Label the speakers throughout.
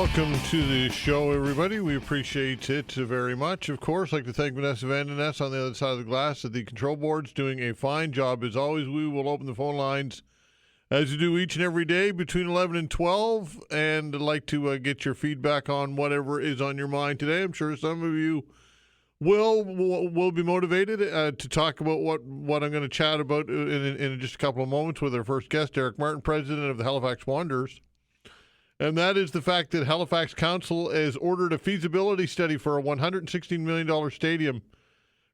Speaker 1: Welcome to the show, everybody. We appreciate it very much. Of course, I'd like to thank Vanessa Veinotte on the other side of the glass at the control boards, doing a fine job. As always, we will open the phone lines as we do each and every day between 11 and 12, and I'd like to get your feedback on whatever is on your mind today. I'm sure some of you will be motivated to talk about what I'm going to chat about in just a couple of moments with our first guest, Derek Martin, president of the Halifax Wanderers. And that is the fact that Halifax Council has ordered a feasibility study for a $116 million stadium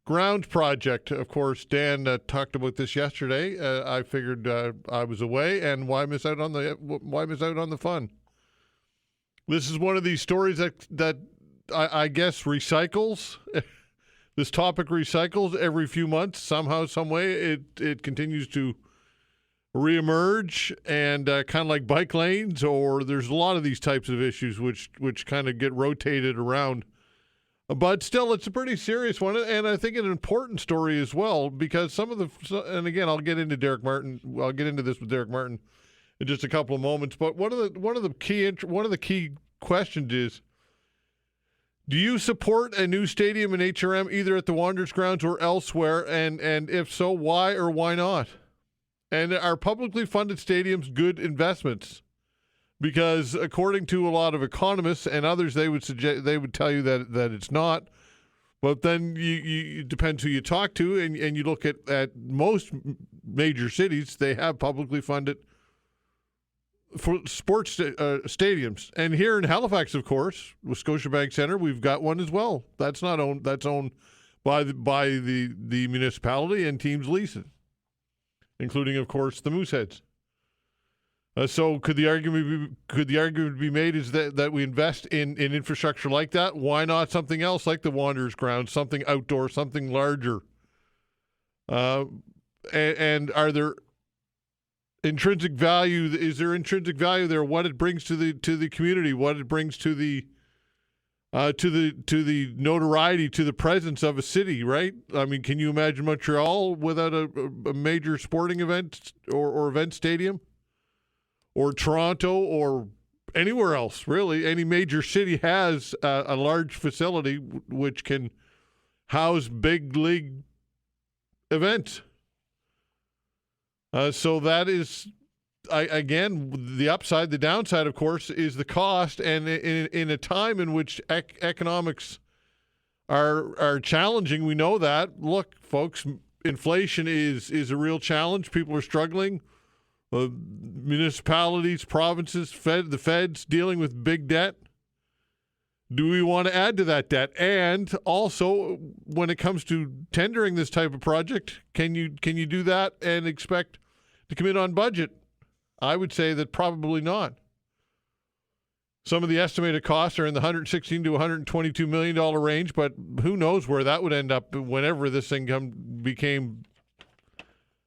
Speaker 1: grounds project. Of course, Dan talked about this yesterday. I figured I was away, and why miss out on the fun? This is one of these stories that I guess recycles. This topic recycles every few months. Somehow, some way, it continues to reemerge, and kind of like bike lanes, or there's a lot of these types of issues which kind of get rotated around. But still, it's a pretty serious one, and I think an important story as well, because and again, I'll get into Derek Martin. I'll get into this with Derek Martin in just a couple of moments. But one of the key questions is, do you support a new stadium in HRM either at the Wanderers grounds or elsewhere? And if so, why or why not? And are publicly funded stadiums good investments? Because according to a lot of economists and others, they would tell you that it's not. But then it depends who you talk to, and you look at most major cities, they have publicly funded for sports stadiums. And here in Halifax, of course, with Scotiabank Centre, we've got one as well. That's owned by the municipality, and teams lease it, including, of course, the Mooseheads. So could the argument be made is that we invest in infrastructure like that? Why not something else like the Wanderers ground, something outdoor, something larger? And are there intrinsic value? Is there intrinsic value there? What it brings to the community? What it brings to the notoriety, to the presence of a city, right? I mean, can you imagine Montreal without a major sporting event or event stadium? Or Toronto, or anywhere else, really. Any major city has a large facility which can house big league events. So that is, again, the upside. The downside, of course, is the cost. And in a time in which economics are challenging, we know that. Look, folks, inflation is a real challenge. People are struggling. Municipalities, provinces, the feds dealing with big debt. Do we want to add to that debt? And also, when it comes to tendering this type of project, can you do that and expect to come in on budget? I would say that probably not. Some of the estimated costs are in the $116 to $122 million range, but who knows where that would end up whenever this thing became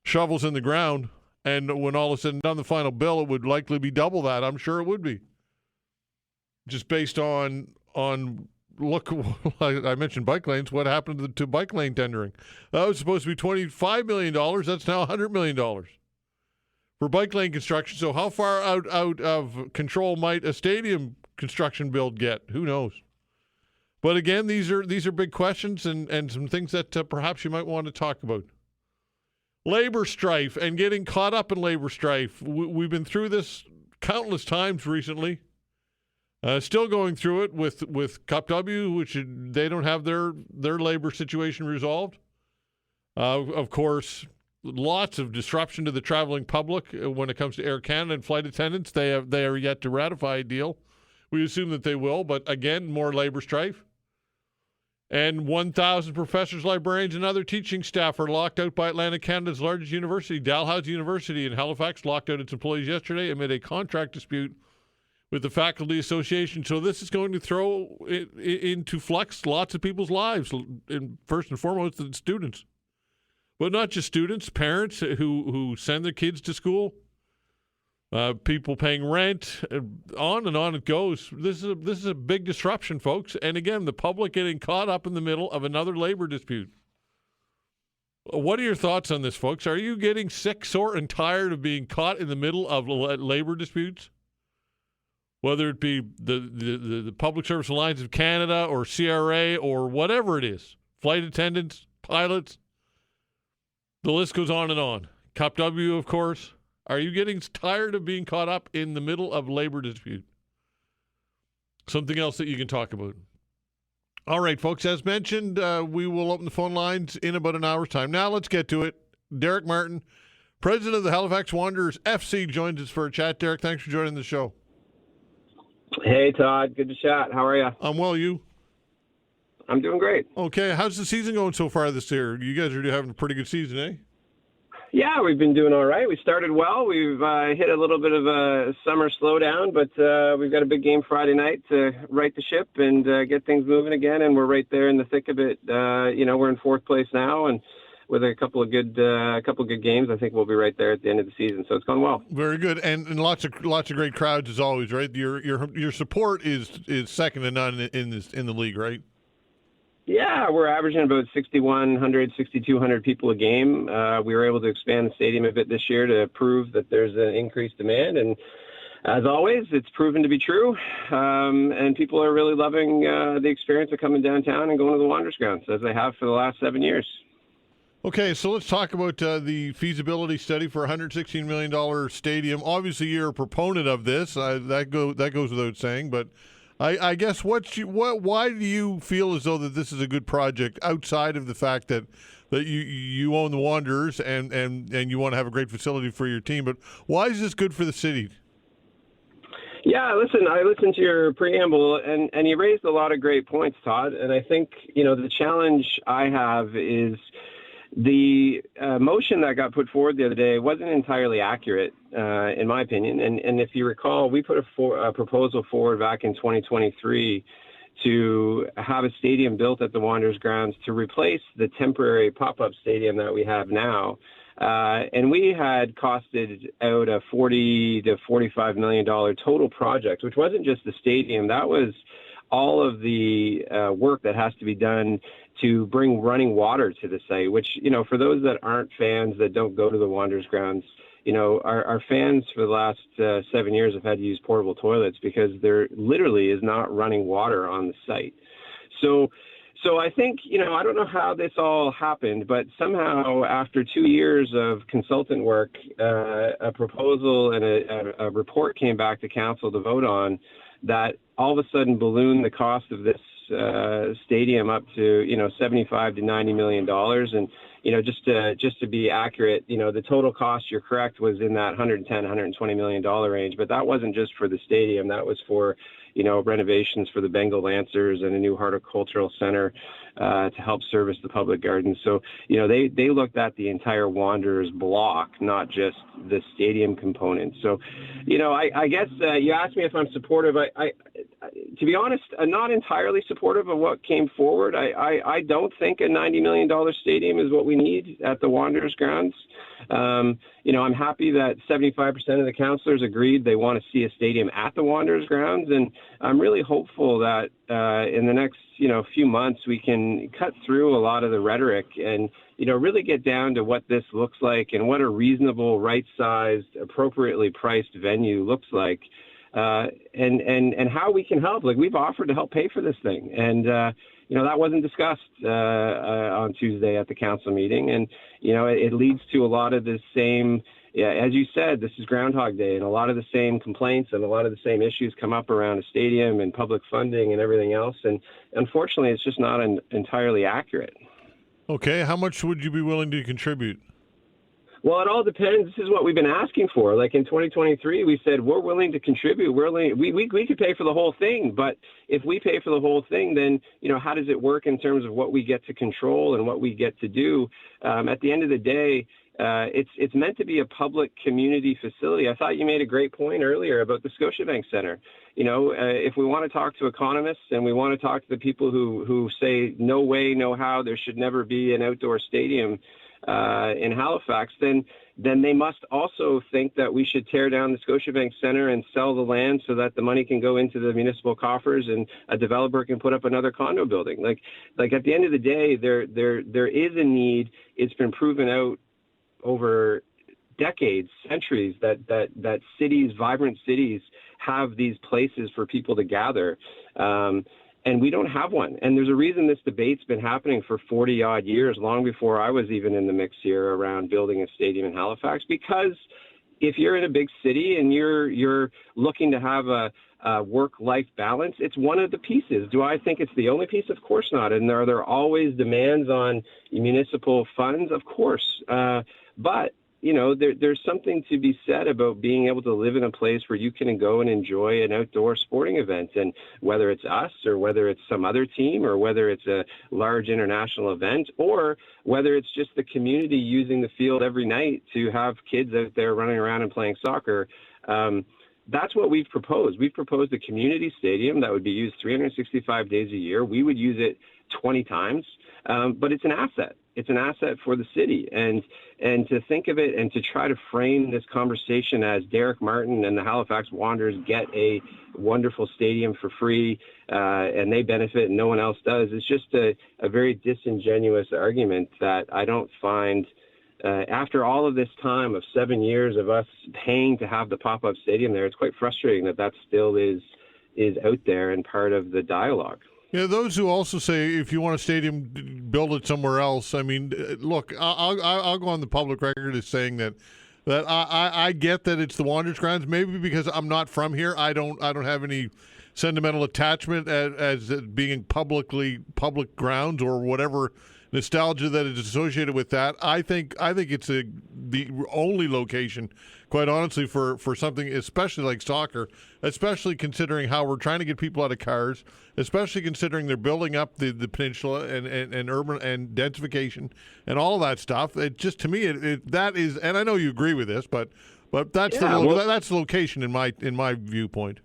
Speaker 1: shovels in the ground. And when all is said and done, the final bill, it would likely be double that. I'm sure it would be. Just based on look, I mentioned bike lanes. What happened to bike lane tendering? That was supposed to be $25 million. That's now $100 million for bike lane construction. So how far out of control might a stadium construction build get? Who knows? But again, these are big questions and some things that perhaps you might want to talk about. Labor strife and getting caught up in labor strife. We've been through this countless times recently. Still going through it with Cup W, which they don't have their labor situation resolved. Of course, lots of disruption to the traveling public when it comes to Air Canada and flight attendants. They are yet to ratify a deal. We assume that they will, but again, more labor strife. And 1,000 professors, librarians, and other teaching staff are locked out by Atlantic Canada's largest university. Dalhousie University in Halifax locked out its employees yesterday amid a contract dispute with the Faculty Association. So this is going to throw into flux lots of people's lives, and first and foremost, the students. But not just students, parents who send their kids to school, people paying rent, on and on it goes. This is a big disruption, folks. And again, the public getting caught up in the middle of another labor dispute. What are your thoughts on this, folks? Are you getting sick, sore, and tired of being caught in the middle of labor disputes? whether it be the Public Service Alliance of Canada or CRA or whatever it is, flight attendants, pilots, the list goes on and on. Cup W, of course. Are you getting tired of being caught up in the middle of labor dispute? Something else that you can talk about. All right, folks, as mentioned, we will open the phone lines in about an hour's time. Now let's get to it. Derek Martin, president of the Halifax Wanderers FC, joins us for a chat. Derek, thanks for joining the show.
Speaker 2: Hey, Todd. Good to chat. How are you?
Speaker 1: I'm well, you?
Speaker 2: I'm doing great.
Speaker 1: Okay, how's the season going so far this year? You guys are having a pretty good season, eh?
Speaker 2: Yeah, we've been doing all right. We started well. We've hit a little bit of a summer slowdown, but we've got a big game Friday night to right the ship and get things moving again, and we're right there in the thick of it. We're in fourth place now, and with a couple of good games, I think we'll be right there at the end of the season. So it's gone well.
Speaker 1: Very good, and lots of great crowds as always, right? Your support is second to none in the league, right?
Speaker 2: Yeah, we're averaging about 6,100, 6,200 people a game. We were able to expand the stadium a bit this year to prove that there's an increased demand, and as always, it's proven to be true. And people are really loving the experience of coming downtown and going to the Wanderers grounds, as they have for the last 7 years.
Speaker 1: Okay, so let's talk about the feasibility study for a $116 million stadium. Obviously, you're a proponent of this. That goes without saying. But I guess why do you feel as though that this is a good project outside of the fact that you own the Wanderers and you want to have a great facility for your team? But why is this good for the city?
Speaker 2: Yeah, listen, I listened to your preamble, and you raised a lot of great points, Todd. And I think, the challenge I have is the motion that got put forward the other day wasn't entirely accurate, in my opinion. And if you recall, we put a proposal forward back in 2023 to have a stadium built at the Wanderers grounds to replace the temporary pop-up stadium that we have now. And we had costed out a $40 to $45 million total project, which wasn't just the stadium. That was all of the work that has to be done to bring running water to the site, which, for those that aren't fans, that don't go to the Wanderers grounds, our fans for the last 7 years have had to use portable toilets because there literally is not running water on the site. So I think, I don't know how this all happened, but somehow after 2 years of consultant work, a proposal and a report came back to council to vote on that all of a sudden ballooned the cost of this stadium up to, $75 to $90 million. And, just to be accurate, the total cost, you're correct, was in that $110, $120 million range. But that wasn't just for the stadium. That was for, renovations for the Bengal Lancers and a new horticultural center to help service the public gardens. So, they looked at the entire Wanderers block, not just the stadium component. So, I guess you asked me if I'm supportive. I to be honest, I'm not entirely supportive of what came forward. I don't think a $90 million stadium is what we need at the Wanderers grounds. I'm happy that 75% of the councillors agreed they want to see a stadium at the Wanderers grounds. And I'm really hopeful that in the next, few months, we can cut through a lot of the rhetoric and, really get down to what this looks like and what a reasonable, right-sized, appropriately priced venue looks like. And how we can help. Like, we've offered to help pay for this thing. And, that wasn't discussed on Tuesday at the council meeting. And, it leads to a lot of the same, as you said, this is Groundhog Day, and a lot of the same complaints and a lot of the same issues come up around a stadium and public funding and everything else. And unfortunately, it's just not entirely accurate. Okay.
Speaker 1: How much would you be willing to contribute?
Speaker 2: Well, it all depends. This is what we've been asking for. Like in 2023, we said we're willing to contribute. We could pay for the whole thing, but if we pay for the whole thing, then how does it work in terms of what we get to control and what we get to do? At the end of the day, it's meant to be a public community facility. I thought you made a great point earlier about the Scotiabank Center. If we want to talk to economists and we want to talk to the people who say no way, no how, there should never be an outdoor stadium in Halifax, then they must also think that we should tear down the Scotiabank Center and sell the land so that the money can go into the municipal coffers and a developer can put up another condo building. Like at the end of the day, there is a need. It's been proven out over decades, centuries, that cities, vibrant cities, have these places for people to gather. And we don't have one. And there's a reason this debate's been happening for 40-odd years, long before I was even in the mix here around building a stadium in Halifax. Because if you're in a big city and you're looking to have a work-life balance, it's one of the pieces. Do I think it's the only piece? Of course not. And are there always demands on municipal funds? Of course. But there's something to be said about being able to live in a place where you can go and enjoy an outdoor sporting event. And whether it's us or whether it's some other team or whether it's a large international event or whether it's just the community using the field every night to have kids out there running around and playing soccer, that's what we've proposed. We've proposed a community stadium that would be used 365 days a year. We would use it 20 times, but it's an asset. It's an asset for the city. And to think of it and to try to frame this conversation as Derek Martin and the Halifax Wanderers get a wonderful stadium for free and they benefit and no one else does, is just a very disingenuous argument that I don't find after all of this time of 7 years of us paying to have the pop-up stadium there. It's quite frustrating that still is out there and part of the dialogue.
Speaker 1: Yeah, those who also say if you want a stadium, build it somewhere else. I mean, look, I'll go on the public record as saying that I get that it's the Wanderers grounds. Maybe because I'm not from here, I don't have any sentimental attachment as being public grounds or whatever nostalgia that is associated with that. I think it's the only location, quite honestly, for something especially like soccer, especially considering how we're trying to get people out of cars, especially considering they're building up the peninsula and urban and densification and all of that stuff. It just, to me, that is, and I know you agree with this, but that's that's the location in my viewpoint.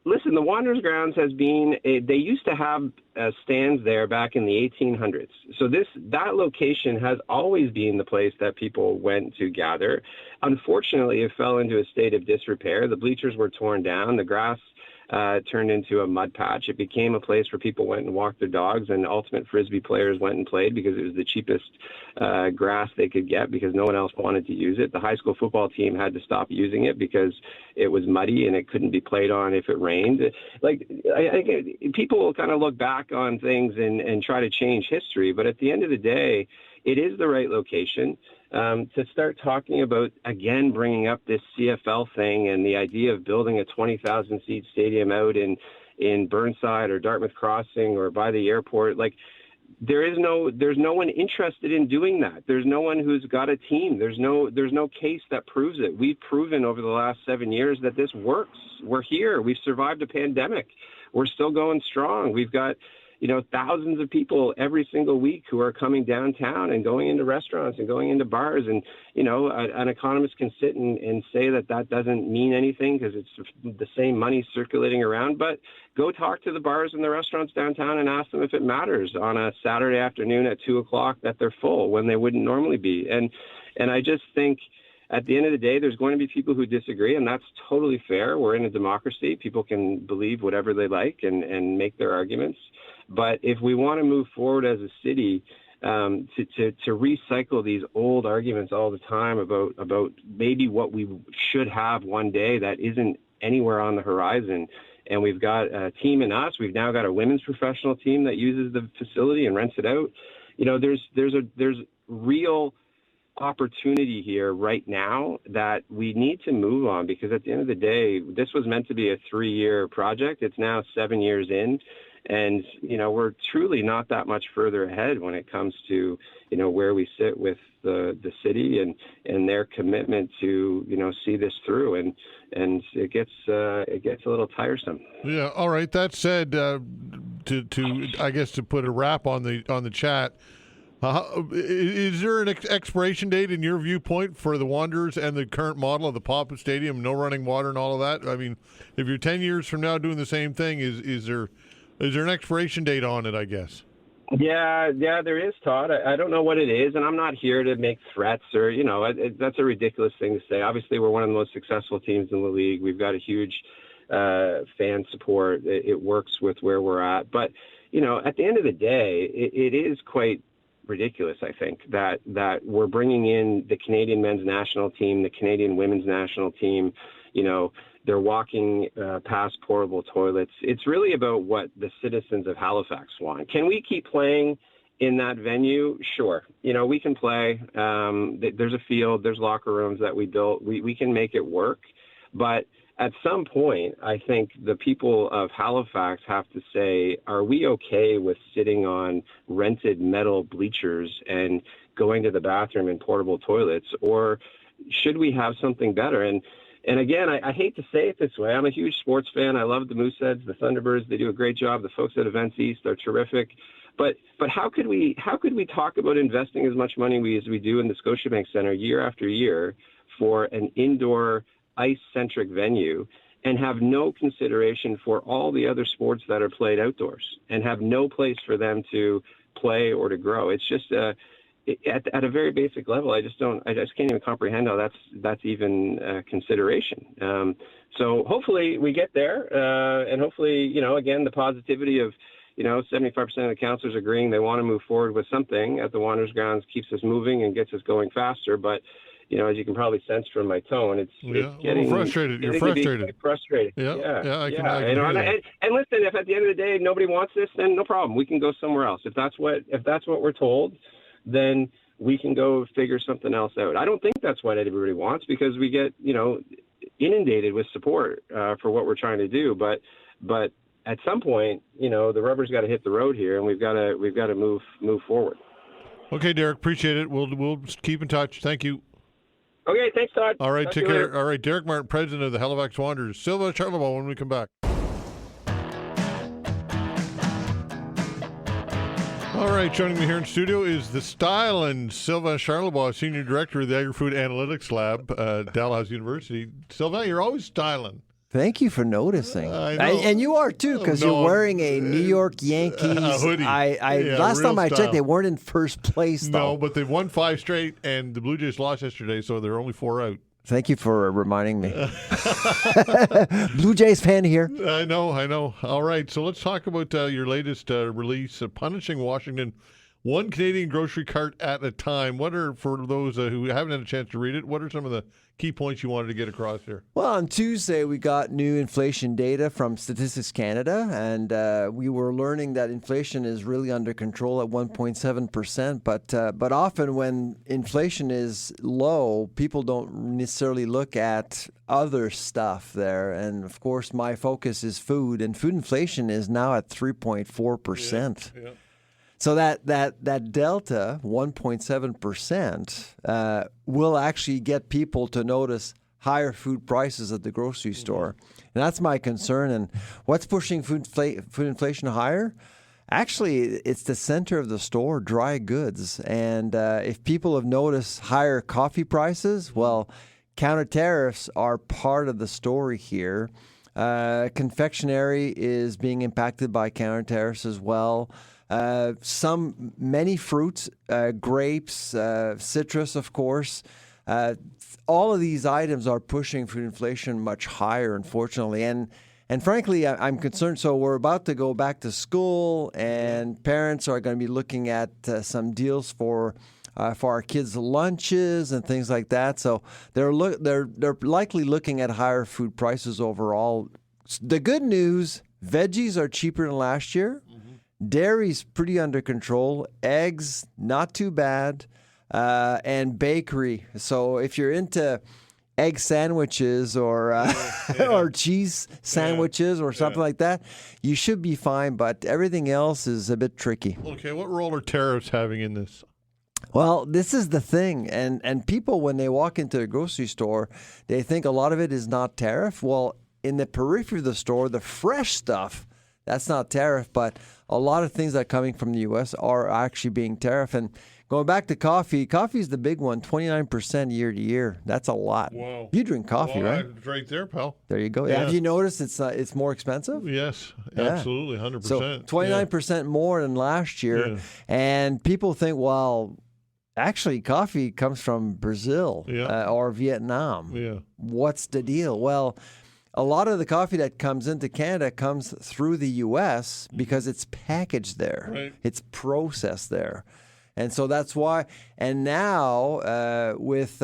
Speaker 2: Listen, the Wanderers grounds has been, they used to have stands there back in the 1800s. So that location has always been the place that people went to gather. Unfortunately, it fell into a state of disrepair. The bleachers were torn down. The grass turned into a mud patch. It became a place where people went and walked their dogs, and ultimate Frisbee players went and played because it was the cheapest grass they could get because no one else wanted to use it. The high school football team had to stop using it because it was muddy and it couldn't be played on if it rained. Like, I think people will kind of look back on things and try to change history, but at the end of the day, it is the right location. To start talking about, again, bringing up this CFL thing and the idea of building a 20,000-seat stadium out in Burnside or Dartmouth Crossing or by the airport, like, there's no one interested in doing that. There's no one who's got a team. There's no case that proves it. We've proven over the last 7 years that this works. We're here. We've survived a pandemic. We're still going strong. We've got thousands of people every single week who are coming downtown and going into restaurants and going into bars. And, an economist can sit and say that doesn't mean anything because it's the same money circulating around. But go talk to the bars and the restaurants downtown and ask them if it matters on a Saturday afternoon at 2:00 that they're full when they wouldn't normally be. And I just think at the end of the day, there's going to be people who disagree, and that's totally fair. We're in a democracy. People can believe whatever they like and make their arguments. But if we want to move forward as a city, to recycle these old arguments all the time about maybe what we should have one day that isn't anywhere on the horizon, and we've got a team in us. We've now got a women's professional team that uses the facility and rents it out. There's real opportunity here right now that we need to move on, because at the end of the day, this was meant to be a 3-year project. It's now 7 years in. And, we're truly not that much further ahead when it comes to, where we sit with the city and their commitment to, see this through. And it gets a little tiresome.
Speaker 1: Yeah. All right. That said, to put a wrap on the chat, is there an expiration date in your viewpoint for the Wanderers and the current model of the pop-up stadium, no running water and all of that? I mean, if you're 10 years from now doing the same thing, is there an expiration date on it, I guess?
Speaker 2: Yeah, there is, Todd. I don't know what it is, and I'm not here to make threats or, that's a ridiculous thing to say. Obviously, we're one of the most successful teams in the league. We've got a huge fan support. It works with where we're at. But, at the end of the day, it is quite ridiculous, I think, that we're bringing in the Canadian men's national team, the Canadian women's national team, they're walking past portable toilets. It's really about what the citizens of Halifax want. Can we keep playing in that venue? Sure. We can play. There's a field, there's locker rooms that we built. We can make it work. But at some point, I think the people of Halifax have to say, are we okay with sitting on rented metal bleachers and going to the bathroom in portable toilets, or should we have something better? And again, I hate to say it this way. I'm a huge sports fan. I love the Mooseheads, the Thunderbirds. They do a great job. The folks at Events East are terrific. But how could we talk about investing as much money as we do in the Scotiabank Centre year after year for an indoor ice-centric venue and have no consideration for all the other sports that are played outdoors and have no place for them to play or to grow? It's just at a very basic level, I just can't even comprehend how that's even a consideration. So hopefully we get there, and hopefully, again, the positivity of 75% of the councillors agreeing they want to move forward with something at the Wanderers grounds keeps us moving and gets us going faster. But as you can probably sense from my tone, it's getting
Speaker 1: frustrated. You're frustrated.
Speaker 2: Frustrated.
Speaker 1: Yeah. I can
Speaker 2: and listen, if at the end of the day nobody wants this, then no problem. We can go somewhere else. If that's what we're told, then we can go figure something else out. I don't think that's what everybody wants, because we get inundated with support for what we're trying to do. But at some point, the rubber's got to hit the road here, and we've got to move forward.
Speaker 1: Okay, Derek, appreciate it. We'll keep in touch. Thank you.
Speaker 2: Okay, thanks, Todd.
Speaker 1: All right,
Speaker 2: Talk
Speaker 1: take
Speaker 2: to you
Speaker 1: care.
Speaker 2: later.
Speaker 1: All right, Derek Martin, president of the Halifax Wanderers. Sylvain Charlebois when we come back. All right, joining me here in studio is the styling Sylvain Charlebois, Senior Director of the Agri-Food Analytics Lab at Dalhousie University. Sylvain, you're always styling.
Speaker 3: Thank you for noticing.
Speaker 1: I know.
Speaker 3: And you are too, because you're wearing a New York Yankees
Speaker 1: hoodie.
Speaker 3: Last time I checked, they weren't in first place, though.
Speaker 1: No, but they've won 5 straight, and the Blue Jays lost yesterday, so they're only 4 out.
Speaker 3: Thank you for reminding me. Blue Jays fan here.
Speaker 1: I know. All right, so let's talk about your latest release, Punishing Washington, one Canadian grocery cart at a time. What are, for those who haven't had a chance to read it, what are some of the key points you wanted to get across here?
Speaker 3: Well, on Tuesday, we got new inflation data from Statistics Canada, and we were learning that inflation is really under control at 1.7%. But often when inflation is low, people don't necessarily look at other stuff there. And, of course, my focus is food, and food inflation is now at 3.4%.
Speaker 1: Yeah.
Speaker 3: So that delta, 1.7%, will actually get people to notice higher food prices at the grocery store. And that's my concern. And what's pushing food inflation higher? Actually, it's the center of the store, dry goods. And if people have noticed higher coffee prices, well, counter tariffs are part of the story here. Confectionery is being impacted by counter tariffs as well. Many fruits, grapes, citrus, of course. All of these items are pushing food inflation much higher, unfortunately. And frankly, I'm concerned. So we're about to go back to school, and parents are going to be looking at some deals for our kids' lunches and things like that. So they're likely looking at higher food prices overall. The good news: veggies are cheaper than last year. Dairy's pretty under control. Eggs, not too bad. And bakery. So if you're into egg sandwiches or or cheese sandwiches or something like that, you should be fine. But everything else is a bit tricky.
Speaker 1: Okay, what role are tariffs having in this?
Speaker 3: Well, this is the thing. And people, when they walk into a grocery store, they think a lot of it is not tariff. Well, in the periphery of the store, the fresh stuff, that's not tariff, but a lot of things that are coming from the U.S. are actually being tariff. And going back to coffee is the big one, 29% year to year. That's a lot.
Speaker 1: Wow.
Speaker 3: You drink coffee, right?
Speaker 1: It's right there, pal.
Speaker 3: There you go.
Speaker 1: Yeah.
Speaker 3: Have you noticed it's more expensive?
Speaker 1: Yes,
Speaker 3: Yeah.
Speaker 1: absolutely, 100%.
Speaker 3: So 29% more than last year.
Speaker 1: Yeah.
Speaker 3: And people think, well, actually, coffee comes from Brazil or Vietnam.
Speaker 1: Yeah.
Speaker 3: What's the deal? Well, a lot of the coffee that comes into Canada comes through the U.S. because it's packaged there.
Speaker 1: Right.
Speaker 3: It's processed there. And so that's why. And now with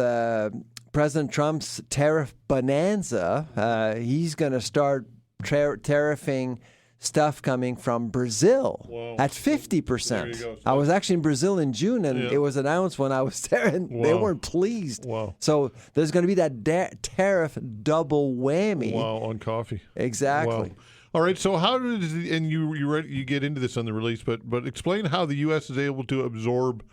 Speaker 3: President Trump's tariff bonanza, he's going to start tariffing stuff coming from Brazil at 50%. I was actually in Brazil in June, and it was announced when I was there, and they weren't pleased. So there's going to be that tariff double whammy.
Speaker 1: On coffee.
Speaker 3: Exactly.
Speaker 1: All right. So how does and you get into this on the release, but explain how the U.S. is able to absorb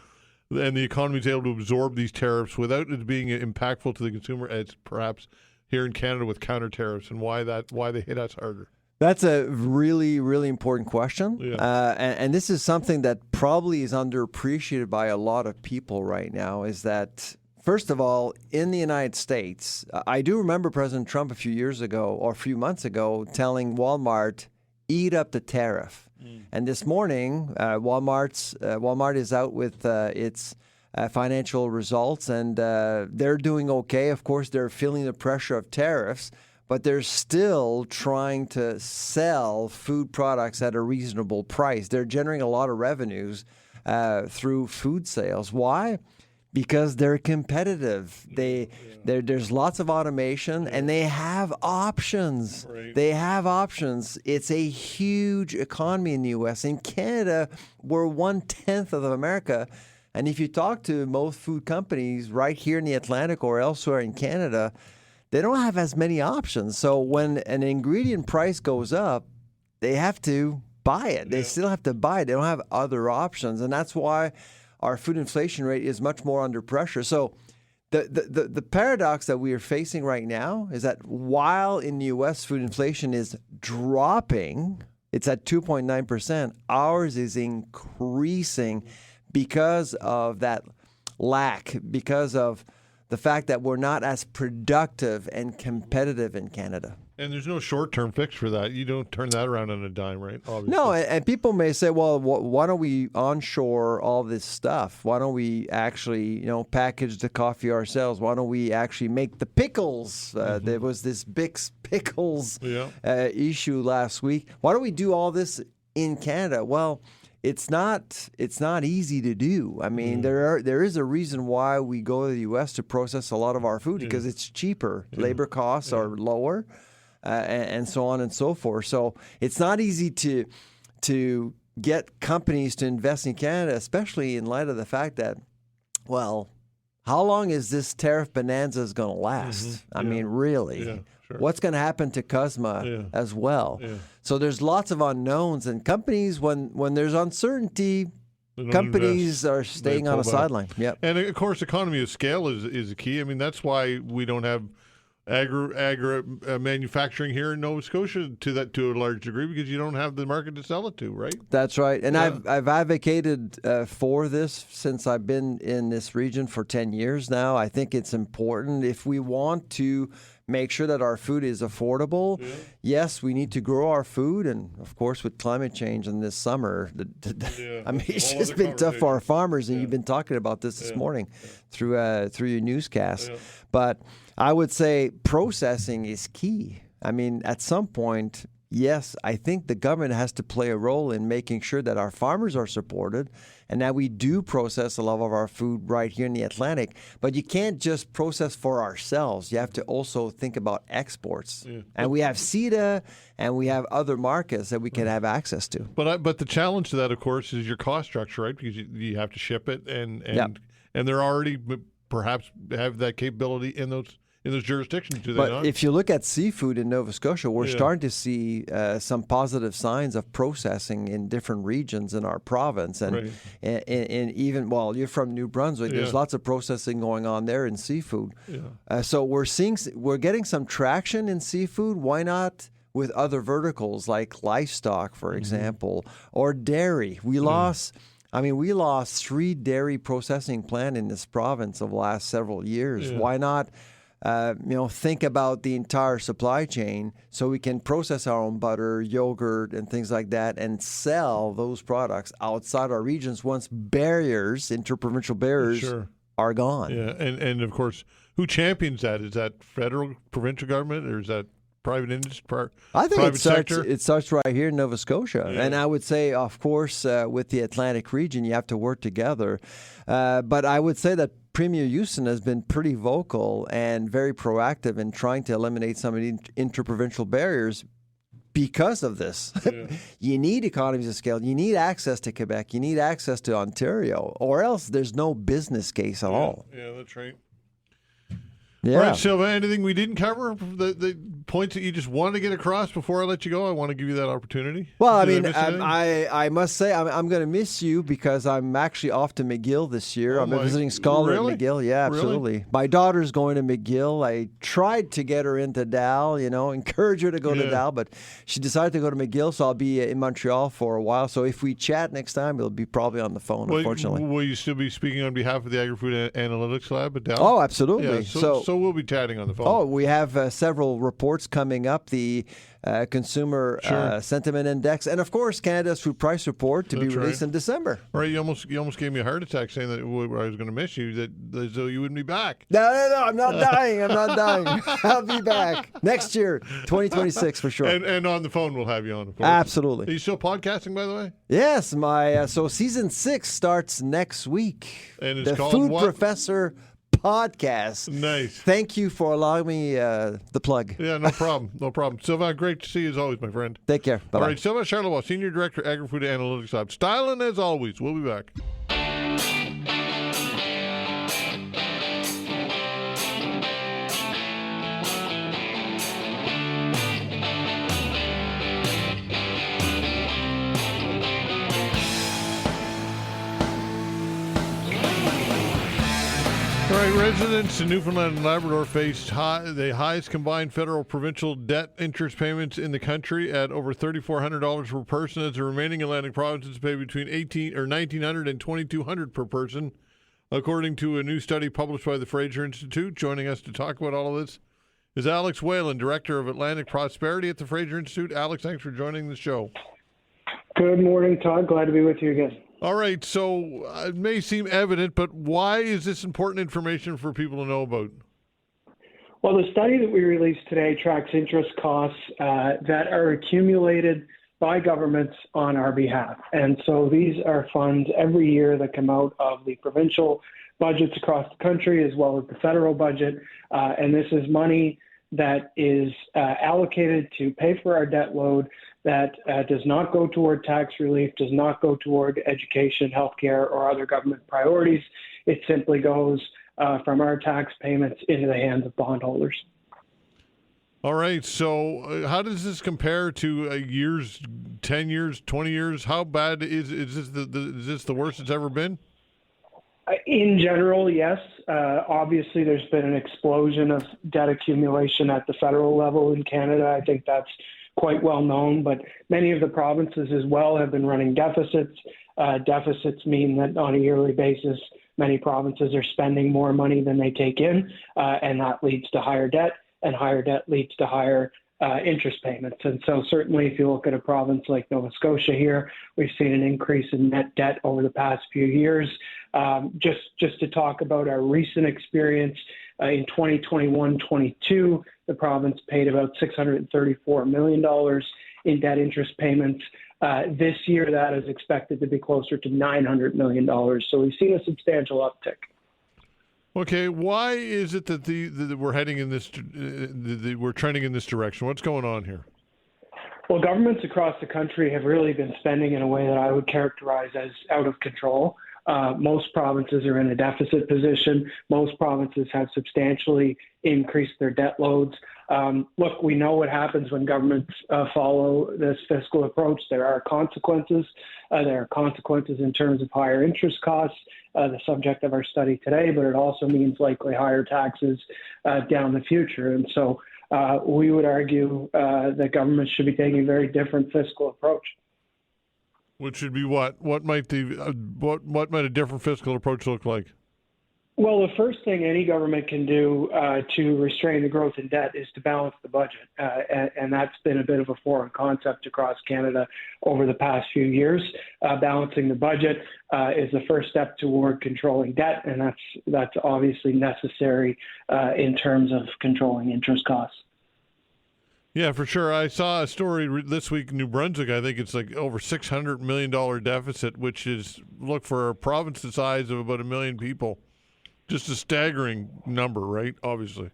Speaker 1: and the economy is able to absorb these tariffs without it being impactful to the consumer as perhaps here in Canada with counter tariffs, and why they hit us harder.
Speaker 3: That's a really, really important question. And this is something that probably is underappreciated by a lot of people right now, is that, first of all, in the United States, I do remember President Trump a few years ago or a few months ago telling Walmart, eat up the tariff. And this morning, Walmart is out with its financial results, and they're doing okay. Of course, they're feeling the pressure of tariffs, but they're still trying to sell food products at a reasonable price. They're generating a lot of revenues through food sales. Why? Because they're competitive. There's lots of automation, and they have options. They have options. It's a huge economy in the U.S. In Canada, we're 1/10 of America. And if you talk to most food companies right here in the Atlantic or elsewhere in Canada, they don't have as many options. So when an ingredient price goes up, they have to buy it. They still have to buy it. They don't have other options. And that's why our food inflation rate is much more under pressure. So the paradox that we are facing right now is that while in the U.S. food inflation is dropping, it's at 2.9%, ours is increasing because of that lack, because of the fact that we're not as productive and competitive in Canada.
Speaker 1: And there's no short-term fix for that. You don't turn that around on a dime, right? Obviously.
Speaker 3: No, and people may say, well, why don't we onshore all this stuff? Why don't we actually, package the coffee ourselves? Why don't we actually make the pickles? There was this Bix Pickles issue last week. Why don't we do all this in Canada? Well, it's not easy to do. I mean, there is a reason why we go to the U.S. to process a lot of our food, because it's cheaper. Labor costs are lower. And so on and so forth. So it's not easy to get companies to invest in Canada, especially in light of the fact that, well, how long is this tariff bonanza going to last? I mean, really? Yeah, sure. What's going to happen to CUSMA as well? Yeah. So there's lots of unknowns, and companies, when there's uncertainty, companies are staying on a sideline. Yep.
Speaker 1: And of course, economy of scale is a key. I mean, that's why we don't have agri manufacturing here in Nova Scotia to a large degree, because you don't have the market to sell it to, right?
Speaker 3: That's right. And I've advocated for this since I've been in this region for 10 years now. I think it's important if we want to make sure that our food is affordable. Yes, we need to grow our food, and of course, with climate change in this summer, I mean, it's just been tough for our farmers, and you've been talking about this morning through your newscast. But I would say processing is key. I mean, at some point, yes, I think the government has to play a role in making sure that our farmers are supported and that we do process a lot of our food right here in the Atlantic. But you can't just process for ourselves. You have to also think about exports. And we have CETA and we have other markets that we can have access to.
Speaker 1: But the challenge to that, of course, is your cost structure, right? Because you have to ship it, and they're already perhaps have that capability in those jurisdictions, do they not?
Speaker 3: But if you look at seafood in Nova Scotia, we're starting to see some positive signs of processing in different regions in our province. And even, you're from New Brunswick, there's lots of processing going on there in seafood. So we're getting some traction in seafood. Why not with other verticals like livestock, for example, or dairy? We lost 3 dairy processing plants in this province over the last several years. Why not think about the entire supply chain so we can process our own butter, yogurt, and things like that, and sell those products outside our regions once interprovincial barriers, are gone.
Speaker 1: Yeah, and of course, who champions that? Is that federal, provincial government, or is that private industry,
Speaker 3: I think
Speaker 1: private sector?
Speaker 3: It starts right here in Nova Scotia.
Speaker 1: Yeah.
Speaker 3: And I would say, of course, with the Atlantic region, you have to work together. But I would say that Premier Houston has been pretty vocal and very proactive in trying to eliminate some of the interprovincial barriers because of this. Yeah. You need economies of scale. You need access to Quebec. You need access to Ontario, or else there's no business case at all.
Speaker 1: Yeah, that's right.
Speaker 3: Yeah.
Speaker 1: All right, Sylvain, anything we didn't cover? The points that you just wanted to get across before I let you go? I want to give you that opportunity.
Speaker 3: Well, I must say I'm going to miss you because I'm actually off to McGill this year. I'm a visiting scholar at McGill. Yeah, absolutely. Really? My daughter's going to McGill. I tried to get her into Dal, encourage her to go to Dal, but she decided to go to McGill, so I'll be in Montreal for a while. So if we chat next time, it'll be probably on the phone, unfortunately.
Speaker 1: Will you still be speaking on behalf of the Agri-Food Analytics Lab at Dal?
Speaker 3: Oh, absolutely.
Speaker 1: Yeah, so we'll be chatting on the phone.
Speaker 3: Oh, we have several reports coming up. The Consumer Sentiment Index, and of course Canada's Food Price Report to be released in December.
Speaker 1: All right, you almost gave me a heart attack saying that I was going to miss you, that so you wouldn't be back.
Speaker 3: No, I'm not dying. I'm not dying. I'll be back next year, 2026 for sure.
Speaker 1: And on the phone we'll have you on, of course.
Speaker 3: Absolutely.
Speaker 1: Are you still podcasting, by the way?
Speaker 3: Yes, so season 6 starts next week.
Speaker 1: And it's called
Speaker 3: Food
Speaker 1: what?
Speaker 3: Professor Podcast.
Speaker 1: Nice.
Speaker 3: Thank you for allowing me the plug.
Speaker 1: Yeah, no problem. No problem. Sylvain, great to see you as always, my friend.
Speaker 3: Take care. Bye-bye.
Speaker 1: All right, Sylvain Charlebois, Senior Director, Agri-Food Analytics Lab. Styling as always. We'll be back. All right, residents in Newfoundland and Labrador faced the highest combined federal provincial debt interest payments in the country at over $3,400 per person, as the remaining Atlantic provinces pay between $1,900 and $2,200 per person, according to a new study published by the Fraser Institute. Joining us to talk about all of this is Alex Whalen, Director of Atlantic Prosperity at the Fraser Institute. Alex, thanks for joining the show.
Speaker 4: Good morning, Todd. Glad to be with you again.
Speaker 1: All right, so it may seem evident, but why is this important information for people to know about?
Speaker 4: Well, the study that we released today tracks interest costs that are accumulated by governments on our behalf. And so these are funds every year that come out of the provincial budgets across the country as well as the federal budget. And this is money that is allocated to pay for our debt load that does not go toward tax relief, does not go toward education, healthcare, or other government priorities. It simply goes from our tax payments into the hands of bondholders.
Speaker 1: All right. So how does this compare to years, 10 years, 20 years? How bad is this the worst it's ever been?
Speaker 4: In general, yes. Obviously, there's been an explosion of debt accumulation at the federal level in Canada. I think that's quite well known, but many of the provinces as well have been running deficits. Deficits mean that on a yearly basis, many provinces are spending more money than they take in, and that leads to higher debt, and higher debt leads to higher interest payments. And so certainly if you look at a province like Nova Scotia here, we've seen an increase in net debt over the past few years. Just to talk about our recent experience, in 2021-22, the province paid about $634 million in debt interest payments. This year, that is expected to be closer to $900 million. So we've seen a substantial uptick.
Speaker 1: Okay, why is it that we're heading in this? We're trending in this direction? What's going on here?
Speaker 4: Well, governments across the country have really been spending in a way that I would characterize as out of control. Most provinces are in a deficit position. Most provinces have substantially increased their debt loads. Look, we know what happens when governments follow this fiscal approach. There are consequences. There are consequences in terms of higher interest costs, the subject of our study today, but it also means likely higher taxes down the future. And so we would argue that governments should be taking a very different fiscal approach.
Speaker 1: Which should be what? What might a different fiscal approach look like?
Speaker 4: Well, the first thing any government can do to restrain the growth in debt is to balance the budget. And that's been a bit of a foreign concept across Canada over the past few years. Balancing the budget is the first step toward controlling debt, and that's obviously necessary in terms of controlling interest costs.
Speaker 1: Yeah, for sure. I saw a story this week in New Brunswick. I think it's like over $600 million deficit, which is, look, for a province the size of about 1 million people, just a staggering number, right? Obviously.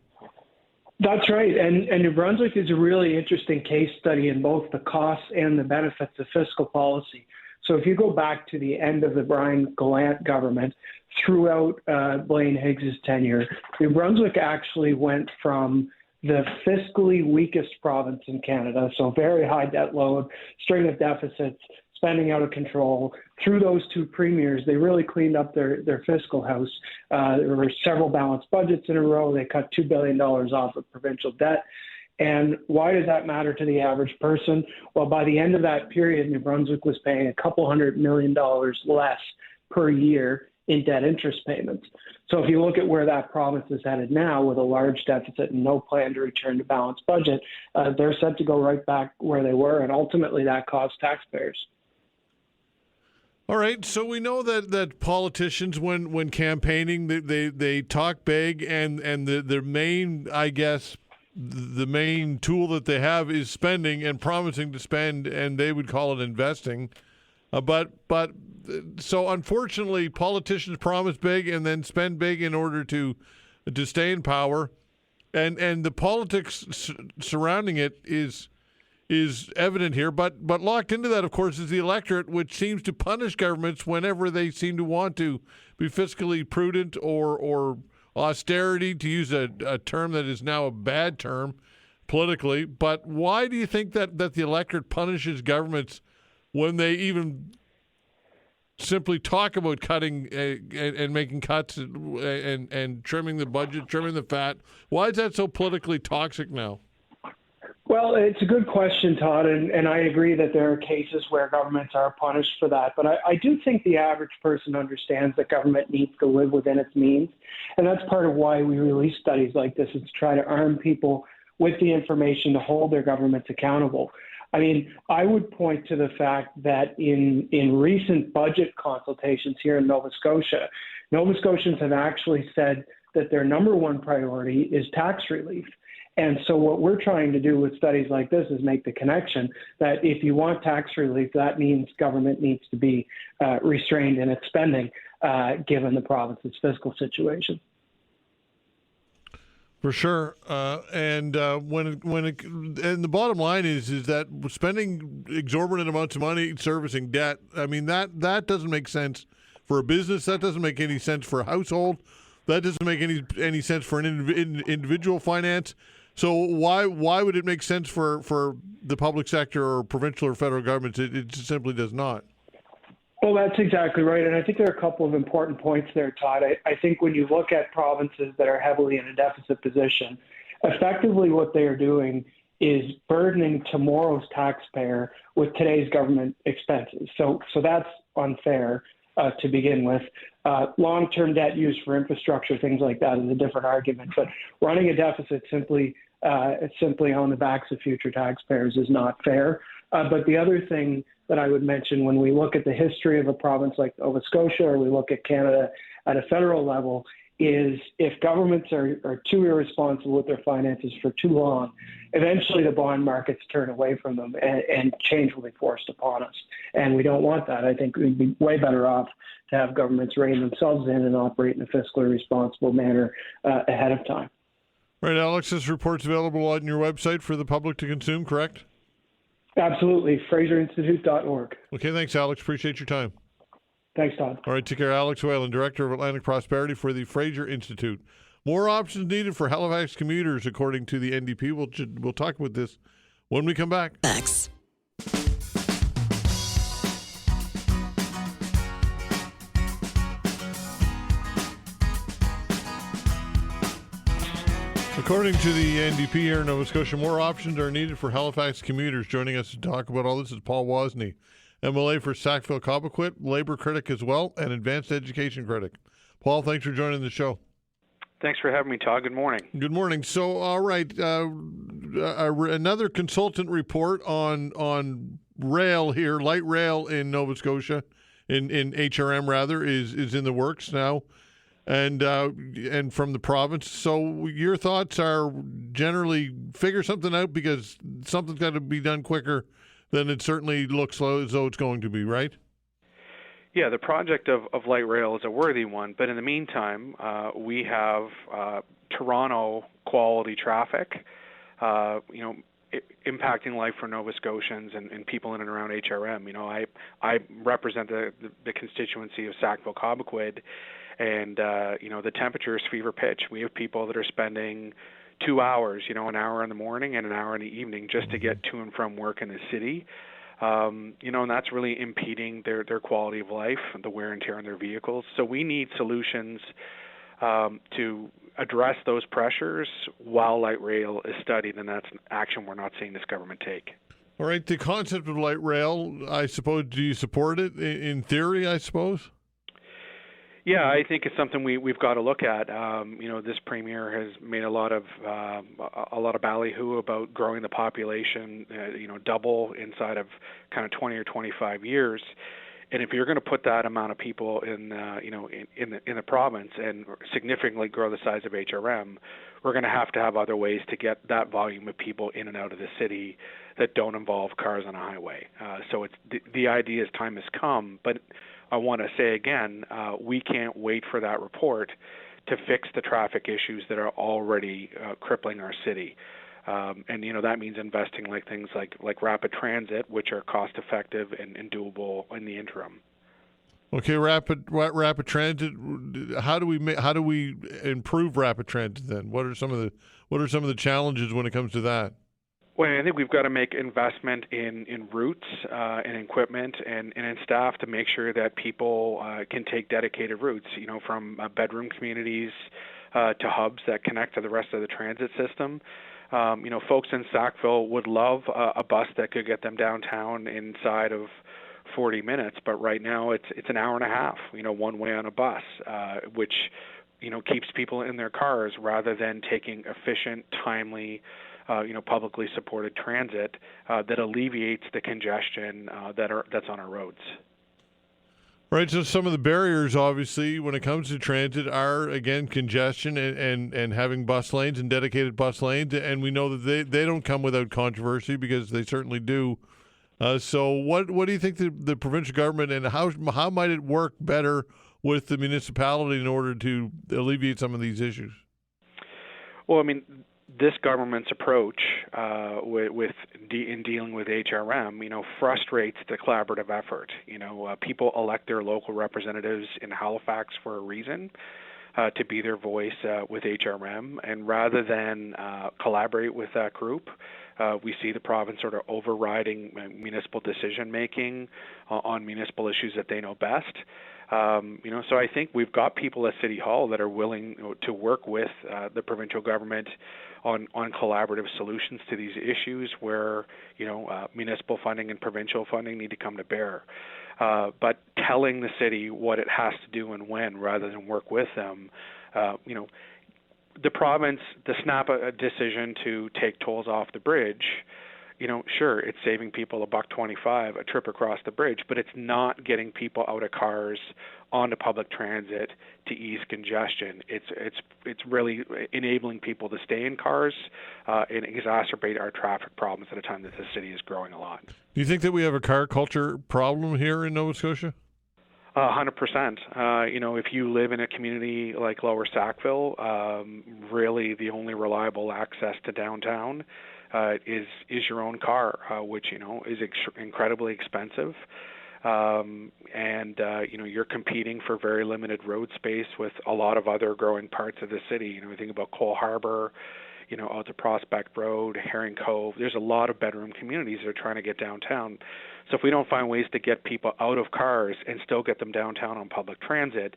Speaker 4: That's right. And New Brunswick is a really interesting case study in both the costs and the benefits of fiscal policy. So if you go back to the end of the Brian Gallant government, throughout Blaine Higgs's tenure, New Brunswick actually went from the fiscally weakest province in Canada, so very high debt load, string of deficits, spending out of control. Through those two premiers, they really cleaned up their fiscal house. There were several balanced budgets in a row. They cut $2 billion off of provincial debt. And why does that matter to the average person? Well, by the end of that period, New Brunswick was paying a couple $100 million less per year in debt interest payments. So if you look at where that province is headed now with a large deficit and no plan to return to balanced budget, they're set to go right back where they were, and ultimately that costs taxpayers.
Speaker 1: All right, so we know that politicians, when campaigning, they talk big, and their main, I guess, the main tool that they have is spending and promising to spend, and they would call it investing. So unfortunately, politicians promise big and then spend big in order to stay in power, and the politics surrounding it is evident here. But locked into that, of course, is the electorate, which seems to punish governments whenever they seem to want to be fiscally prudent or austerity, to use a term that is now a bad term politically. But why do you think that the electorate punishes governments when they even simply talk about cutting and making cuts and trimming the budget, trimming the fat? Why is that so politically toxic now?
Speaker 4: Well, it's a good question, Todd, and I agree that there are cases where governments are punished for that. But I do think the average person understands that government needs to live within its means. And that's part of why we release studies like this, is to try to arm people with the information to hold their governments accountable. I mean, I would point to the fact that in recent budget consultations here in Nova Scotia, Nova Scotians have actually said that their number one priority is tax relief. And so what we're trying to do with studies like this is make the connection that if you want tax relief, that means government needs to be restrained in its spending, given the province's fiscal situation.
Speaker 1: For sure, and the bottom line is that spending exorbitant amounts of money servicing debt. I mean that doesn't make sense for a business. That doesn't make any sense for a household. That doesn't make any sense for an individual finance. So why would it make sense for the public sector or provincial or federal governments? It simply does not.
Speaker 4: Well, that's exactly right. And I think there are a couple of important points there, Todd. I think when you look at provinces that are heavily in a deficit position, effectively what they are doing is burdening tomorrow's taxpayer with today's government expenses. So that's unfair to begin with. Long-term debt used for infrastructure, things like that, is a different argument. But running a deficit simply on the backs of future taxpayers is not fair. But the other thing that I would mention, when we look at the history of a province like Nova Scotia, or we look at Canada at a federal level, is if governments are too irresponsible with their finances for too long, eventually the bond markets turn away from them and change will be forced upon us. And we don't want that. I think we'd be way better off to have governments rein themselves in and operate in a fiscally responsible manner ahead of time.
Speaker 1: Right, Alex, this report's available on your website for the public to consume, correct?
Speaker 4: Absolutely. FraserInstitute.org.
Speaker 1: Okay, thanks, Alex. Appreciate your time.
Speaker 4: Thanks, Todd.
Speaker 1: All right, take care. Alex Whalen, Director of Atlantic Prosperity for the Fraser Institute. More options needed for Halifax commuters, according to the NDP. We'll talk about this when we come back.
Speaker 5: Thanks.
Speaker 1: According to the NDP here in Nova Scotia, more options are needed for Halifax commuters. Joining us to talk about all this is Paul Wozney, MLA for Sackville-Cobequid, labor critic as well, and advanced education critic. Paul, thanks for joining the show.
Speaker 6: Thanks for having me, Todd. Good morning.
Speaker 1: Good morning. So, all right, another consultant report on rail here, light rail in Nova Scotia, in HRM rather, is in the works now. and from the province. So your thoughts are generally figure something out because something's got to be done quicker than it certainly looks as though it's going to be, right?
Speaker 6: Yeah, the project of light rail is a worthy one, but in the meantime, we have Toronto quality traffic, impacting life for Nova Scotians and people in and around HRM. I represent the constituency of Sackville-Cobequid, and the temperature is fever pitch. We have people that are spending 2 hours, an hour in the morning and an hour in the evening just to get to and from work in the city. And that's really impeding their quality of life, the wear and tear on their vehicles. So we need solutions to address those pressures while light rail is studied, and that's an action we're not seeing this government take.
Speaker 1: All right, the concept of light rail, I suppose, do you support it in theory, I suppose?
Speaker 6: Yeah, I think it's something we've got to look at. This premier has made a lot of ballyhoo about growing the population, double inside of kind of 20 or 25 years. And if you're going to put that amount of people in the province and significantly grow the size of HRM, we're going to have other ways to get that volume of people in and out of the city that don't involve cars on a highway. So it's the idea is time has come, but I want to say again, we can't wait for that report to fix the traffic issues that are already crippling our city. And that means investing things like rapid transit, which are cost effective and doable in the interim.
Speaker 1: Okay, rapid transit. How do we improve rapid transit then? What are some of the challenges when it comes to that?
Speaker 6: Well, I think we've got to make investment in routes and equipment and in staff to make sure that people can take dedicated routes, from bedroom communities to hubs that connect to the rest of the transit system. Folks in Sackville would love a bus that could get them downtown inside of 40 minutes, but right now it's an hour and a half, one way on a bus, which, keeps people in their cars rather than taking efficient, timely, publicly supported transit that alleviates the congestion that's on our roads.
Speaker 1: Right, so some of the barriers, obviously, when it comes to transit are, again, congestion and having bus lanes and dedicated bus lanes, and we know that they don't come without controversy because they certainly do. So what do you think the provincial government, and how might it work better with the municipality in order to alleviate some of these issues?
Speaker 6: Well, this government's approach in dealing with HRM, frustrates the collaborative effort. People elect their local representatives in Halifax for a reason, to be their voice with HRM, and rather than collaborate with that group, we see the province sort of overriding municipal decision making on municipal issues that they know best. So I think we've got people at City Hall that are willing to work with the provincial government on collaborative solutions to these issues where, municipal funding and provincial funding need to come to bear. But telling the city what it has to do and when rather than work with them, the province, the snap a decision to take tolls off the bridge, sure, it's saving people $1.25 a trip across the bridge, but it's not getting people out of cars onto public transit to ease congestion. It's really enabling people to stay in cars and exacerbate our traffic problems at a time that the city is growing a lot.
Speaker 1: Do you think that we have a car culture problem here in Nova Scotia?
Speaker 6: 100%. If you live in a community like Lower Sackville, really the only reliable access to downtown is your own car, which is incredibly expensive, and you're competing for very limited road space with a lot of other growing parts of the city. We think about Cole Harbour, out to Prospect Road, Herring Cove. There's a lot of bedroom communities that are trying to get downtown. So if we don't find ways to get people out of cars and still get them downtown on public transit,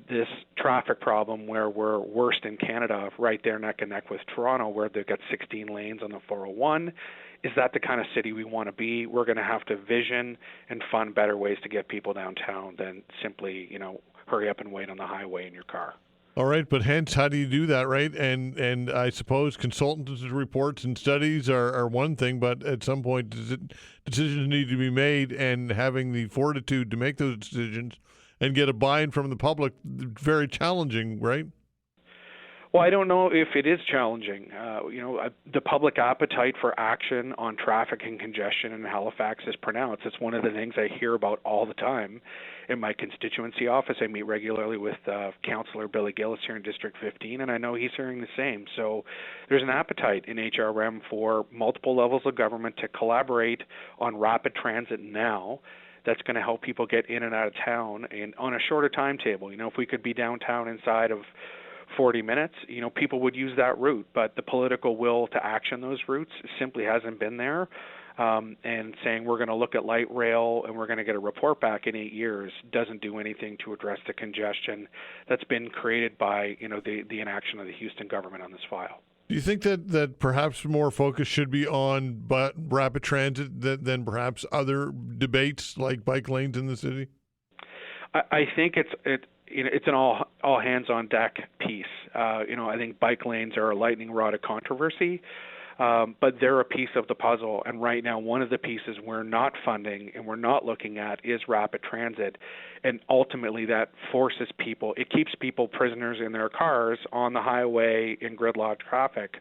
Speaker 6: this traffic problem where we're worst in Canada, right there neck and neck with Toronto, where they've got 16 lanes on the 401, is that the kind of city we want to be? We're going to have to vision and fund better ways to get people downtown than simply, hurry up and wait on the highway in your car.
Speaker 1: All right, but hence, how do you do that, right? And I suppose consultants' reports and studies are one thing, but at some point, decisions need to be made, and having the fortitude to make those decisions and get a buy-in from the public, very challenging, right?
Speaker 6: Well, I don't know if it is challenging. The public appetite for action on traffic and congestion in Halifax is pronounced. It's one of the things I hear about all the time in my constituency office. I meet regularly with Councillor Billy Gillis here in District 15, and I know he's hearing the same. So there's an appetite in HRM for multiple levels of government to collaborate on rapid transit now. That's going to help people get in and out of town and on a shorter timetable. If we could be downtown inside of 40 minutes, people would use that route, but the political will to action those routes simply hasn't been there. And saying we're going to look at light rail and we're going to get a report back in 8 years doesn't do anything to address the congestion that's been created by, the inaction of the Houston government on this file.
Speaker 1: Do you think that perhaps more focus should be on rapid transit than perhaps other debates like bike lanes in the city?
Speaker 6: I think it's an all hands on deck piece. I think bike lanes are a lightning rod of controversy, but they're a piece of the puzzle. And right now, one of the pieces we're not funding and we're not looking at is rapid transit. And ultimately, that forces people, it keeps people prisoners in their cars on the highway in gridlock traffic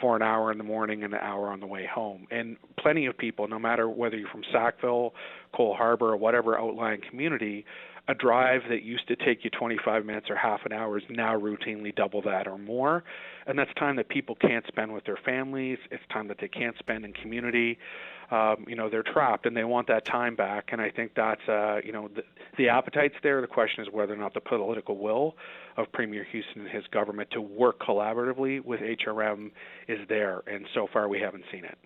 Speaker 6: for an hour in the morning and an hour on the way home. And plenty of people, no matter whether you're from Sackville, Cole Harbour, or whatever outlying community, a drive that used to take you 25 minutes or half an hour is now routinely double that or more. And that's time that people can't spend with their families. It's time that they can't spend in community. They're trapped and they want that time back. And I think that's, the appetite's there. The question is whether or not the political will of Premier Houston and his government to work collaboratively with HRM is there. And so far we haven't seen it.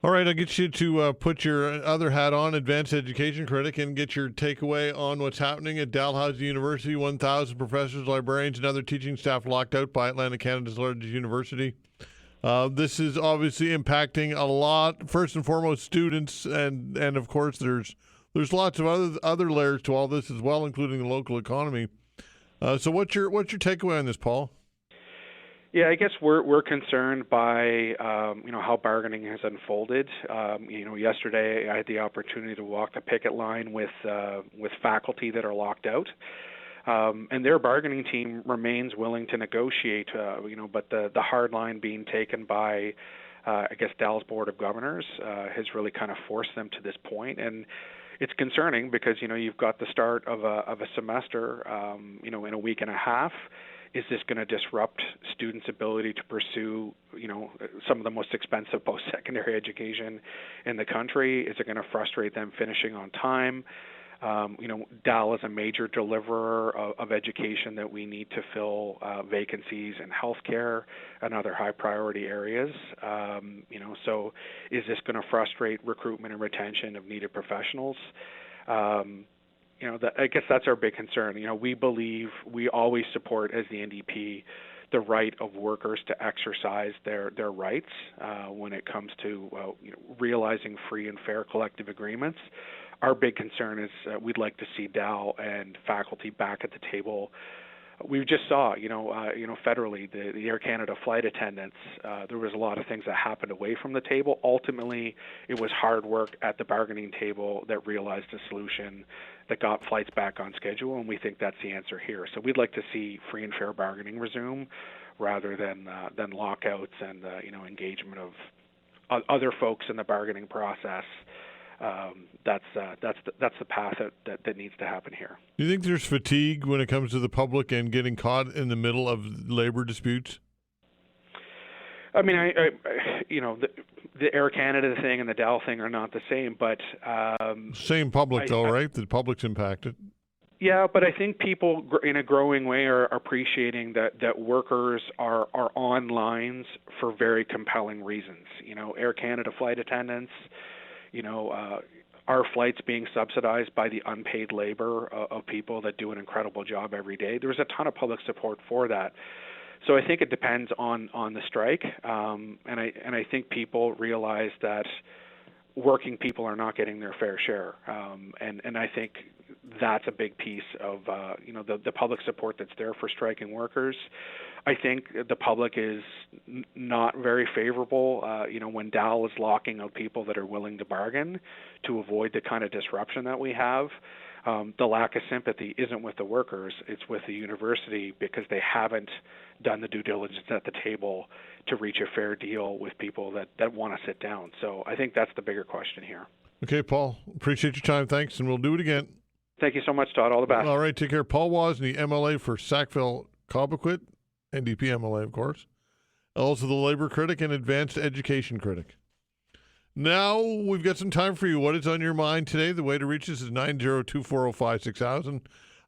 Speaker 1: All right, I'll get you to put your other hat on, advanced education critic, and get your takeaway on what's happening at Dalhousie University. 1,000 professors, librarians, and other teaching staff locked out by Atlantic Canada's largest university. This is obviously impacting a lot, first and foremost, students, and of course there's lots of other layers to all this as well, including the local economy. So what's your takeaway on this, Paul?
Speaker 6: Yeah, I guess we're concerned by how bargaining has unfolded. Yesterday I had the opportunity to walk the picket line with faculty that are locked out, and their bargaining team remains willing to negotiate. But the hard line being taken by Dal's Board of Governors has really kind of forced them to this point, and it's concerning because you've got the start of a semester, in a week and a half. Is this going to disrupt students' ability to pursue, some of the most expensive post-secondary education in the country? Is it going to frustrate them finishing on time? Dal is a major deliverer of education that we need to fill vacancies in healthcare and other high-priority areas. So is this going to frustrate recruitment and retention of needed professionals? I guess that's our big concern. We always support as the NDP the right of workers to exercise their rights when it comes to realizing free and fair collective agreements. Our big concern is we'd like to see Dal and faculty back at the table. We just saw, federally, the Air Canada flight attendants, there was a lot of things that happened away from the table. Ultimately, it was hard work at the bargaining table that realized a solution that got flights back on schedule, and we think that's the answer here. So we'd like to see free and fair bargaining resume rather than lockouts and, engagement of other folks in the bargaining process. That's the path that needs to happen here.
Speaker 1: Do you think there's fatigue when it comes to the public and getting caught in the middle of labor disputes?
Speaker 6: I mean, the Air Canada thing and the Dal thing are not the same, but
Speaker 1: same public though, right? The public's impacted.
Speaker 6: Yeah, but I think people in a growing way are appreciating that workers are on lines for very compelling reasons. Air Canada flight attendants. Our flights being subsidized by the unpaid labor of people that do an incredible job every day. There's a ton of public support for that. So I think it depends on the strike, and I think people realize that working people are not getting their fair share, and I think that's a big piece of the public support that's there for striking workers. I think the public is not very favorable, when Dal is locking out people that are willing to bargain to avoid the kind of disruption that we have. The lack of sympathy isn't with the workers, it's with the university because they haven't done the due diligence at the table to reach a fair deal with people that want to sit down. So I think that's the bigger question here.
Speaker 1: Okay, Paul, appreciate your time. Thanks, and we'll do it again.
Speaker 6: Thank you so much, Todd. All the best.
Speaker 1: All right, take care. Paul Wozney, MLA for Sackville-Cobequid, NDP MLA, of course. Also the labor critic and advanced education critic. Now we've got some time for you. What is on your mind today? The way to reach us is 902-405-6000.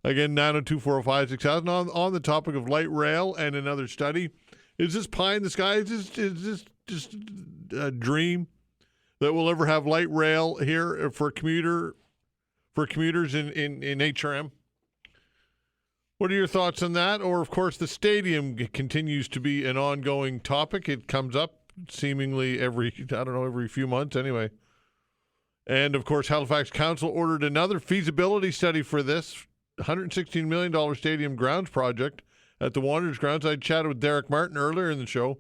Speaker 1: Again, 902-405-6000. On the topic of light rail and another study. Is this pie in the sky? Is this just a dream that we'll ever have light rail here for commuters in HRM? What are your thoughts on that? Or, of course, the stadium continues to be an ongoing topic. It comes up seemingly every few months anyway. And, of course, Halifax Council ordered another feasibility study for this $116 million stadium grounds project at the Wanderers grounds. I chatted with Derek Martin earlier in the show,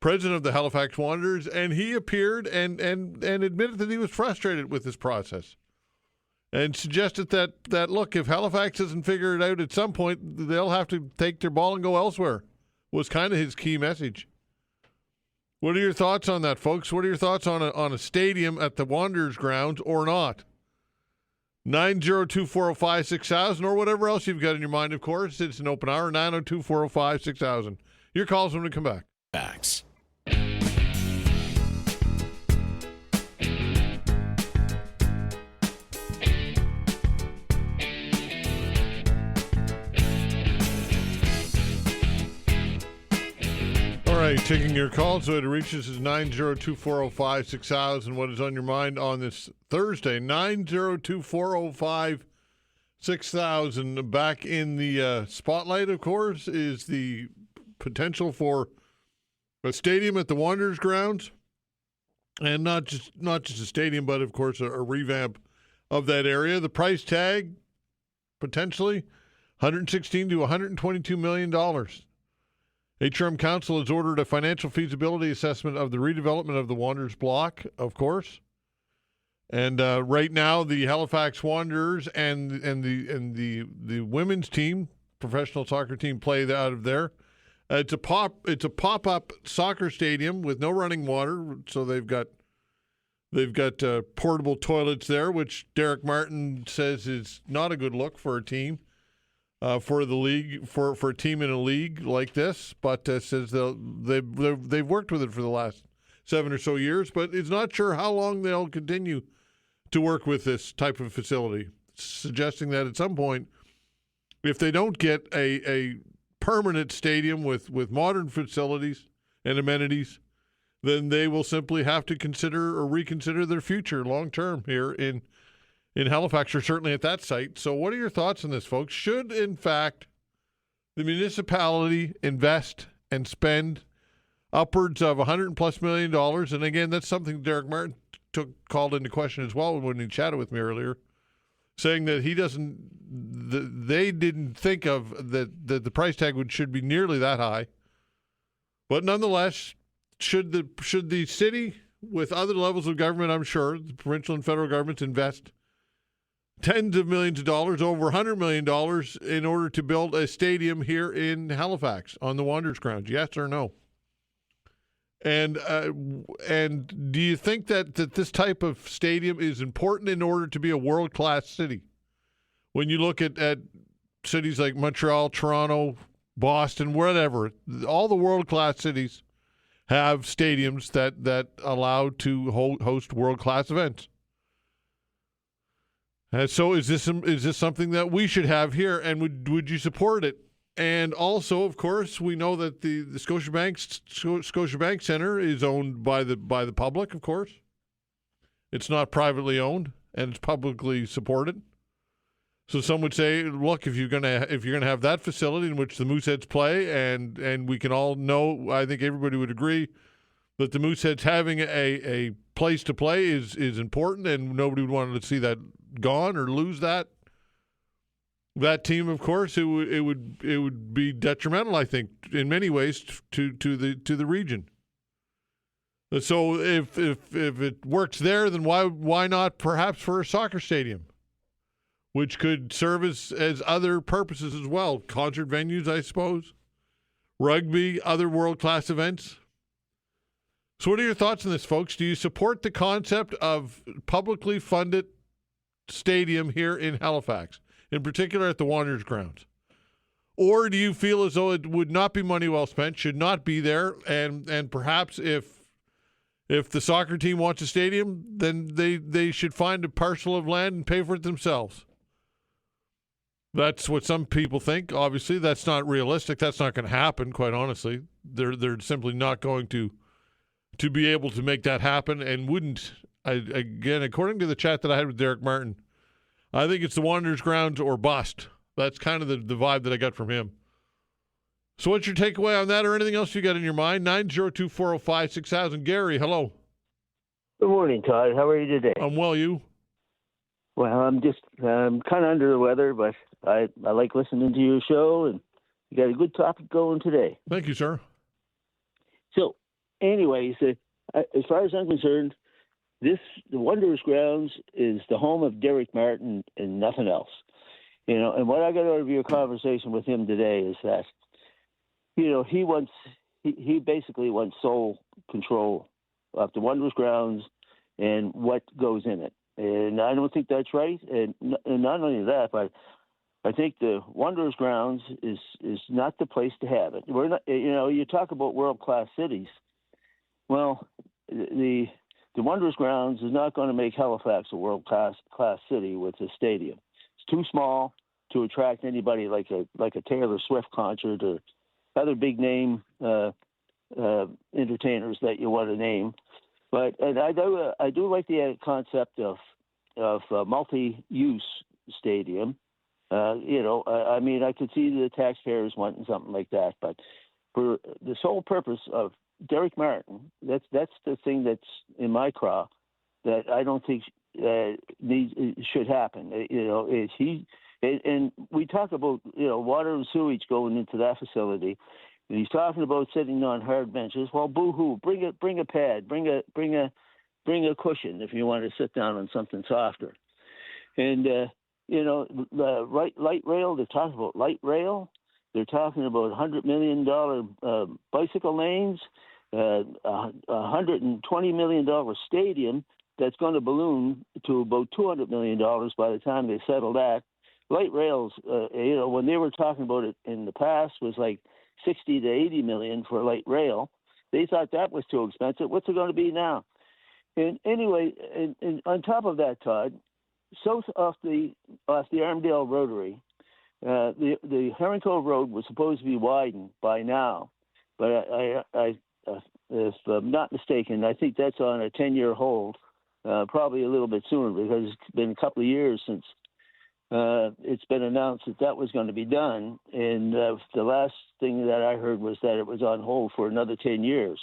Speaker 1: president of the Halifax Wanderers, and he appeared and admitted that he was frustrated with this process and suggested that look, if Halifax doesn't figure it out at some point, they'll have to take their ball and go elsewhere, was kind of his key message. What are your thoughts on that, folks? What are your thoughts on a stadium at the Wanderers grounds or not? 902-405-6000 or whatever else you've got in your mind, of course. It's an open hour, 902-405-6000. Your calls when we come back.
Speaker 5: Facts.
Speaker 1: All right, taking your calls. So to reach us is 902-405-6000. What is on your mind on this Thursday? 902-405-6000. Back in the spotlight, of course, is the potential for a stadium at the Wanderers grounds, and not just a stadium, but of course a revamp of that area. The price tag potentially $116 to $122 million. HRM Council has ordered a financial feasibility assessment of the redevelopment of the Wanderers block, of course. And right now, the Halifax Wanderers and the women's team, professional soccer team, play out of there. It's a pop-up soccer stadium with no running water, so they've got portable toilets there, which Derek Martin says is not a good look for a team. For the league, for a team in a league like this, but says they've worked with it for the last 7 or so years, but it's not sure how long they'll continue to work with this type of facility, suggesting that at some point, if they don't get a permanent stadium with modern facilities and amenities, then they will simply have to consider or reconsider their future long term here in Halifax, or certainly at that site. So what are your thoughts on this, folks? Should, in fact, the municipality invest and spend upwards of $100+ million? And again, that's something Derek Martin called into question as well when he chatted with me earlier, saying that they didn't think of that the price tag should be nearly that high. But nonetheless, should the city, with other levels of government, I'm sure, the provincial and federal governments, invest tens of millions of dollars, over $100 million, in order to build a stadium here in Halifax on the Wanderers grounds? Yes or no? And do you think that this type of stadium is important in order to be a world-class city? When you look at cities like Montreal, Toronto, Boston, whatever, all the world-class cities have stadiums that allow to host world-class events. So is this something that we should have here, and would you support it? And also, of course, we know that the Scotiabank Centre is owned by the public, of course. It's not privately owned, and it's publicly supported. So some would say, look, if you're gonna have that facility in which the Mooseheads play, and we can all know, I think everybody would agree, that the Mooseheads having a place to play is important, and nobody would want to see that gone or lose that team. Of course, it would be detrimental, I think, in many ways to the region. So if it works there, then why not perhaps for a soccer stadium? which could serve as other purposes as well. Concert venues, I suppose. Rugby, other world-class events. So what are your thoughts on this, folks? Do you support the concept of publicly funded stadium here in Halifax, in particular at the Wanderers grounds? Or do you feel as though it would not be money well spent, should not be there, and perhaps if the soccer team wants a stadium, then they should find a parcel of land and pay for it themselves? That's what some people think. Obviously, that's not realistic. That's not going to happen, quite honestly. They're simply not going to be able to make that happen, and wouldn't. Again, according to the chat that I had with Derek Martin, I think it's the Wanderers grounds or bust. That's kind of the vibe that I got from him. So what's your takeaway on that, or anything else you got in your mind? 902-405-6000. Gary, hello.
Speaker 5: Good morning, Todd. How are you today?
Speaker 1: I'm well, you?
Speaker 5: Well, I'm kind of under the weather, but I like listening to your show, and you got a good topic going today.
Speaker 1: Thank you, sir.
Speaker 5: So, anyways, as far as I'm concerned, the Wanderers grounds is the home of Derek Martin and nothing else. You know, and what I got out of your conversation with him today is that, you know, he basically wants sole control of the Wanderers grounds and what goes in it. And I don't think that's right. And not only that, but I think the Wanderers grounds is not the place to have it. We're not, you know, you talk about world-class cities. Well, the Wanderers grounds is not going to make Halifax a world-class city with a stadium. It's too small to attract anybody like a Taylor Swift concert or other big name entertainers that you want to name. But I do like the concept of multi-use stadium. You know, I mean, I could see the taxpayers wanting something like that, but for the sole purpose of Derek Martin, that's the thing that's in my craw that I don't think should happen. You know, and we talk about, you know, water and sewage going into that facility. And he's talking about sitting on hard benches. Well, boo-hoo! Bring a pad, bring a cushion if you want to sit down on something softer. And you know, light rail. They're talking about light rail. They're talking about $100 million bicycle lanes, $120 million stadium that's going to balloon to about $200 million by the time they settle that. Light rails, you know, when they were talking about it in the past, was like 60 to 80 million for light rail. They thought that was too expensive. What's it going to be now? And anyway, and on top of that, Todd, south off the Armdale Rotary, the Herring Cove Road was supposed to be widened by now, but I if I'm not mistaken, I think that's on a 10-year hold, probably a little bit sooner because it's been a couple of years since it's been announced that was going to be done. And the last thing that I heard was that it was on hold for another 10 years.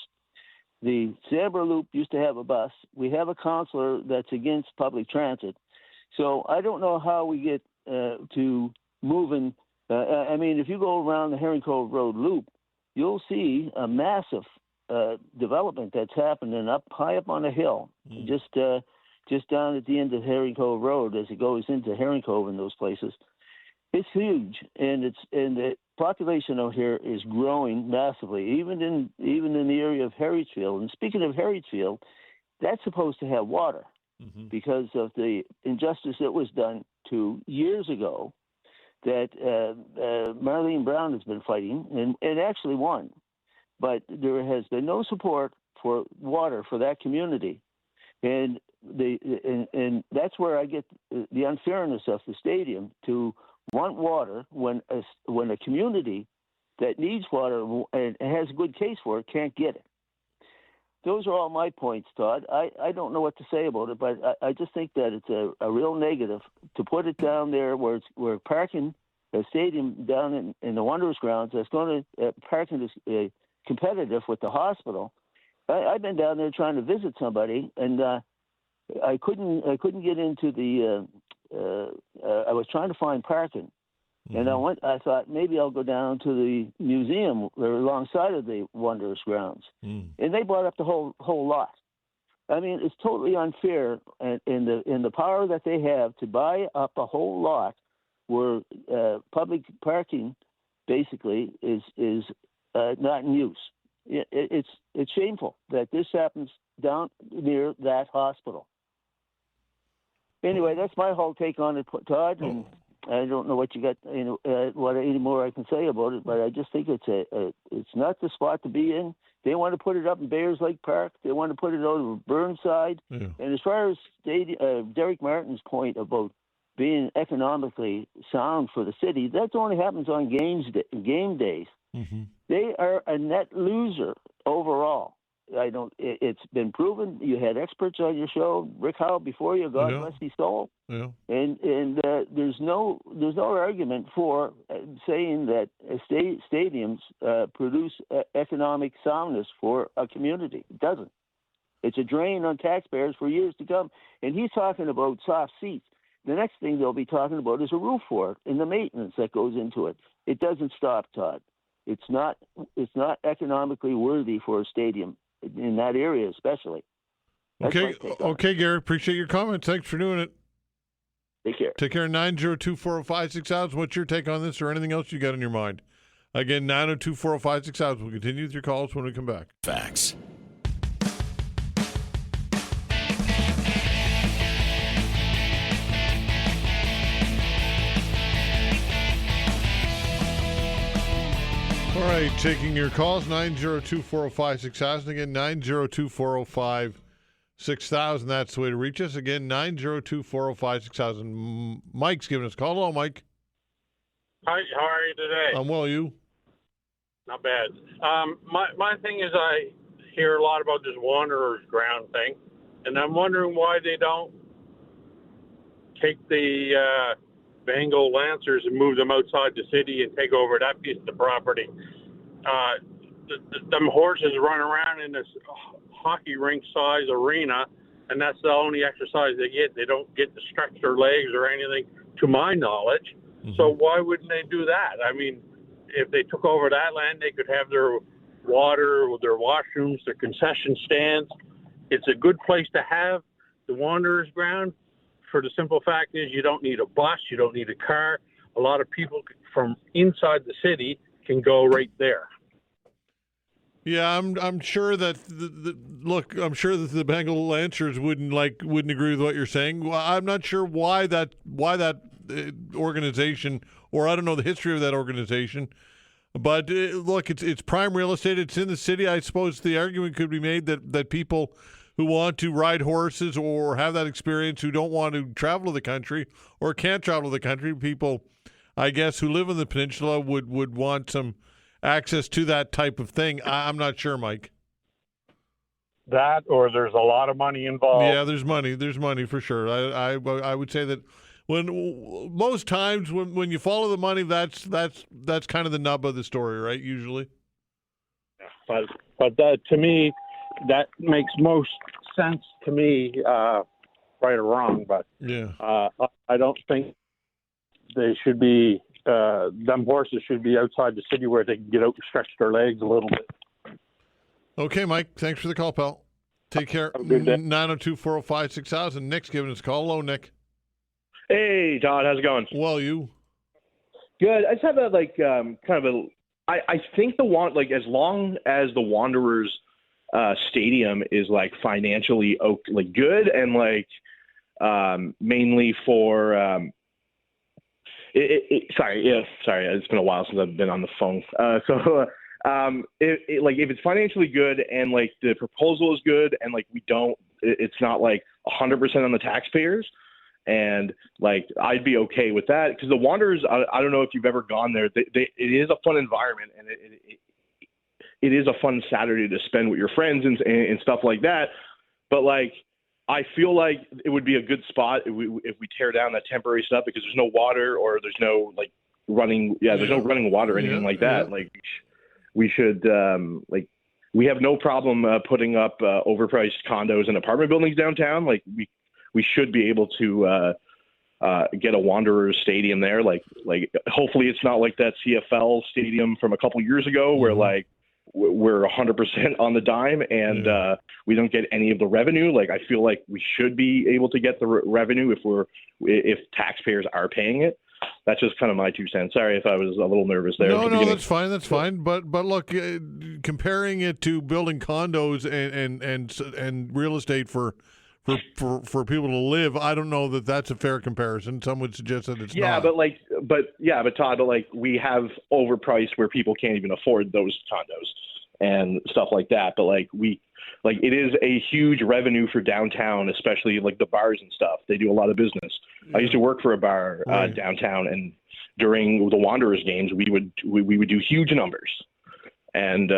Speaker 5: The Sambor Loop used to have a bus. We have a councillor that's against public transit. So I don't know how we get to moving. I mean, if you go around the Herring Cove Road Loop, you'll see a massive development that's happening high up on a hill, just down at the end of Herring Cove Road as it goes into Herring Cove and those places. It's huge, and the population out here is growing massively, even in the area of Harrietsfield. And speaking of Harrietsfield, that's supposed to have water because of the injustice that was done 2 years ago that Marlene Brown has been fighting and actually won. But there has been no support for water for that community. And that's where I get the unfairness of the stadium to want water when a community that needs water and has a good case for it can't get it. Those are all my points, Todd. I don't know what to say about it, but I just think that it's a real negative to put it down there where we're parking a stadium down in the Wanderers grounds that's going to parking is competitive with the hospital. I've been down there trying to visit somebody, and I couldn't get into the. I was trying to find parking, and I thought maybe I'll go down to the museum alongside of the Wanderers grounds, and they bought up the whole lot. I mean, it's totally unfair in the power that they have to buy up a whole lot where public parking basically is not in use. It's shameful that this happens down near that hospital. Anyway, that's my whole take on it, Todd. And I don't know what you got, what any more I can say about it, but I just think it's not the spot to be in. They want to put it up in Bayers Lake Park. They want to put it over Burnside. Yeah. And as far as Derek Martin's point about being economically sound for the city, that only happens on game days. Mm-hmm. They are a net loser overall. It's been proven. You had experts on your show, Rick Howe before you, God bless his soul. Yeah. And there's no argument for saying that stadiums produce economic soundness for a community. It doesn't. It's a drain on taxpayers for years to come. And he's talking about soft seats. The next thing they'll be talking about is a roof for it and the maintenance that goes into it. It doesn't stop, Todd. It's not economically worthy for a stadium in that area, especially.
Speaker 1: Okay, Gary. Appreciate your comments. Thanks for doing it.
Speaker 5: Take care.
Speaker 1: Take care. 902-405-6000. What's your take on this or anything else you got in your mind? Again, 902-405-6000. We'll continue with your calls when we come back.
Speaker 7: Facts.
Speaker 1: All right, taking your calls, 902-405-6000. Again, 902-405-6000. That's the way to reach us. Again, 902-405-6000. Mike's giving us a call. Hello, Mike.
Speaker 8: Hi, how are you today?
Speaker 1: I'm well, you?
Speaker 8: Not bad. My thing is I hear a lot about this Wanderers ground thing, and I'm wondering why they don't take the Bengal Lancers and move them outside the city and take over that piece of the property. Them horses run around in this hockey rink size arena, and that's the only exercise they get. They don't get to stretch their legs or anything, to my knowledge. Mm-hmm. So why wouldn't they do that? I mean, if they took over that land, they could have their water, their washrooms, their concession stands. It's a good place to have the Wanderers ground. For the simple fact is you don't need a bus, you don't need a car. A lot of people from inside the city can go right there.
Speaker 1: Yeah, I'm sure that I'm sure that the Bengal Lancers wouldn't agree with what you're saying. Well, I'm not sure why that organization, or I don't know the history of that organization. But look, it's prime real estate. It's in the city. I suppose the argument could be made that people who want to ride horses or have that experience, who don't want to travel to the country or can't travel to the country, people, I guess, who live in the peninsula would want some access to that type of thing. I'm not sure, Mike.
Speaker 8: That, or there's a lot of money involved.
Speaker 1: Yeah, there's money for sure. I would say that most times when you follow the money, that's kind of the nub of the story, right? Usually.
Speaker 8: Yeah, but to me, that makes most sense to me, right or wrong. But
Speaker 1: yeah,
Speaker 8: I don't think they should be. Them horses should be outside the city where they can get out and stretch their legs a little bit.
Speaker 1: Okay, Mike. Thanks for the call, pal. Take care. 902-405-6000. Nick's giving us a call. Hello, Nick.
Speaker 9: Hey, Todd. How's it going?
Speaker 1: Well, you?
Speaker 9: Good. I just have I think as long as the Wanderers stadium is financially good and mainly for sorry, it's been a while since I've been on the phone. If it's financially good and the proposal is good and it's not 100% on the taxpayers, and I'd be okay with that, because the Wanderers, I don't know if you've ever gone there. It is a fun environment, and it is a fun Saturday to spend with your friends and stuff like that. But I feel like it would be a good spot if we tear down that temporary stuff, because there's no water or there's no running. Yeah, there's no running water or anything like that. Yeah. We should we have no problem putting up overpriced condos and apartment buildings downtown. We should be able to get a Wanderers stadium there. Hopefully it's not like that CFL stadium from a couple years ago where we're 100% on the dime, and we don't get any of the revenue. Like, I feel like we should be able to get the revenue if taxpayers are paying it. That's just kind of my 2 cents. Sorry if I was a little nervous there.
Speaker 1: No, that's fine. That's fine. But look, comparing it to building condos and real estate for people to live, I don't know that that's a fair comparison. Some would suggest that it's not.
Speaker 9: But Todd, we have overpriced where people can't even afford those condos and stuff like that. But it is a huge revenue for downtown, especially like the bars and stuff. They do a lot of business. I used to work for a bar downtown, and during the Wanderers games, we would do huge numbers. And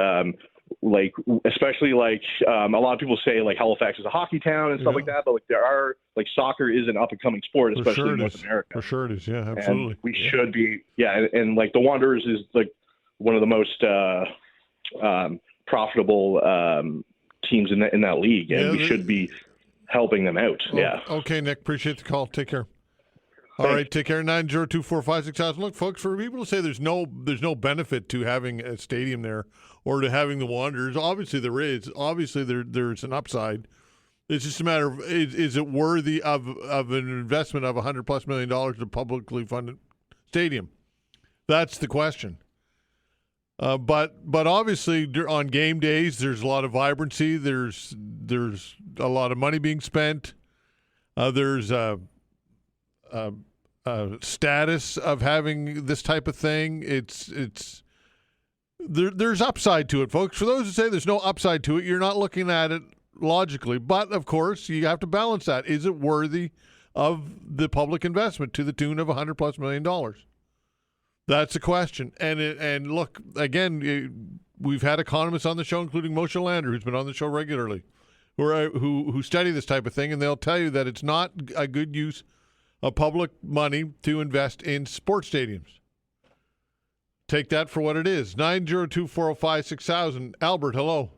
Speaker 9: especially a lot of people say like Halifax is a hockey town and stuff like that, but there are soccer is an up and coming sport, especially in North America.
Speaker 1: For sure it is, yeah, absolutely.
Speaker 9: And we should be, and the Wanderers is one of the most profitable teams in that league, and we should be helping them out.
Speaker 1: Okay, Nick, appreciate the call. Take care. All right, take care. 902-456-6000. Look, folks, for people to say there's no benefit to having a stadium there or to having the Wanderers, obviously there is. Obviously there's an upside. It's just a matter of is it worthy of an investment of $100+ million to publicly funded stadium? That's the question. But obviously on game days there's a lot of vibrancy. There's a lot of money being spent. There's status of having this type of thing. There's upside to it, folks. For those who say there's no upside to it, you're not looking at it logically. But of course, you have to balance that. Is it worthy of the public investment to the tune of $100+ million? That's the question. And look, again, we've had economists on the show, including Moshe Lander, who's been on the show regularly, who study this type of thing, and they'll tell you that it's not a good use of public money to invest in sports stadiums. Take that for what it is. 902-405-6000. Albert, hello.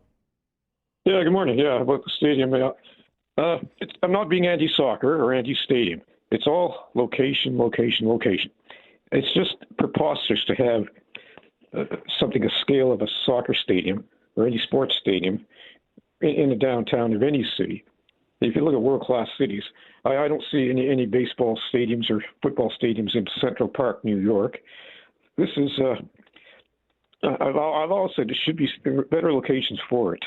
Speaker 7: Yeah, good morning. Yeah, about the stadium. I'm not being anti-soccer or anti-stadium. It's all location, location, location. It's just preposterous to have something the scale of a soccer stadium or any sports stadium in the downtown of any city. If you look at world-class cities, I don't see any baseball stadiums or football stadiums in Central Park, New York. This is, I've always said there should be better locations for it.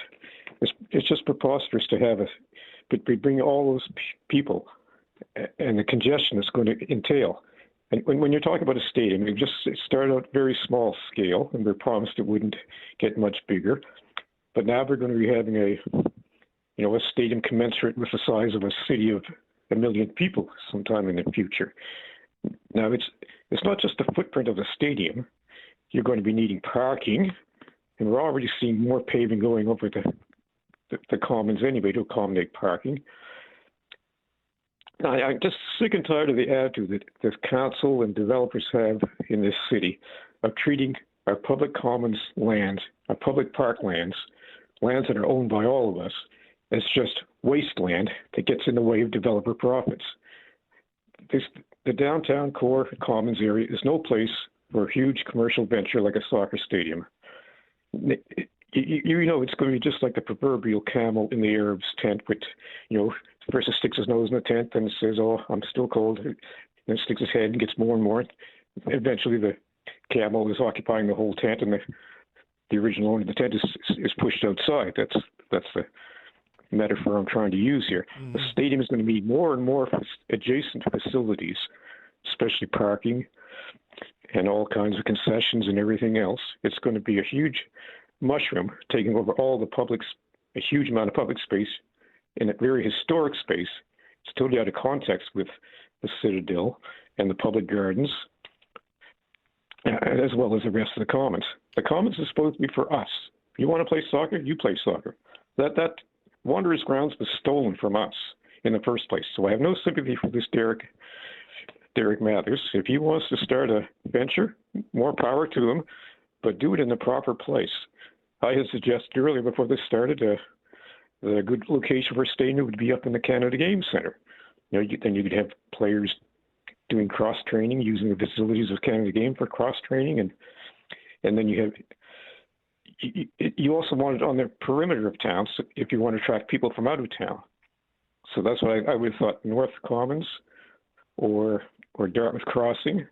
Speaker 7: It's just preposterous to have bring all those people and the congestion it's going to entail. And when you're talking about a stadium, it started out very small scale, and we're promised it wouldn't get much bigger. But now we're going to be having a stadium commensurate with the size of a city of 1 million people sometime in the future. Now, it's not just the footprint of the stadium. You're going to be needing parking, and we're already seeing more paving going over the commons anyway to accommodate parking. Now, I'm just sick and tired of the attitude that the council and developers have in this city of treating our public commons lands, our public park lands that are owned by all of us, as just wasteland that gets in the way of developer profits. The downtown core commons area is no place for a huge commercial venture like a soccer stadium. It's going to be just like the proverbial camel in the Arab's tent, with, first it sticks his nose in the tent, then it says, "Oh, I'm still cold." Then it sticks his head and gets more and more. Eventually, the camel is occupying the whole tent, and the original owner of the tent is pushed outside. That's the metaphor I'm trying to use here. Mm-hmm. The stadium is going to need more and more adjacent facilities, especially parking and all kinds of concessions and everything else. It's going to be a huge mushroom taking over a huge amount of public space in a very historic space. It's totally out of context with the Citadel and the public gardens, as well as the rest of the commons. The commons is supposed to be for us. If you want to play soccer, you play soccer. That Wanderers grounds was stolen from us in the first place. So I have no sympathy for this Derek Mathers. If he wants to start a venture, more power to him, but do it in the proper place. I had suggested earlier before this started a good location for a stadium would be up in the Canada Game Centre. Then you could have players doing cross-training, using the facilities of Canada Game for cross-training, and then you you also want it on the perimeter of town if you want to attract people from out of town. So that's what I would have thought, North Commons or Dartmouth Crossing,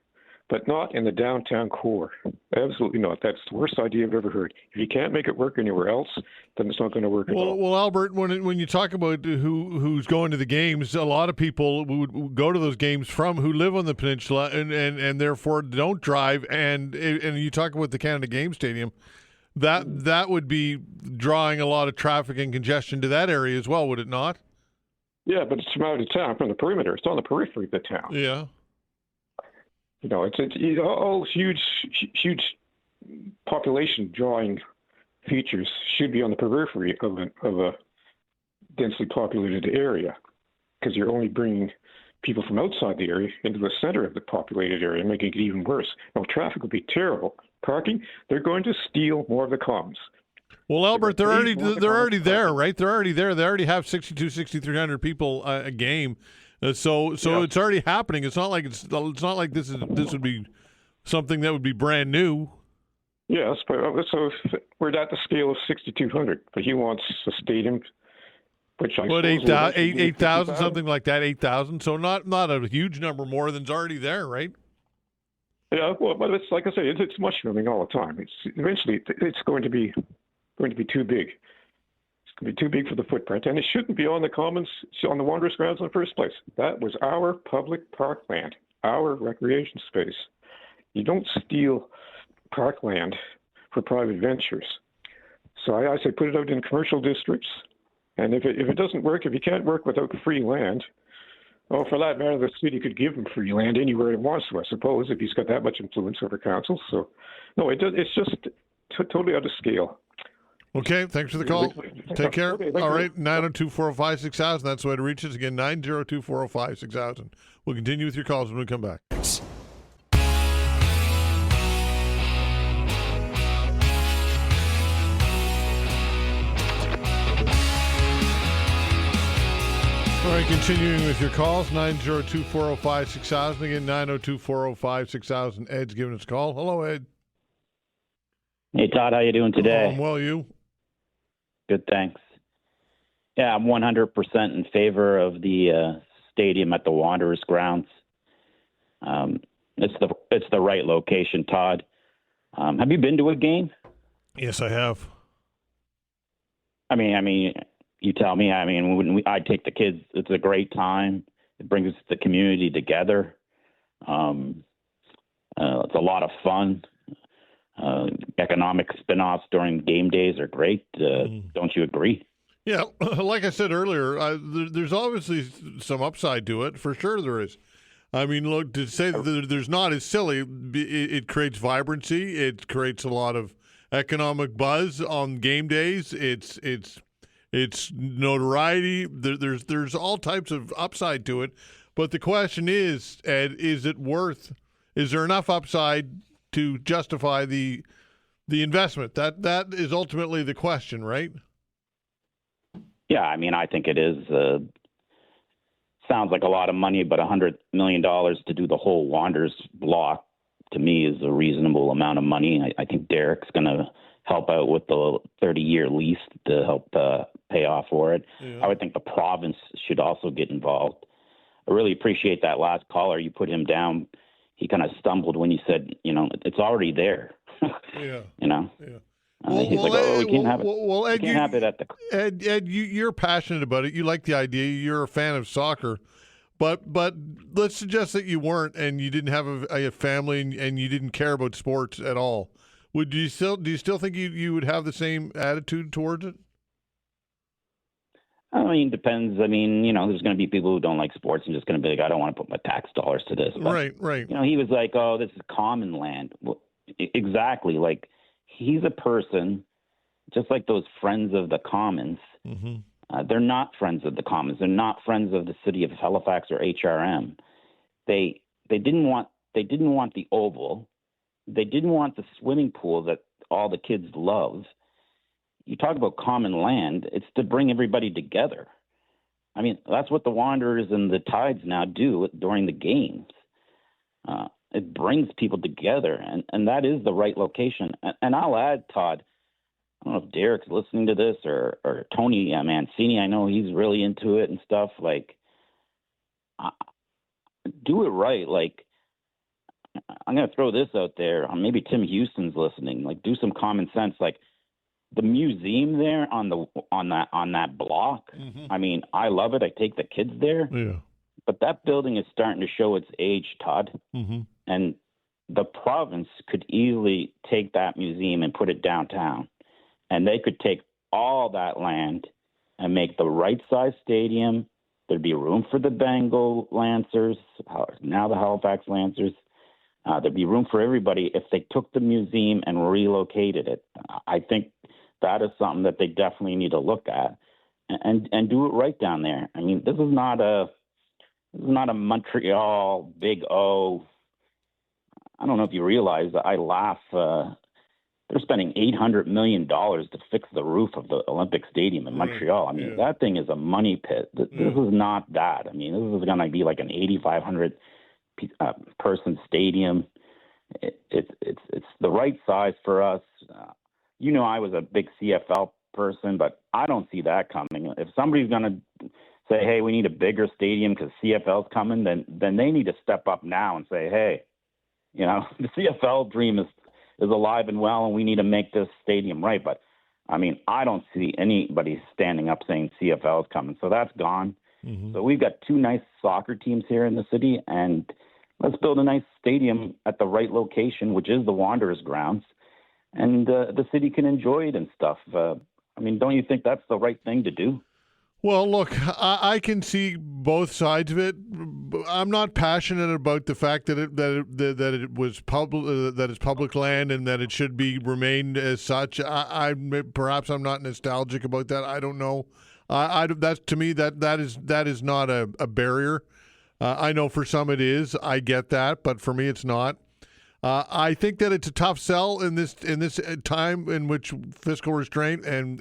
Speaker 7: but not in the downtown core. Absolutely not. That's the worst idea I've ever heard. If you can't make it work anywhere else, then it's not going to work at all.
Speaker 1: Well, Albert, when you talk about who's going to the games, a lot of people would go to those games who live on the peninsula and therefore don't drive. And you talk about the Canada Game Stadium, that would be drawing a lot of traffic and congestion to that area as well, would it not?
Speaker 7: Yeah, but it's from out of town, from the perimeter. It's on the periphery of the town.
Speaker 1: Yeah.
Speaker 7: It's all huge population drawing features should be on the periphery of a densely populated area, because you're only bringing people from outside the area into the center of the populated area, making it even worse. Now, traffic would be terrible. Parking, they're going to steal more of the commons.
Speaker 1: Well, Albert, they're already there, right? They're already there. They already have 6,300 people a game. So it's already happening. It's not like this would be something that would be brand new.
Speaker 7: Yes, but so we're at the scale of 6,200. But he wants a stadium, which I suppose
Speaker 1: 8,000, something like that. 8,000. So not a huge number more than's already there, right?
Speaker 7: Yeah, well, but it's like I say, it's mushrooming all the time. Eventually it's going to be too big. It's going to be too big for the footprint, and it shouldn't be on the commons, on the Wanderers grounds in the first place. That was our public parkland, our recreation space. You don't steal parkland for private ventures. So I say put it out in commercial districts, and if it doesn't work, if you can't work without free land, well, for that matter, the city could give him free land anywhere it wants to, I suppose, if he's got that much influence over council. So, no, it's just totally out of scale.
Speaker 1: Okay, thanks for the call. Take care. Okay, all right, 902-405-6000. That's the way to reach us. Again, 902-405-6000. We'll continue with your calls when we come back. All right, continuing with your calls, 902-405-6000. Again, 902-405-6000. Ed's giving us a call. Hello, Ed.
Speaker 10: Hey, Todd, how you doing today?
Speaker 1: I'm well, you?
Speaker 10: Good, thanks. Yeah, I'm 100% in favor of the stadium at the Wanderers grounds. It's the right location, Todd. Have you been to a game?
Speaker 1: Yes, I have.
Speaker 10: I mean, you tell me. I mean, I take the kids. It's a great time. It brings the community together. It's a lot of fun. Economic spin-offs during game days are great. Don't you agree?
Speaker 1: Yeah, like I said earlier, there's obviously some upside to it. For sure there is. I mean, look, to say that there's not is silly. It creates vibrancy. It creates a lot of economic buzz on game days. It's notoriety. There's all types of upside to it. But the question is, Ed, is there enough upside to justify the investment? That is ultimately the question, right?
Speaker 10: Yeah, I mean, I think it is. Sounds like a lot of money, but $100 million to do the whole Wanderers block, to me, is a reasonable amount of money. I think Derek's going to help out with the 30-year lease to help pay off for it. Yeah. I would think the province should also get involved. I really appreciate that last caller. You put him down. He kind of stumbled when you said, it's already there.
Speaker 1: Yeah.
Speaker 10: Yeah. He's like, we can't have it. Well, Ed, can't have it at the.
Speaker 1: Ed, you're passionate about it. You like the idea. You're a fan of soccer, but let's suggest that you weren't, and you didn't have a family, and you didn't care about sports at all. Do you still think you would have the same attitude towards it?
Speaker 10: I mean, depends. I mean, there's going to be people who don't like sports and just going to be like, I don't want to put my tax dollars to this. But,
Speaker 1: right.
Speaker 10: He was like, oh, this is common land. Well, exactly. Like, he's a person, just like those friends of the Commons. Mm-hmm. They're not friends of the Commons. They're not friends of the city of Halifax or HRM. They didn't want the oval. They didn't want the swimming pool that all the kids love. You talk about common land, it's to bring everybody together. I mean, that's what the Wanderers and the Tides now do during the games. It brings people together, and that is the right location. And I'll add, Todd, don't know if Derek's listening to this or Tony Mancini. I know he's really into it and stuff. Like, do it right. Like, I'm going to throw this out there. Maybe Tim Houston's listening. Like, do some common sense. Like, the museum there on that block. Mm-hmm. I mean, I love it. I take the kids there.
Speaker 1: Yeah.
Speaker 10: But that building is starting to show its age, Todd.
Speaker 1: Mm-hmm.
Speaker 10: And the province could easily take that museum and put it downtown. And they could take all that land and make the right size stadium. There'd be room for the Bengal Lancers, now the Halifax Lancers. There'd be room for everybody if they took the museum and relocated it. I think that is something that they definitely need to look at and do it right down there. I mean, this is not a Montreal Big O. I don't know if you realize that I laugh. They're spending $800 million to fix the roof of the Olympic Stadium in Montreal. I mean, that thing is a money pit. This is not that. I mean, this is going to be like an 8,500 person stadium. It's the right size for us. I was a big CFL person, but I don't see that coming. If somebody's going to say, hey, we need a bigger stadium because CFL's coming, then they need to step up now and say, hey, the CFL dream is alive and well, and we need to make this stadium right. But, I mean, I don't see anybody standing up saying CFL is coming. So that's gone. Mm-hmm. So we've got two nice soccer teams here in the city, and let's build a nice stadium at the right location, which is the Wanderers grounds, and the city can enjoy it and stuff. I mean, don't you think that's the right thing to do?
Speaker 1: Well, look, I can see both sides of it. I'm not passionate about the fact that it was public, that it's public land, and that it should be remained as such. Perhaps I'm not nostalgic about that. I don't know. That's, to me, that is not a barrier. I know for some it is. I get that, but for me it's not. I think that it's a tough sell in this time in which fiscal restraint and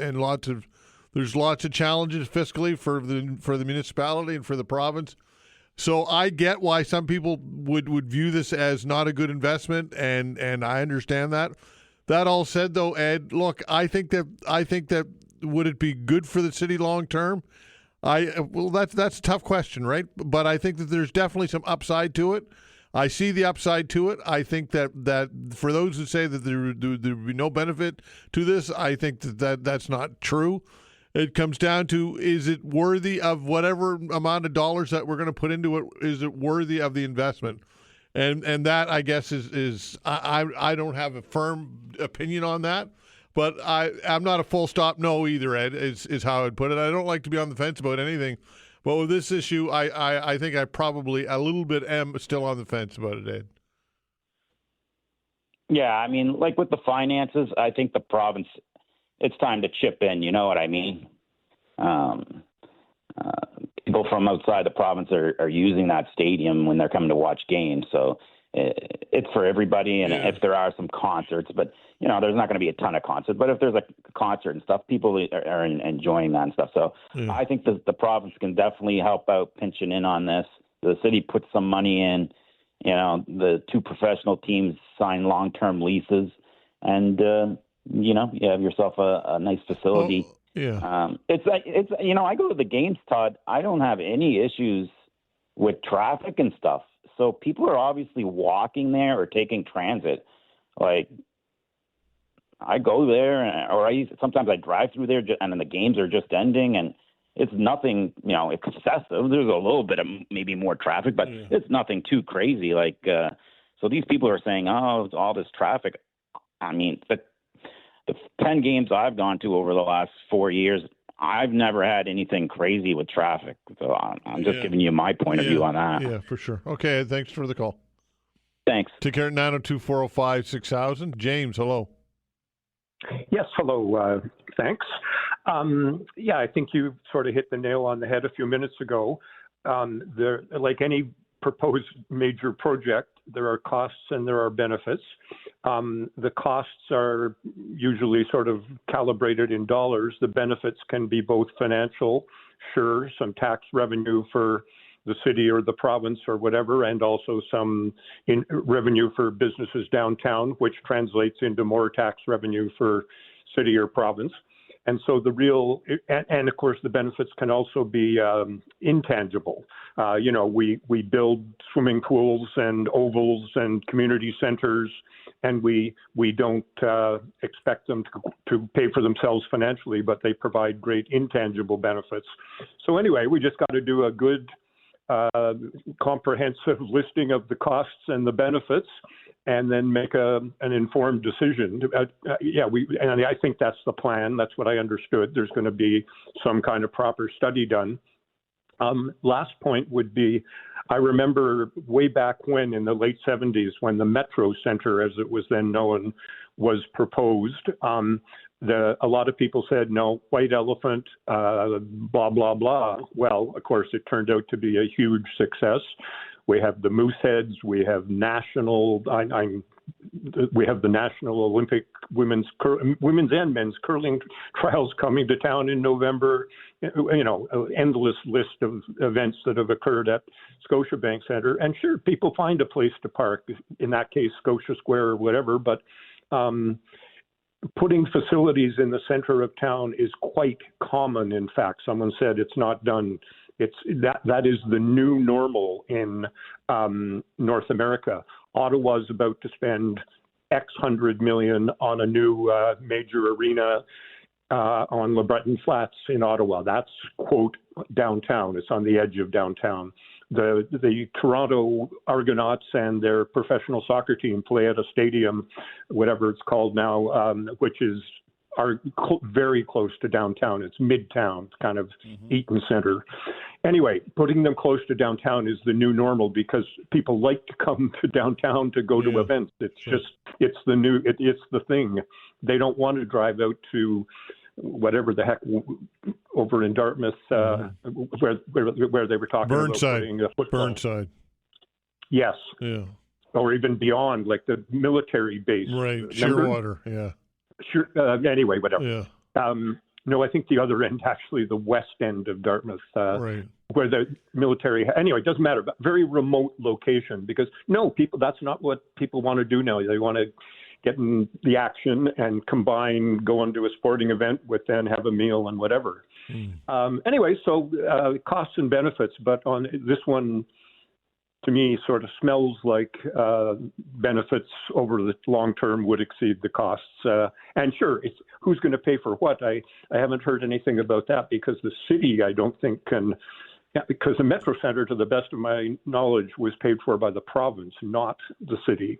Speaker 1: there's lots of challenges fiscally for the municipality and for the province. So I get why some people would view this as not a good investment, and I understand that. That all said, though, Ed, look, I think that would it be good for the city long term? That's a tough question, right? But I think that there's definitely some upside to it. I see the upside to it. I think that for those who say that there would be no benefit to this, I think that's not true. It comes down to, is it worthy of whatever amount of dollars that we're going to put into it? Is it worthy of the investment? And that, I guess, is I don't have a firm opinion on that, but I'm not a full stop no either, Ed, is how I'd put it. I don't like to be on the fence about anything, but with this issue, I think I probably a little bit am still on the fence about it, Ed.
Speaker 10: Yeah, I mean, like with the finances, I think the province, it's time to chip in, you know what I mean? People from outside the province are using that stadium when they're coming to watch games, so it's for everybody. And if there are some concerts, but there's not going to be a ton of concerts, but if there's a concert and stuff, people are enjoying that and stuff. So I think the province can definitely help out pitching in on this. The city puts some money in. The two professional teams sign long-term leases, and you have yourself a nice facility.
Speaker 1: Well, yeah.
Speaker 10: I go to the games, Todd. I don't have any issues with traffic and stuff. So people are obviously walking there or taking transit. Like, I go there, or sometimes I drive through there, and then the games are just ending, and it's nothing, excessive. There's a little bit of maybe more traffic, but it's nothing too crazy. Like, so these people are saying, oh, it's all this traffic. I mean, the 10 games I've gone to over the last 4 years, I've never had anything crazy with traffic. So I'm just giving you my point of view on that.
Speaker 1: Yeah, for sure. Okay, thanks for the call.
Speaker 10: Thanks.
Speaker 1: Take care at 902-405-6000. James, hello.
Speaker 11: Yes, hello. Thanks. I think you sort of hit the nail on the head a few minutes ago. Like any proposed major project, there are costs and there are benefits. The costs are usually sort of calibrated in dollars. The benefits can be both financial, sure, some tax revenue for the city or the province or whatever, and also some revenue for businesses downtown, which translates into more tax revenue for city or province. And so and of course, the benefits can also be intangible. We build swimming pools and ovals and community centers, and we don't expect them to pay for themselves financially, but they provide great intangible benefits. So anyway, we just got to do a good comprehensive listing of the costs and the benefits, and then make an informed decision. And I think that's the plan. That's what I understood. There's going to be some kind of proper study done. Last point would be, I remember way back when, in the late 70s, when the Metro Center, as it was then known, was proposed. A lot of people said, no, white elephant, blah, blah, blah. Well, of course, it turned out to be a huge success. We have the Mooseheads. We have we have the National Olympic women's and men's curling trials coming to town in November. An endless list of events that have occurred at Scotiabank Centre. And sure, people find a place to park. In that case, Scotia Square or whatever. But putting facilities in the center of town is quite common. In fact, someone said it's not done. That is the new normal in North America. Ottawa's about to spend X hundred million on a new major arena on LeBreton Flats in Ottawa. That's, quote, downtown. It's on the edge of downtown. The Toronto Argonauts and their professional soccer team play at a stadium, whatever it's called now, which is very close to downtown. It's midtown, kind of Eaton Center. Anyway, putting them close to downtown is the new normal because people like to come to downtown to go to events. It's the thing. They don't want to drive out to whatever the heck over in Dartmouth, where they were talking about putting a football.
Speaker 1: Burnside.
Speaker 11: Yes.
Speaker 1: Yeah.
Speaker 11: Or even beyond, like the military base.
Speaker 1: Right. Shearwater. Yeah.
Speaker 11: Sure. Anyway, whatever.
Speaker 1: Yeah.
Speaker 11: No, I think the other end, actually, the west end of Dartmouth,
Speaker 1: right,
Speaker 11: where the military. Anyway, it doesn't matter. But very remote location because that's not what people want to do now. They want to get in the action and combine, go on to a sporting event with then have a meal and whatever. Anyway, so costs and benefits, but on this one, to me, sort of smells like benefits over the long term would exceed the costs. And sure, it's who's going to pay for what? I haven't heard anything about that because the city, I don't think, can. Yeah, because the Metro Center, to the best of my knowledge, was paid for by the province, not the city.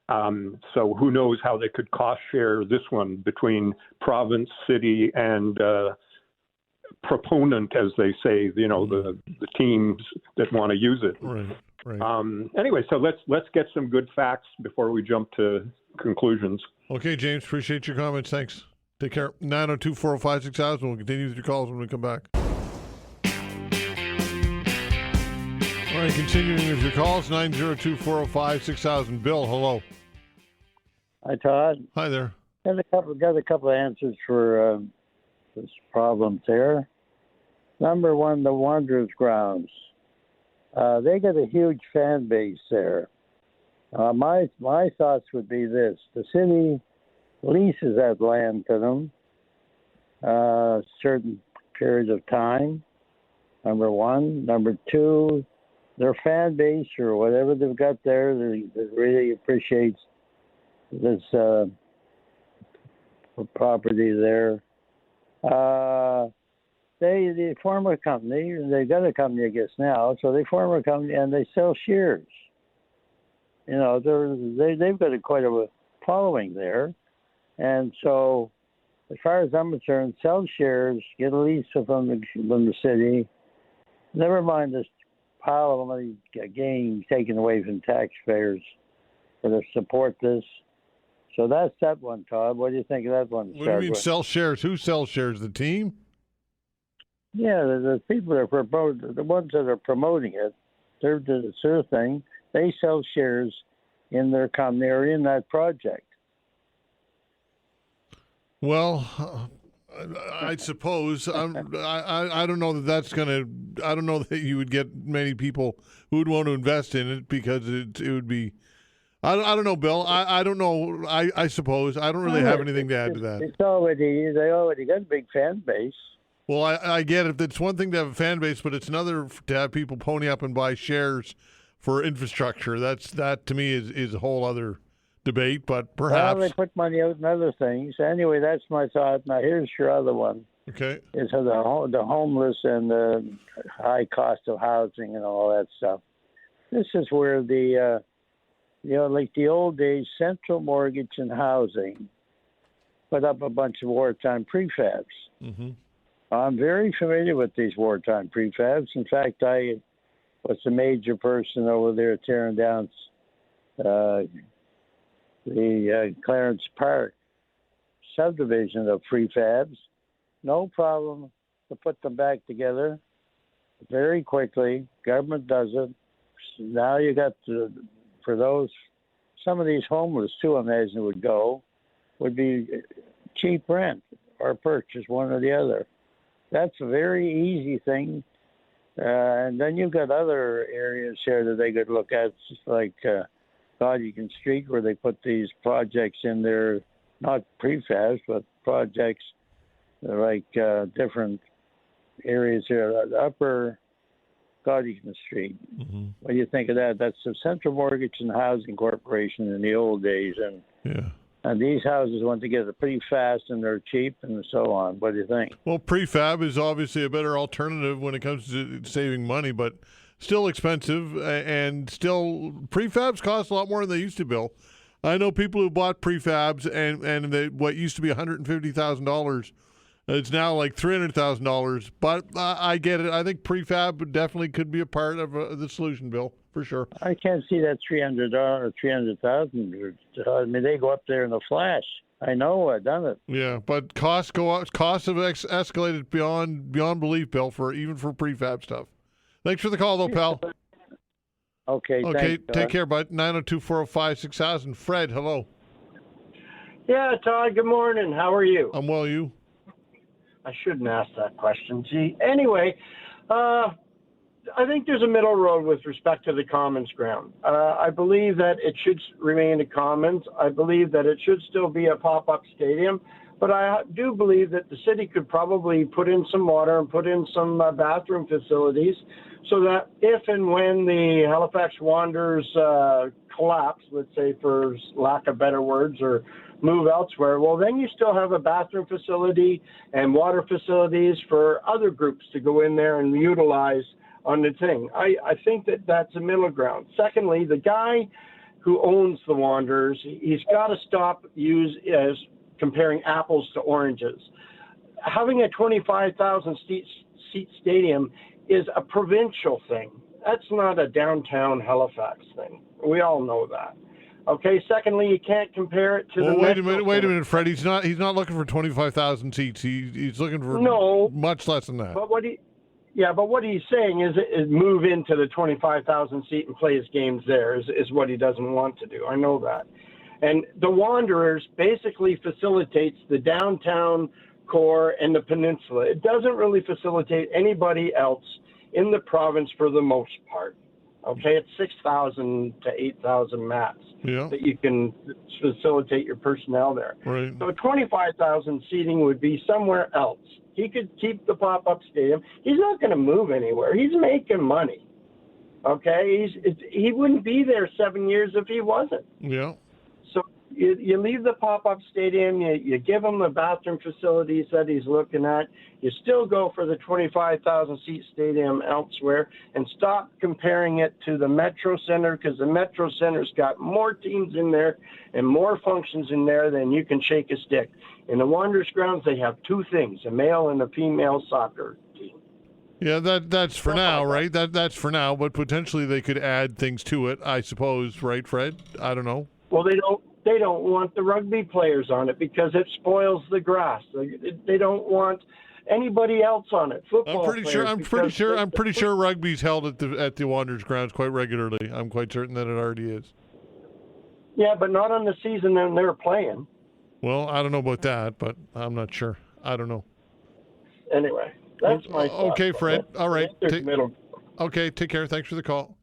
Speaker 11: So who knows how they could cost share this one between province, city, and proponent, as they say, the teams that want to use it.
Speaker 1: Right.
Speaker 11: Anyway, so let's get some good facts before we jump to conclusions.
Speaker 1: Okay, James, appreciate your comments. Thanks. Take care. 902-405-6000. We'll continue with your calls when we come back. All right, continuing with your calls, 902-405-6000. Bill, hello.
Speaker 12: Hi, Todd.
Speaker 1: Hi there.
Speaker 12: Got a couple of answers for this problem there. Number one, the Wanderers grounds. They got a huge fan base there. My thoughts would be this: the city leases that land to them certain periods of time. Number one. Number two, their fan base or whatever they've got there that really appreciates this property there. They form a company. They've got a company, I guess, now. So they form a company and they sell shares. They've got quite a following there. And so, as far as I'm concerned, sell shares, get a lease from the city. Never mind this pile of money again taken away from taxpayers to support this. So that's that one, Todd. What do you think of that one?
Speaker 1: What do you mean sell shares? Who sells shares? The team?
Speaker 12: Yeah, the people that are the ones that are promoting it, they're the sort of thing. They sell shares in their company or in that project.
Speaker 1: Well, I suppose I don't know that that's going to. I don't know that you would get many people who would want to invest in it because it would be I don't know, Bill. I don't know. I suppose I don't really have anything to add to that.
Speaker 12: They already got a big fan base.
Speaker 1: Well, I get it. It's one thing to have a fan base, but it's another to have people pony up and buy shares for infrastructure. That to me is a whole other debate. But perhaps
Speaker 12: they put money out in other things. Anyway, that's my thought. Now here's your other one.
Speaker 1: Okay.
Speaker 12: Is the homeless and the high cost of housing and all that stuff. This is where the like the old days, Central Mortgage and Housing put up a bunch of wartime prefabs.
Speaker 1: Mm-hmm.
Speaker 12: I'm very familiar with these wartime prefabs. In fact, I was a major person over there tearing down the Clarence Park subdivision of prefabs. No problem to put them back together very quickly. Government does it. Now you got for those, some of these homeless too, I imagine would be cheap rent or purchase, one or the other. That's a very easy thing. And then you've got other areas here that they could look at, like Cobequid Street, where they put these projects in there, not prefabs, but projects like different areas here, Upper Cobequid Street.
Speaker 1: Mm-hmm.
Speaker 12: What do you think of that? That's the Central Mortgage and Housing Corporation in the old days, and these houses went together pretty fast, and they're cheap, and so on. What do you think?
Speaker 1: Well, prefab is obviously a better alternative when it comes to saving money, but still expensive, and still prefabs cost a lot more than they used to, Bill. I know people who bought prefabs, and what used to be $150,000, it's now like $300,000. But I get it. I think prefab definitely could be a part of the solution, Bill, for sure.
Speaker 12: I can't see that $300 or $300,000. I mean, they go up there in a flash. I know. I've done it.
Speaker 1: Yeah, but costs go up. Costs have escalated beyond belief, Bill, even for prefab stuff. Thanks for the call, though, pal.
Speaker 12: Okay. Thanks,
Speaker 1: take care, bud. 902-405-6000. Fred, hello.
Speaker 13: Yeah, Todd, good morning. How are you?
Speaker 1: I'm well, you?
Speaker 13: I shouldn't ask that question. Gee, anyway, I think there's a middle road with respect to the Commons ground. I believe that it should remain a Commons. I believe that it should still be a pop-up stadium. But I do believe that the city could probably put in some water and put in some bathroom facilities so that if and when the Halifax Wanderers collapse, let's say for lack of better words, or move elsewhere, well, then you still have a bathroom facility and water facilities for other groups to go in there and utilize on the thing. I think that that's a middle ground. Secondly, the guy who owns the Wanderers, he's got to stop comparing apples to oranges. Having a 25,000 seat stadium is a provincial thing. That's not a downtown Halifax thing. We all know that. Okay. Secondly, you can't compare it to the.
Speaker 1: Wait a minute, Fred. He's not looking for 25,000 seats. He's looking for much less than that.
Speaker 13: But what he's saying is move into the 25,000 seat and play his games there is what he doesn't want to do. I know that. And the Wanderers basically facilitates the downtown core and the peninsula. It doesn't really facilitate anybody else in the province for the most part. Okay, it's 6,000 to 8,000 mats that you can facilitate your personnel there.
Speaker 1: Right.
Speaker 13: So 25,000 seating would be somewhere else. He could keep the pop-up stadium. He's not going to move anywhere. He's making money. Okay, he wouldn't be there 7 years if he wasn't.
Speaker 1: Yeah.
Speaker 13: So you leave the pop-up stadium, you give him the bathroom facilities that he's looking at, you still go for the 25,000 seat stadium elsewhere, and stop comparing it to the Metro Center, because the Metro Center's got more teams in there and more functions in there than you can shake a stick. In the Wanderers grounds, they have two things, a male and a female soccer team.
Speaker 1: Yeah, that's for now, right? That's for now, but potentially they could add things to it, I suppose, right, Fred? I don't know.
Speaker 13: Well, they don't want the rugby players on it because it spoils the grass. They don't want anybody else on it. Football.
Speaker 1: I'm pretty sure rugby's held at the Wanderers grounds quite regularly. I'm quite certain that it already is.
Speaker 13: Yeah, but not on the season when they're playing.
Speaker 1: Well, I don't know about that, but I'm not sure. I don't know.
Speaker 13: Anyway, that's my thought.
Speaker 1: Okay, Fred. All right. Okay, take care. Thanks for the call.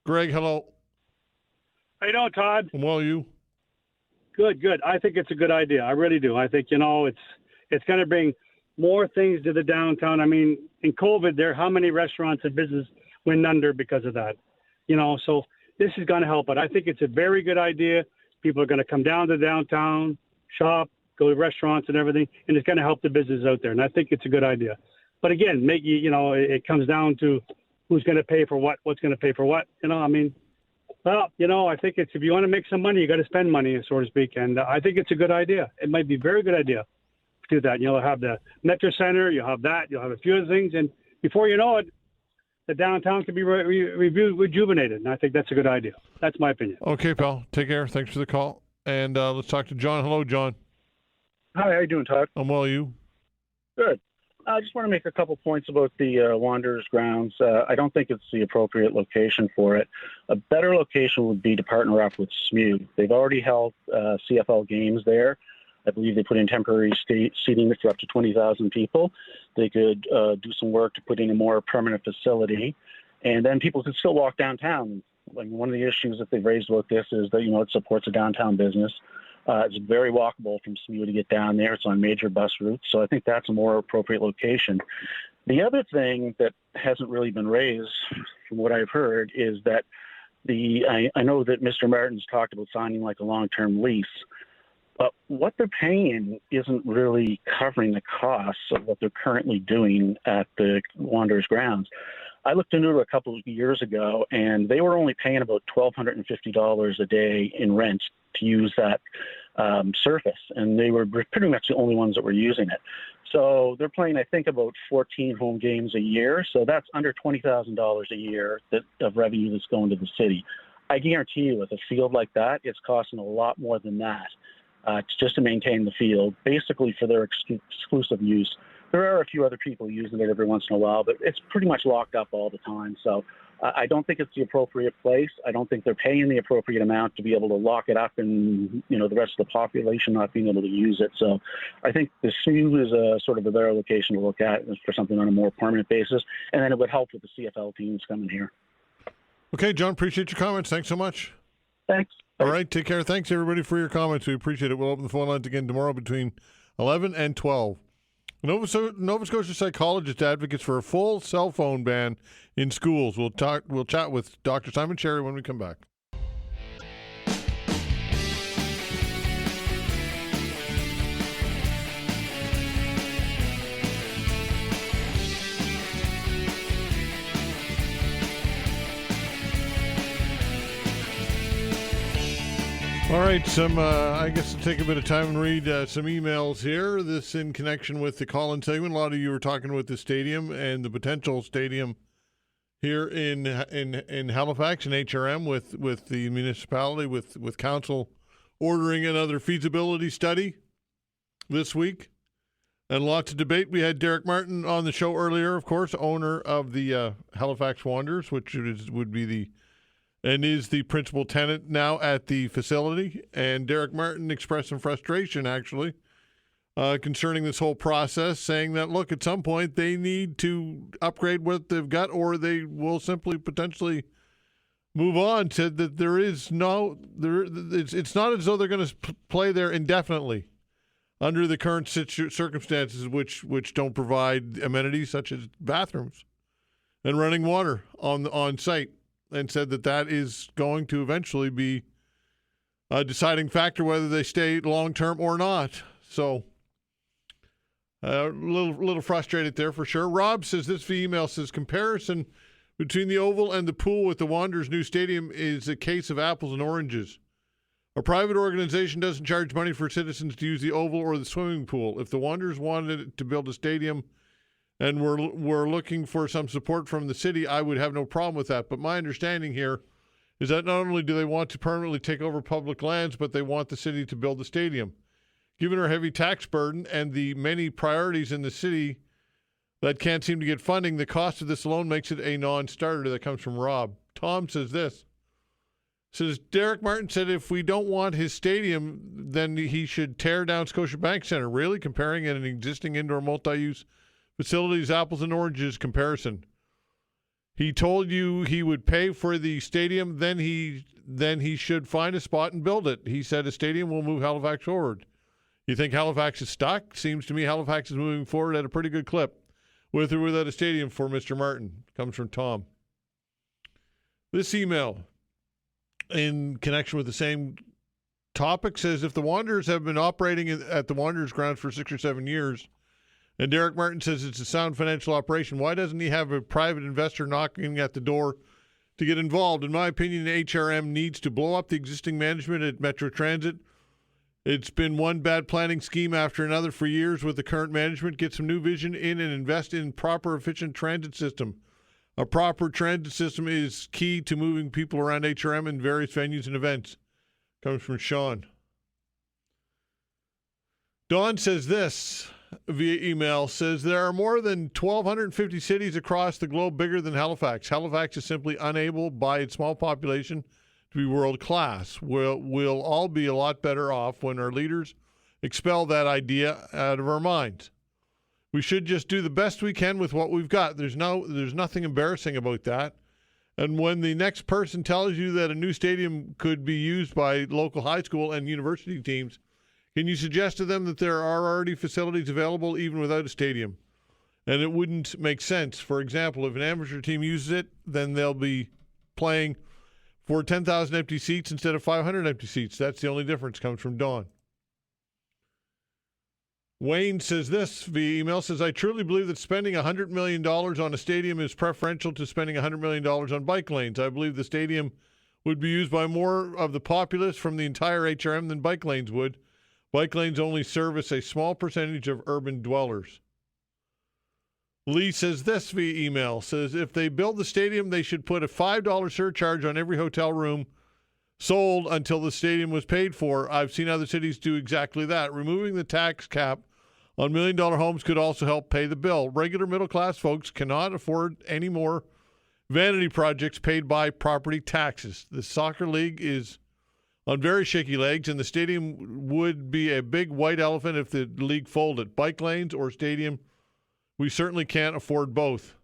Speaker 1: Greg, hello.
Speaker 14: How you doing, Todd?
Speaker 1: Well, you?
Speaker 14: Good. I think it's a good idea. I really do. I think, it's going to bring more things to the downtown. I mean, in COVID, how many restaurants and business went under because of that? So this is going to help. But I think it's a very good idea. People are going to come down to downtown, shop, go to restaurants and everything, and it's going to help the business out there. And I think it's a good idea. But again, it comes down to who's going to pay for what, what's going to pay for what. I think if you want to make some money, you got to spend money, so to speak. And I think it's a good idea. It might be a very good idea to do that. You'll have the Metro Center, you'll have that, you'll have a few other things. And before you know it, the downtown can be rejuvenated. And I think that's a good idea. That's my opinion.
Speaker 1: Okay, pal. Take care. Thanks for the call. And let's talk to John. Hello, John.
Speaker 15: Hi, how you doing, Todd?
Speaker 1: I'm well, you?
Speaker 15: Good. I just want to make a couple points about the Wanderers grounds. I don't think it's the appropriate location for it. A better location would be to partner up with SMU. They've already held CFL games there. I believe they put in temporary seating for up to 20,000 people. They could do some work to put in a more permanent facility, and then people could still walk downtown. Like, one of the issues that they've raised about this is that, it supports a downtown business. It's very walkable from SMU to get down there. It's on major bus routes, so I think that's a more appropriate location. The other thing that hasn't really been raised, from what I've heard, is that I know that Mr. Martin's talked about signing like a long-term lease, but what they're paying isn't really covering the costs of what they're currently doing at the Wanderers grounds. I looked into it a couple of years ago, and they were only paying about $1,250 a day in rent to use that surface, and they were pretty much the only ones that were using it. So they're playing, I think, about 14 home games a year, so that's under $20,000 a year of revenue that's going to the city. I guarantee you, with a field like that, it's costing a lot more than that just to maintain the field, basically for their exclusive use. There are a few other people using it every once in a while, but it's pretty much locked up all the time. So I don't think it's the appropriate place. I don't think they're paying the appropriate amount to be able to lock it up and, the rest of the population not being able to use it. So I think the SU is a sort of a better location to look at for something on a more permanent basis. And then it would help with the CFL teams coming here.
Speaker 1: Okay, John, appreciate your comments. Thanks so much.
Speaker 15: Thanks.
Speaker 1: All right, take care. Thanks, everybody, for your comments. We appreciate it. We'll open the phone lines again tomorrow between 11 and 12. Nova Scotia psychologist advocates for a full cell phone ban in schools. We'll chat with Dr. Simon Cherry when we come back. All right, I guess to take a bit of time and read some emails here. This in connection with the call-in segment. A lot of you were talking with the stadium and the potential stadium here in Halifax and HRM with the municipality, with council ordering another feasibility study this week. And lots of debate. We had Derek Martin on the show earlier, of course, owner of the Halifax Wanderers, which would be is the principal tenant now at the facility. And Derek Martin expressed some frustration, actually, concerning this whole process, saying that, look, at some point they need to upgrade what they've got or they will simply potentially move on. Said that it's not as though they're going to play there indefinitely under the current circumstances, which don't provide amenities such as bathrooms and running water on site. And said that is going to eventually be a deciding factor whether they stay long-term or not. So a little frustrated there for sure. Rob says, this email says, comparison between the Oval and the pool with the Wanderers' new stadium is a case of apples and oranges. A private organization doesn't charge money for citizens to use the Oval or the swimming pool. If the Wanderers wanted to build a stadium and we're looking for some support from the city, I would have no problem with that. But my understanding here is that not only do they want to permanently take over public lands, but they want the city to build the stadium. Given our heavy tax burden and the many priorities in the city that can't seem to get funding, the cost of this alone makes it a non-starter. That comes from Rob. Tom says this. Says, Derek Martin said if we don't want his stadium, then he should tear down Scotiabank Centre. Really? Comparing an existing indoor multi-use facilities, apples and oranges comparison. He told you he would pay for the stadium, then he should find a spot and build it. He said a stadium will move Halifax forward. You think Halifax is stuck? Seems to me Halifax is moving forward at a pretty good clip, with or without a stadium for Mr. Martin. Comes from Tom. This email, in connection with the same topic, says if the Wanderers have been operating at the Wanderers grounds for 6 or 7 years, and Derek Martin says it's a sound financial operation, why doesn't he have a private investor knocking at the door to get involved? In my opinion, HRM needs to blow up the existing management at Metro Transit. It's been one bad planning scheme after another for years with the current management. Get some new vision in and invest in proper, efficient transit system. A proper transit system is key to moving people around HRM in various venues and events. Comes from Sean. Don says this via email, says there are more than 1,250 cities across the globe bigger than Halifax. Halifax is simply unable, by its small population, to be world class. We'll all be a lot better off when our leaders expel that idea out of our minds. We should just do the best we can with what we've got. There's nothing embarrassing about that. And when the next person tells you that a new stadium could be used by local high school and university teams, can you suggest to them that there are already facilities available even without a stadium? And it wouldn't make sense. For example, if an amateur team uses it, then they'll be playing for 10,000 empty seats instead of 500 empty seats. That's the only difference. Comes from Dawn. Wayne says this via email, says, I truly believe that spending $100 million on a stadium is preferential to spending $100 million on bike lanes. I believe the stadium would be used by more of the populace from the entire HRM than bike lanes would. Bike lanes only service a small percentage of urban dwellers. Lee says this via email, says if they build the stadium, they should put a $5 surcharge on every hotel room sold until the stadium was paid for. I've seen other cities do exactly that. Removing the tax cap on $1 million homes could also help pay the bill. Regular middle-class folks cannot afford any more vanity projects paid by property taxes. The soccer league is on very shaky legs, and the stadium would be a big white elephant if the league folded. Bike lanes or stadium, we certainly can't afford both.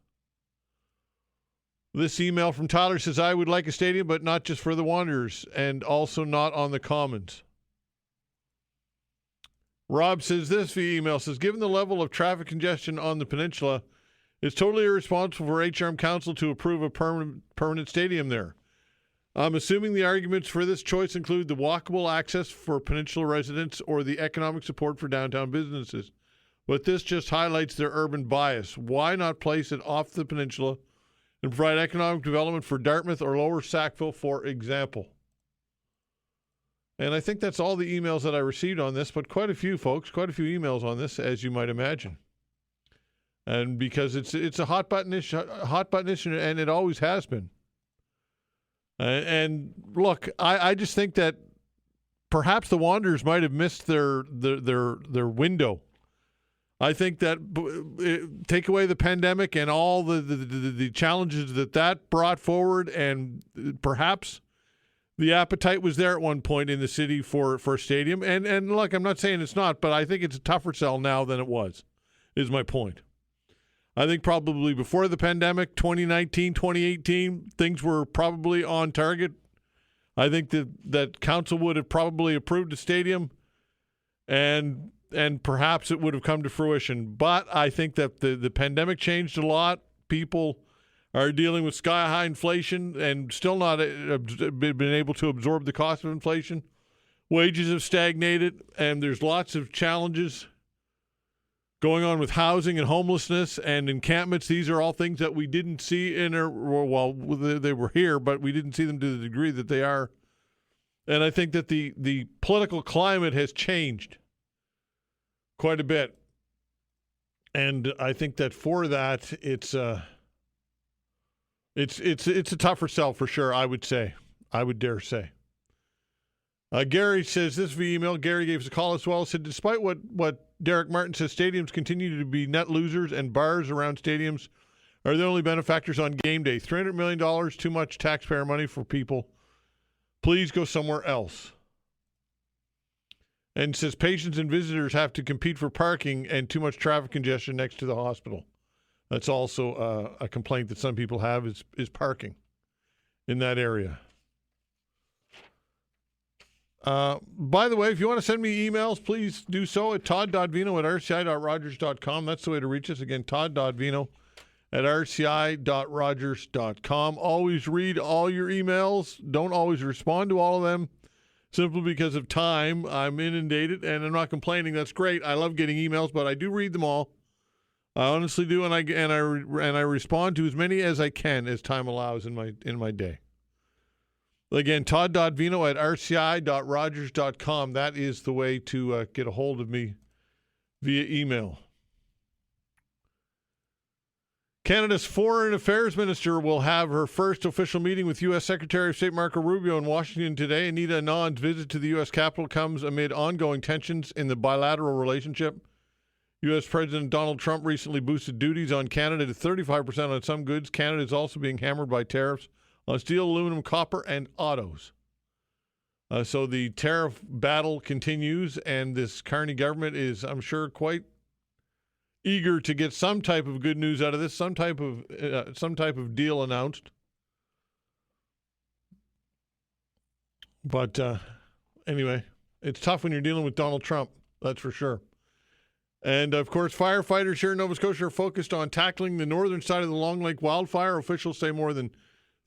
Speaker 1: This email from Tyler says, I would like a stadium, but not just for the Wanderers, and also not on the Commons. Rob says this via email, says, given the level of traffic congestion on the peninsula, it's totally irresponsible for HRM Council to approve a permanent stadium there. I'm assuming the arguments for this choice include the walkable access for peninsula residents or the economic support for downtown businesses. But this just highlights their urban bias. Why not place it off the peninsula and provide economic development for Dartmouth or Lower Sackville, for example? And I think that's all the emails that I received on this, but quite a few, folks, quite a few emails on this, as you might imagine. And because it's a hot button issue, and it always has been. And look, I just think that perhaps the Wanderers might have missed their window. I think that take away the pandemic and all the challenges that brought forward, and perhaps the appetite was there at one point in the city for a stadium. And look, I'm not saying it's not, but I think it's a tougher sell now than it was, is my point. I think probably before the pandemic, 2019, 2018, things were probably on target. I think that council would have probably approved a stadium, and perhaps it would have come to fruition. But I think that the pandemic changed a lot. People are dealing with sky-high inflation and still not been able to absorb the cost of inflation. Wages have stagnated, and there's lots of challenges going on with housing and homelessness and encampments. These are all things that we didn't see well, they were here, but we didn't see them to the degree that they are. And I think that the political climate has changed quite a bit. And I think that for that, it's a tougher sell for sure, I would say. I would dare say. Gary says this via email. Gary gave us a call as well. Said, despite what Derek Martin says, stadiums continue to be net losers, and bars around stadiums are the only benefactors on game day. $300 million, too much taxpayer money for people. Please go somewhere else. And says patients and visitors have to compete for parking and too much traffic congestion next to the hospital. That's also a complaint that some people have is parking in that area. By the way, if you want to send me emails, please do so at todd.vino@rci.rogers.com. That's the way to reach us. Again, todd.vino@rci.rogers.com. Always read all your emails. Don't always respond to all of them simply because of time. I'm inundated, and I'm not complaining. That's great. I love getting emails, but I do read them all. I honestly do, and I respond to as many as I can as time allows in my day. Again, todd.vino@rci.rogers.com. That is the way to get a hold of me via email. Canada's Foreign Affairs Minister will have her first official meeting with U.S. Secretary of State Marco Rubio in Washington today. Anita Anand's visit to the U.S. Capitol comes amid ongoing tensions in the bilateral relationship. U.S. President Donald Trump recently boosted duties on Canada to 35% on some goods. Canada is also being hammered by tariffs on steel, aluminum, copper, and autos. So the tariff battle continues, and this Carney government is, I'm sure, quite eager to get some type of good news out of this, some type of deal announced. But anyway, it's tough when you're dealing with Donald Trump, that's for sure. And, of course, firefighters here in Nova Scotia are focused on tackling the northern side of the Long Lake wildfire. Officials say more than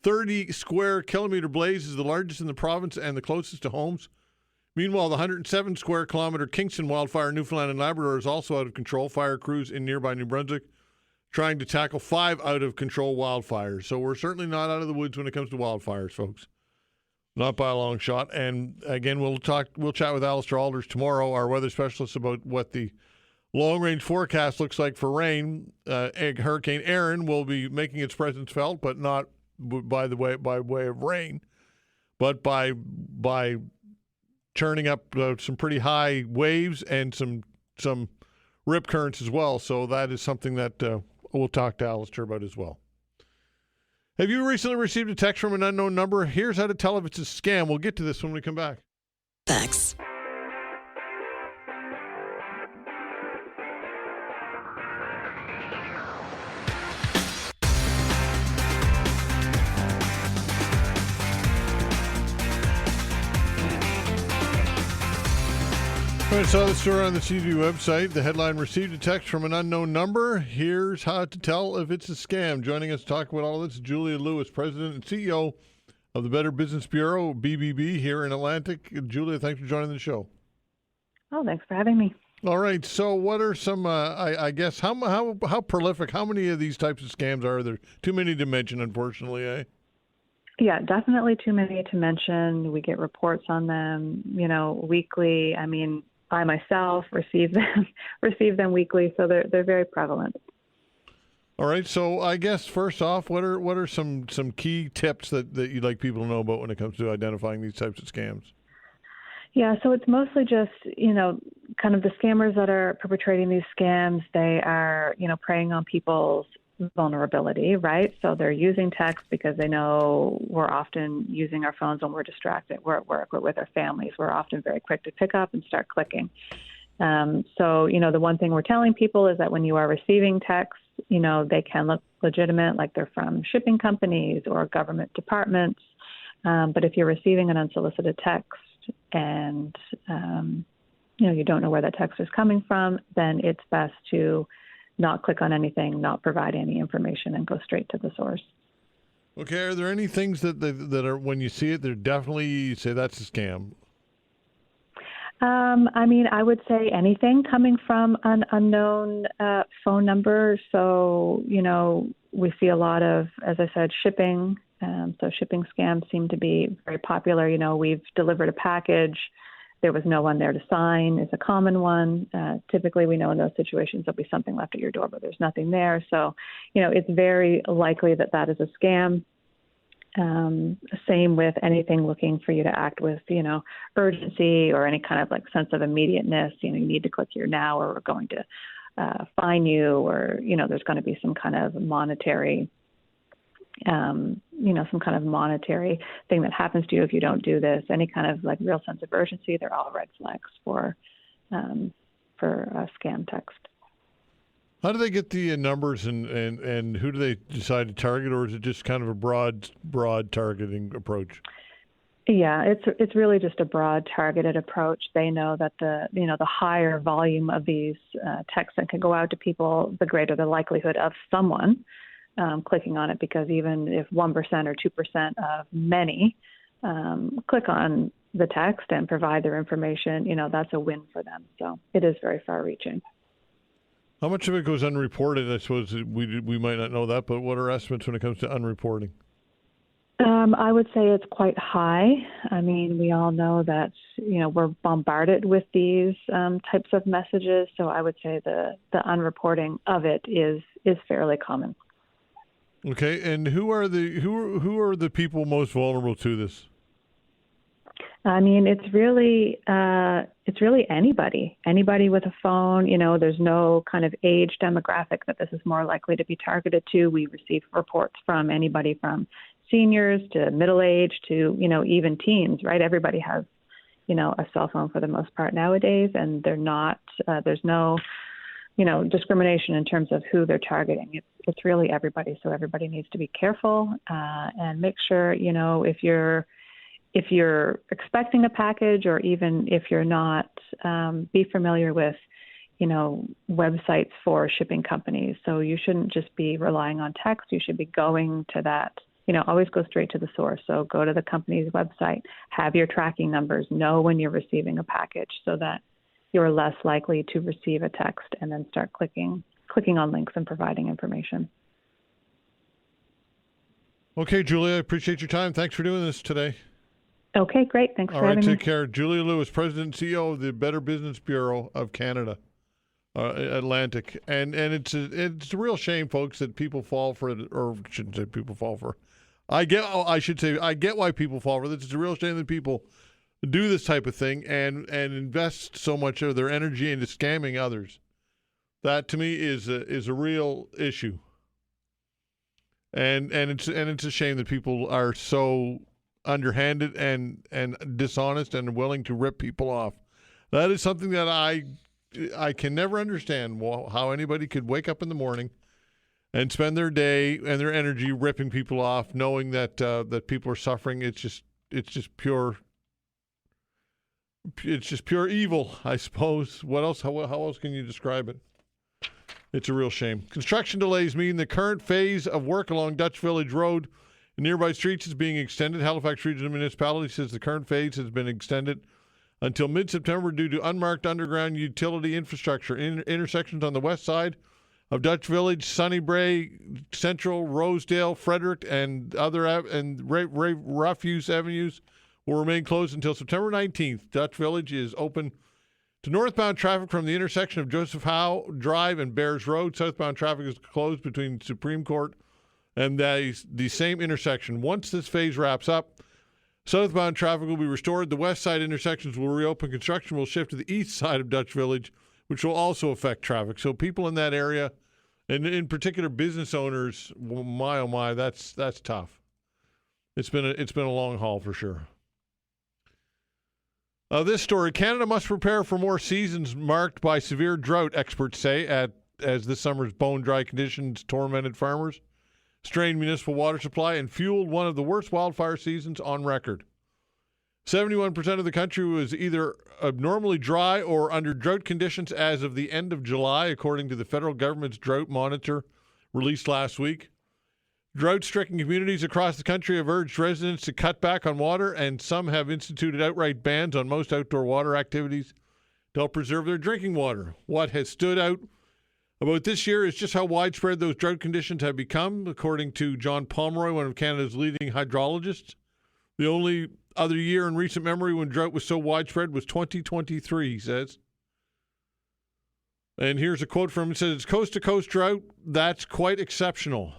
Speaker 1: 30 square kilometer blaze is the largest in the province and the closest to homes. Meanwhile, the 107 square kilometer Kingston wildfire in Newfoundland and Labrador is also out of control. Fire crews in nearby New Brunswick trying to tackle 5 out of control wildfires. So we're certainly not out of the woods when it comes to wildfires, folks. Not by a long shot. And again, we'll chat with Alistair Alders tomorrow, our weather specialist, about what the long-range forecast looks like for rain. Hurricane Erin will be making its presence felt, but not by way of rain, but by churning up some pretty high waves and some rip currents as well. So that is something that we'll talk to Alistair about as well. Have you recently received a text from an unknown number? Here's how to tell if it's a scam. We'll get to this when we come back.
Speaker 16: Thanks.
Speaker 1: I saw the story on the CTV website. The headline, received a text from an unknown number. Here's how to tell if it's a scam. Joining us to talk about all this is Julia Lewis, President and CEO of the Better Business Bureau, BBB, here in Atlantic. Julia, thanks for joining the show.
Speaker 17: Oh, thanks for having me.
Speaker 1: All right. So what are some, I guess, how prolific, how many of these types of scams are there? Too many to mention, unfortunately, eh?
Speaker 17: Yeah, definitely too many to mention. We get reports on them, weekly. I mean, I myself receive them weekly, so they're very prevalent.
Speaker 1: All right, so I guess first off, what are some key tips that you'd like people to know about when it comes to identifying these types of scams?
Speaker 17: Yeah, so it's mostly just, kind of the scammers that are perpetrating these scams. They are, preying on people's vulnerability, right? So they're using text because they know we're often using our phones when we're distracted. We're at work, we're with our families. We're often very quick to pick up and start clicking. So, the one thing we're telling people is that when you are receiving texts, they can look legitimate, like they're from shipping companies or government departments. But if you're receiving an unsolicited text and, you don't know where that text is coming from, then it's best to not click on anything, not provide any information, and go straight to the source.
Speaker 1: Okay. Are there any things that are, when you see it, they're definitely, you say that's a scam?
Speaker 17: I would say anything coming from an unknown phone number. So, we see a lot of, as I said, shipping. So shipping scams seem to be very popular. We've delivered a package. There was no one there to sign is a common one. Typically, we know in those situations there'll be something left at your door, but there's nothing there. So, it's very likely that is a scam. Same with anything looking for you to act with, urgency or any kind of sense of immediateness. You need to click here now, or we're going to fine you, or, there's going to be some kind of monetary some kind of monetary thing that happens to you if you don't do this. Any kind of real sense of urgency, they're all red flags for a scam text.
Speaker 1: How do they get the numbers, and who do they decide to target, or is it just kind of a broad targeting approach?
Speaker 17: Yeah, it's really just a broad targeted approach. They know that the higher volume of these texts that can go out to people, the greater the likelihood of someone clicking on it, because even if 1% or 2% of many click on the text and provide their information, that's a win for them. So it is very far-reaching.
Speaker 1: How much of it goes unreported? I suppose we might not know that, but what are estimates when it comes to unreporting?
Speaker 17: I would say it's quite high. I mean, we all know that, we're bombarded with these types of messages. So I would say the unreporting of it is fairly common.
Speaker 1: Okay. And who are the people most vulnerable to this?
Speaker 17: I mean, it's really anybody with a phone. There's no kind of age demographic that this is more likely to be targeted to. We receive reports from anybody from seniors to middle age to, even teens, right? Everybody has, a cell phone for the most part nowadays, and they're not, there's no, discrimination in terms of who they're targeting. It's really everybody. So everybody needs to be careful and make sure, if you're expecting a package, or even if you're not, be familiar with, websites for shipping companies. So you shouldn't just be relying on text. You should be going to that. Always go straight to the source. So go to the company's website, have your tracking numbers, know when you're receiving a package, so that you're less likely to receive a text and then start clicking on links and providing information.
Speaker 1: Okay, Julia, I appreciate your time. Thanks for doing this today.
Speaker 17: Okay, great. Thanks for having me.
Speaker 1: All right, take care. Julia Lewis, President and CEO of the Better Business Bureau of Canada, Atlantic. And it's a real shame, folks, that people fall for it, or shouldn't say people fall for. I get why people fall for this. It's a real shame that people do this type of thing and invest so much of their energy into scamming others. That to me is a real issue. And it's a shame that people are so underhanded and dishonest and willing to rip people off. That is something that I can never understand, how anybody could wake up in the morning and spend their day and their energy ripping people off, knowing that that people are suffering. It's just pure evil, I suppose. What else? How else can you describe it? It's a real shame. Construction delays mean the current phase of work along Dutch Village Road and nearby streets is being extended. Halifax Regional Municipality says the current phase has been extended until mid-September due to unmarked underground utility infrastructure. Intersections on the west side of Dutch Village, Sunnybray, Central, Rosedale, Frederick, and Refuse Avenues will remain closed until September 19th. Dutch Village is open to northbound traffic from the intersection of Joseph Howe Drive and Bears Road. Southbound traffic is closed between Supreme Court and the same intersection. Once this phase wraps up, southbound traffic will be restored. The west side intersections will reopen. Construction will shift to the east side of Dutch Village, which will also affect traffic. So people in that area, and in particular business owners, my oh my, that's tough. It's been a long haul for sure. This story: Canada must prepare for more seasons marked by severe drought, experts say, as this summer's bone-dry conditions tormented farmers, strained municipal water supply, and fueled one of the worst wildfire seasons on record. 71% of the country was either abnormally dry or under drought conditions as of the end of July, according to the federal government's drought monitor released last week. Drought-stricken communities across the country have urged residents to cut back on water, and some have instituted outright bans on most outdoor water activities to help preserve their drinking water. What has stood out about this year is just how widespread those drought conditions have become, according to John Pomeroy, one of Canada's leading hydrologists. The only other year in recent memory when drought was so widespread was 2023, he says. And here's a quote from him. It says, "It's coast-to-coast drought. That's quite exceptional."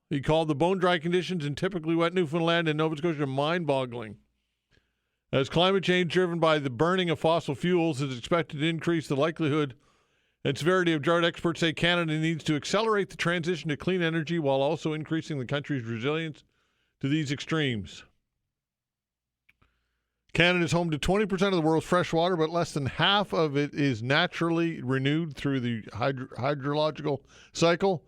Speaker 1: He called the bone-dry conditions in typically wet Newfoundland and Nova Scotia mind-boggling. As climate change driven by the burning of fossil fuels is expected to increase the likelihood and severity of drought, experts say Canada needs to accelerate the transition to clean energy while also increasing the country's resilience to these extremes. Canada is home to 20% of the world's fresh water, but less than half of it is naturally renewed through the hydrological cycle.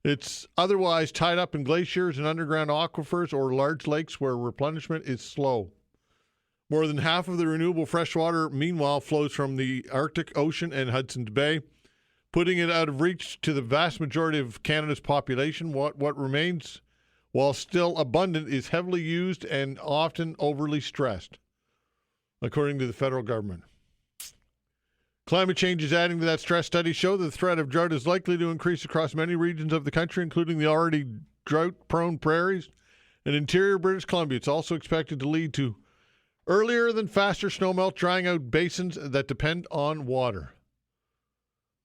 Speaker 1: It's otherwise tied up in glaciers and underground aquifers or large lakes where replenishment is slow. More than half of the renewable fresh water, meanwhile, flows from the Arctic Ocean and Hudson's Bay, putting it out of reach to the vast majority of Canada's population. What remains, while still abundant, is heavily used and often overly stressed, according to the federal government. Climate change is adding to that stress. Studies show that the threat of drought is likely to increase across many regions of the country, including the already drought-prone prairies and interior British Columbia. It's also expected to lead to earlier than faster snowmelt, drying out basins that depend on water.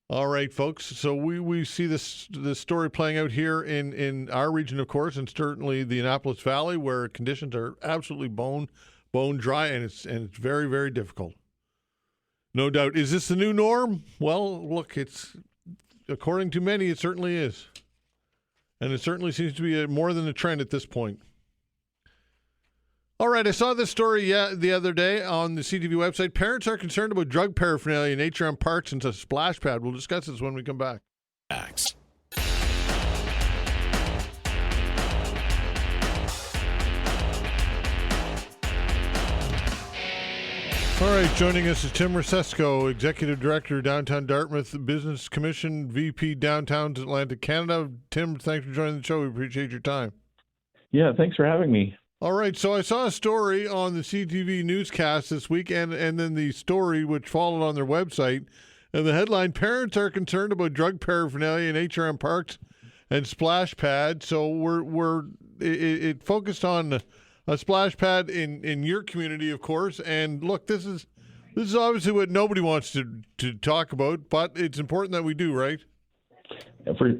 Speaker 1: All right, folks. So we see this story playing out here in our region, of course, and certainly the Annapolis Valley, where conditions are absolutely bone dry, and it's very, very difficult. No doubt. Is this the new norm? Well, look, it's according to many, it certainly is. And it certainly seems to be more than a trend at this point. All right, I saw this story the other day on the CTV website. Parents are concerned about drug paraphernalia in HRM parks and a splash pad. We'll discuss this when we come back.
Speaker 16: Acts.
Speaker 1: All right, joining us is Tim Rissesco, Executive Director, Downtown Dartmouth Business Commission, VP, Downtown Atlantic Canada. Tim, thanks for joining the show. We appreciate your time.
Speaker 18: Yeah, thanks for having me.
Speaker 1: All right, so I saw a story on the CTV newscast this week, and then the story which followed on their website, and the headline, Parents are concerned about drug paraphernalia in HRM parks and splash pads. So it focused on a splash pad in your community, of course. And look, this is obviously what nobody wants to talk about, but it's important that we do, right?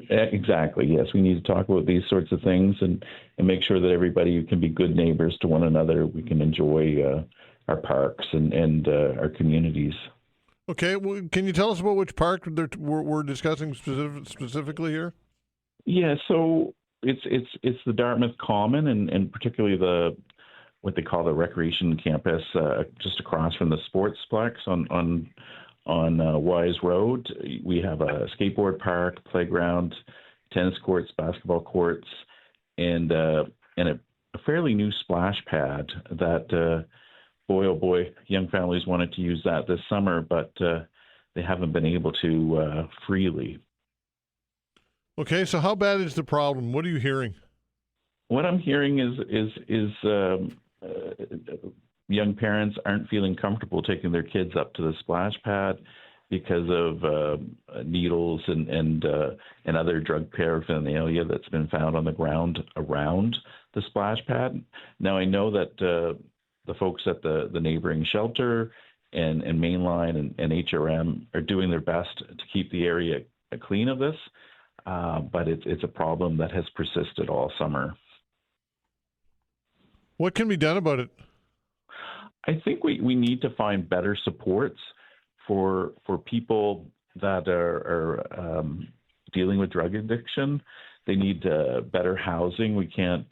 Speaker 18: Exactly, yes. We need to talk about these sorts of things and make sure that everybody can be good neighbors to one another. We can enjoy our parks and our communities.
Speaker 1: Okay, well, can you tell us about which park we're discussing specifically here? Yeah,
Speaker 18: so it's the Dartmouth Common and particularly what they call the recreation campus just across from the Sportsplex on Wise Road. We have a skateboard park, playground, tennis courts, basketball courts, and a fairly new splash pad that, boy, oh boy, young families wanted to use that this summer, but they haven't been able to freely.
Speaker 1: Okay, so how bad is the problem? What are you hearing?
Speaker 18: What I'm hearing is young parents aren't feeling comfortable taking their kids up to the splash pad because of needles and other drug paraphernalia that's been found on the ground around the splash pad. Now, I know that the folks at the neighboring shelter and Mainline and HRM are doing their best to keep the area clean of this, but it's a problem that has persisted all summer.
Speaker 1: What can be done about it?
Speaker 18: I think we need to find better supports for people that are dealing with drug addiction. They need better housing. We can't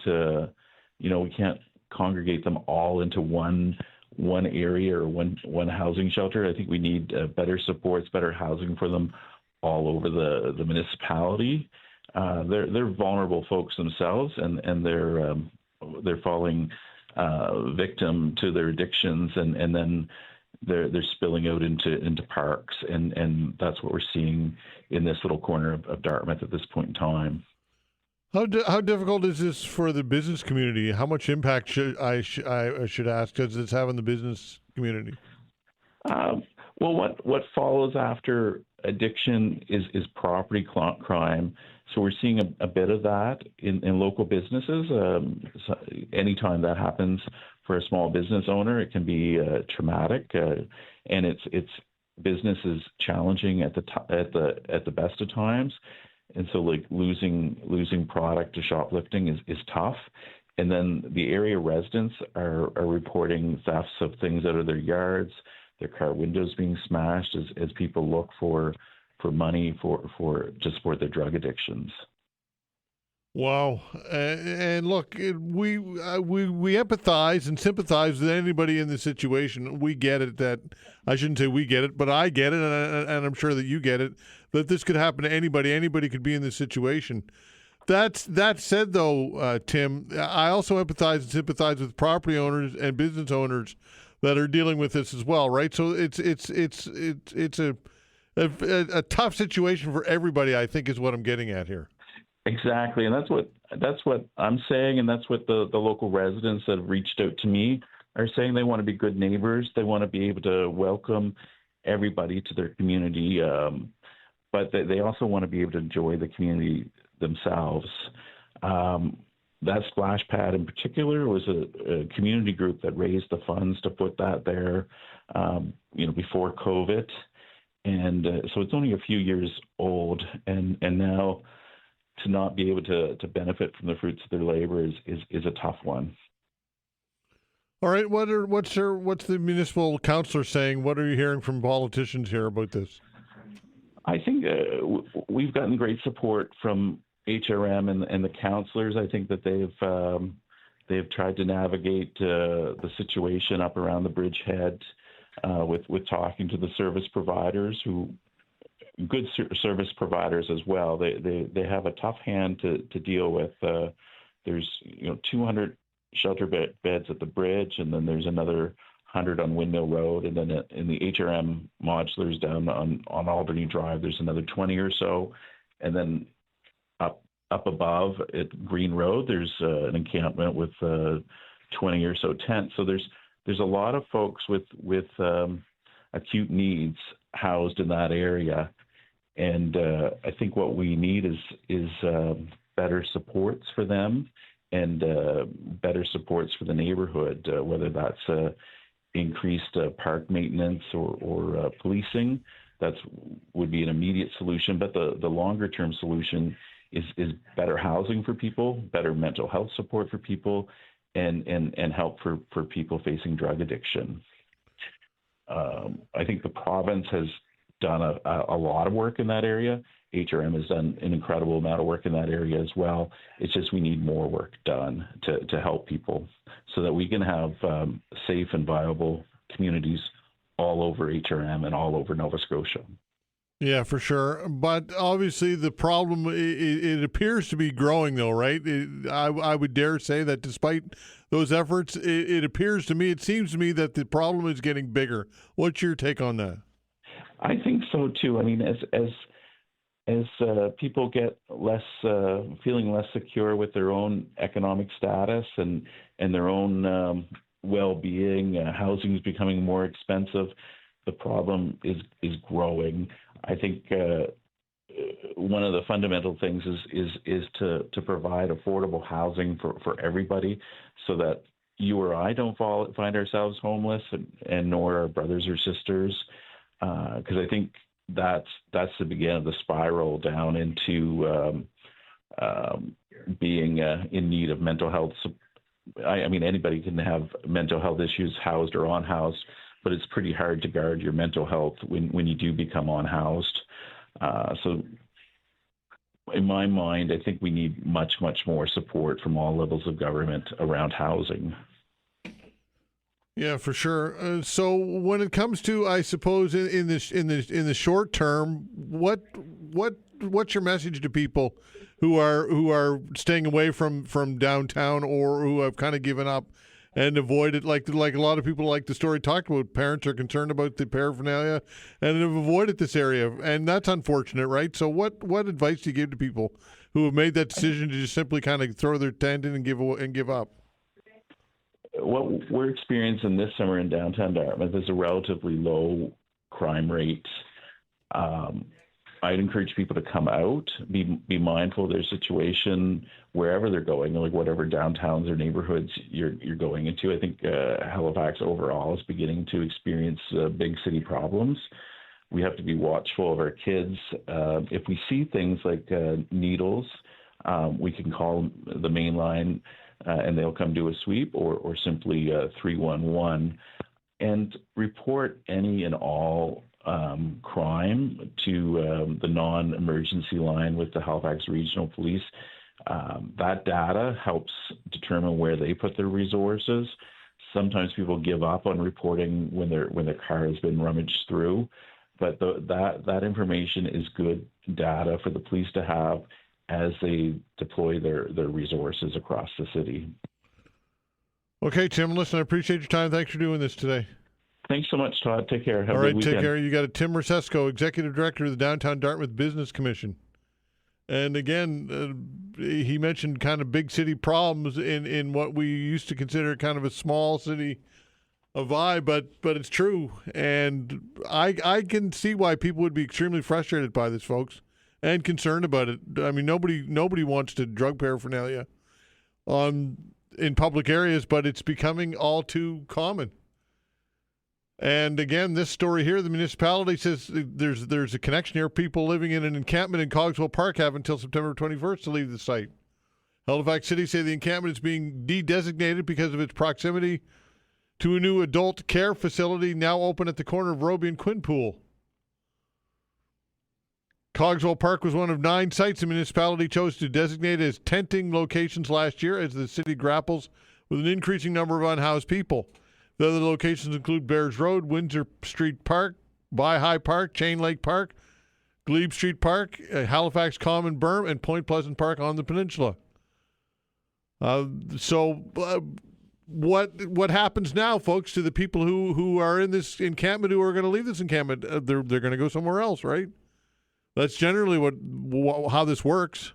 Speaker 18: congregate them all into one area or one housing shelter. I think we need better supports, better housing for them all over the municipality. They're vulnerable folks themselves, and they're falling victim to their addictions, and then they're spilling out into parks, and that's what we're seeing in this little corner of Dartmouth at this point in time.
Speaker 1: How difficult is this for the business community? How much impact should I ask does this have on the business community?
Speaker 18: Well, what follows after addiction is property crime. So we're seeing a bit of that in local businesses. Anytime that happens for a small business owner, it can be traumatic, and it's business is challenging at the best of times. And so, like losing product to shoplifting is tough. And then the area residents are reporting thefts of things out of their yards, their car windows being smashed as people look for money to support their drug addictions.
Speaker 1: Wow. And look, we empathize and sympathize with anybody in this situation. We get it that, I shouldn't say we get it, but I get it, and I'm sure that you get it, that this could happen to anybody. Anybody could be in this situation. That said, though, Tim, I also empathize and sympathize with property owners and business owners that are dealing with this as well, right? So it's a tough situation for everybody, I think, is what I'm getting at here.
Speaker 18: Exactly, and that's what I'm saying, and that's what the local residents that have reached out to me are saying. They want to be good neighbors. They want to be able to welcome everybody to their community, but they also want to be able to enjoy the community themselves. That splash pad in particular was a community group that raised the funds to put that there, before COVID, and so it's only a few years old, and now to not be able to benefit from the fruits of their labor is a tough one.
Speaker 1: All right, what's the municipal councillor saying? What are you hearing from politicians here about this?
Speaker 18: I think we've gotten great support from HRM and the councillors. I think that they've tried to navigate the situation up around the bridgehead with talking to the service providers good service providers as well. They have a tough hand to deal with. There's 200 shelter beds at the bridge, and then there's another 100 on Windmill Road, and then in the HRM modulars down on Albany Drive, there's another 20 or so, and then up above at Green Road, there's an encampment with 20 or so tents. So there's a lot of folks with acute needs housed in that area. And I think what we need is better supports for them and better supports for the neighborhood, whether that's increased park maintenance or policing. That would be an immediate solution. But the longer term solution is better housing for people, better mental health support for people, and help for people facing drug addiction. I think the province has done a lot of work in that area. HRM has done an incredible amount of work in that area as well. It's just we need more work done to help people so that we can have safe and viable communities all over HRM and all over Nova Scotia.
Speaker 1: Yeah, for sure. But obviously the problem, it appears to be growing though, right? I would dare say that despite those efforts, it seems to me that the problem is getting bigger. What's your take on that?
Speaker 18: I think so too. I mean, as people get feeling less secure with their own economic status and their own well-being, housing is becoming more expensive. The problem is growing. I think one of the fundamental things is to provide affordable housing for everybody, so that you or I don't find ourselves homeless, and nor our brothers or sisters. Because I think that's the beginning of the spiral down into being in need of mental health. I mean, anybody can have mental health issues, housed or unhoused, but it's pretty hard to guard your mental health when you do become unhoused. So in my mind, I think we need much, much more support from all levels of government around housing.
Speaker 1: Yeah, for sure. So when it comes to, I suppose, in the short term, what's your message to people who are staying away from downtown or who have kind of given up and avoided, like a lot of people, like the story talked about, parents are concerned about the paraphernalia and have avoided this area, and that's unfortunate, right? So what advice do you give to people who have made that decision to just simply kind of throw their tent in and give up?
Speaker 18: What we're experiencing this summer in downtown Dartmouth is a relatively low crime rate. I'd encourage people to come out, be mindful of their situation wherever they're going, like whatever downtowns or neighborhoods you're going into. I think Halifax overall is beginning to experience big city problems. We have to be watchful of our kids. If we see things like needles, we can call the main line and they'll come do a sweep, or simply 311, and report any and all crime to the non-emergency line with the Halifax Regional Police. That data helps determine where they put their resources. Sometimes people give up on reporting when their car has been rummaged through, but that information is good data for the police to have as they deploy their resources across the city.
Speaker 1: Okay, Tim, listen, I appreciate your time. Thanks for doing this today.
Speaker 18: Thanks so much, Todd. Take care. Have
Speaker 1: All
Speaker 18: a
Speaker 1: right,
Speaker 18: good weekend.
Speaker 1: take care. You got Tim Rissesco, Executive Director of the Downtown Dartmouth Business Commission. And again, he mentioned kind of big city problems in what we used to consider kind of a small city vibe, but it's true. And I can see why people would be extremely frustrated by this, folks, and concerned about it. I mean, nobody wants to drug paraphernalia in public areas, but it's becoming all too common. And again, this story here, the municipality says there's a connection here. People living in an encampment in Cogswell Park have until September 21st to leave the site. Halifax City say the encampment is being de-designated because of its proximity to a new adult care facility now open at the corner of Roby and Quinpool. Cogswell Park was one of 9 sites the municipality chose to designate as tenting locations last year as the city grapples with an increasing number of unhoused people. The other locations include Bears Road, Windsor Street Park, By High Park, Chain Lake Park, Glebe Street Park, Halifax Common Berm, and Point Pleasant Park on the peninsula. What happens now, folks, to the people who are in this encampment who are going to leave this encampment? They're going to go somewhere else, right? That's generally how this works.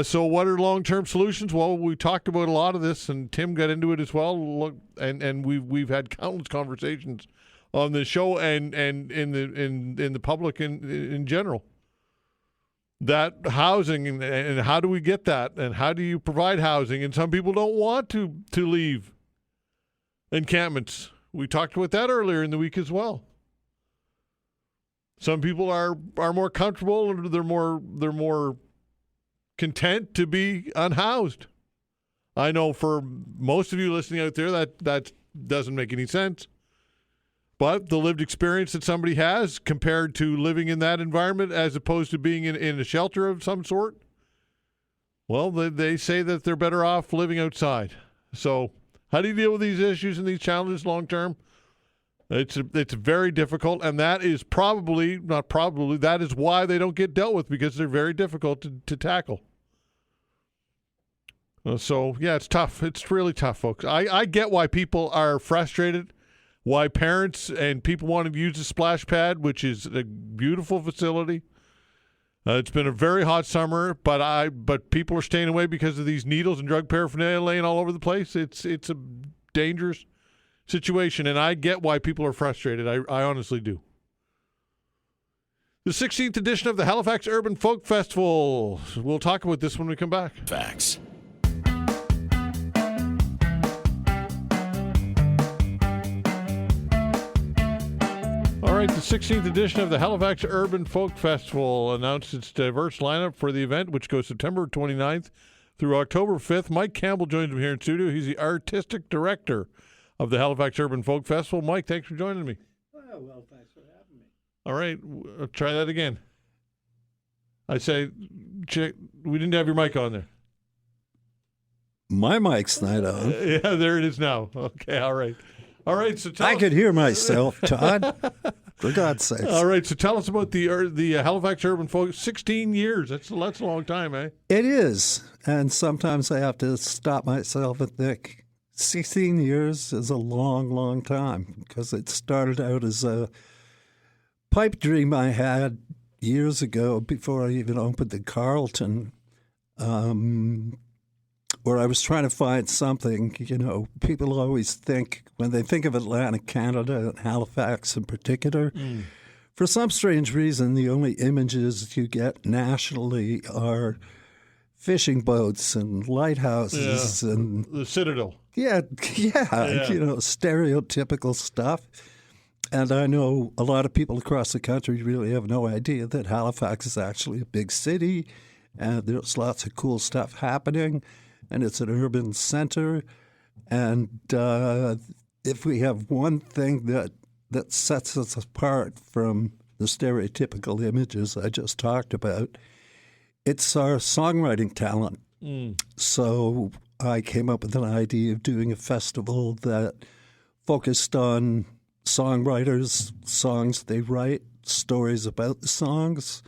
Speaker 1: So what are long-term solutions? Well, we talked about a lot of this, and Tim got into it as well. Look, and we've had countless conversations on this show and in the public in general. That housing and how do we get that, and how do you provide housing? And some people don't want to leave encampments. We talked about that earlier in the week as well. Some people are more comfortable, and they're more content to be unhoused. I know for most of you listening out there that doesn't make any sense. But the lived experience that somebody has compared to living in that environment as opposed to being in a shelter of some sort, well, they say that they're better off living outside. So how do you deal with these issues and these challenges long term? It's very difficult, and that is that is why they don't get dealt with, because they're very difficult to tackle. So, yeah, it's tough. It's really tough, folks. I get why people are frustrated, why parents and people want to use the splash pad, which is a beautiful facility. It's been a very hot summer, but people are staying away because of these needles and drug paraphernalia laying all over the place. It's a dangerous situation, and I get why people are frustrated. I honestly do. The 16th edition of the Halifax Urban Folk Festival. We'll talk about this when we come back.
Speaker 16: Facts.
Speaker 1: All right, the 16th edition of the Halifax Urban Folk Festival announced its diverse lineup for the event, which goes September 29th through October 5th. Mike Campbell joins me here in studio. He's the artistic director of the Halifax Urban Folk Festival. Mike, thanks for joining me.
Speaker 19: Oh, well, thanks for having me.
Speaker 1: All right, try that again. I say, we didn't have your mic on there.
Speaker 19: My mic's not on.
Speaker 1: Yeah, there it is now. Okay, all right. All right, so
Speaker 19: I could hear myself, Todd. For God's sake.
Speaker 1: All right, so tell us about the Halifax Urban Folk. 16 years. That's a long time, eh?
Speaker 19: It is, and sometimes I have to stop myself and think 16 years is a long, long time, because it started out as a pipe dream I had years ago before I even opened the Carlton, where I was trying to find something. You know, people always think, when they think of Atlantic Canada and Halifax in particular, for some strange reason, the only images you get nationally are fishing boats and lighthouses and
Speaker 1: the Citadel.
Speaker 19: Yeah, you know, stereotypical stuff. And I know a lot of people across the country really have no idea that Halifax is actually a big city, and there's lots of cool stuff happening, and it's an urban center. And if we have one thing that sets us apart from the stereotypical images I just talked about, It's our songwriting talent. So I came up with an idea of doing a festival that focused on songwriters, songs they write, stories about the songs,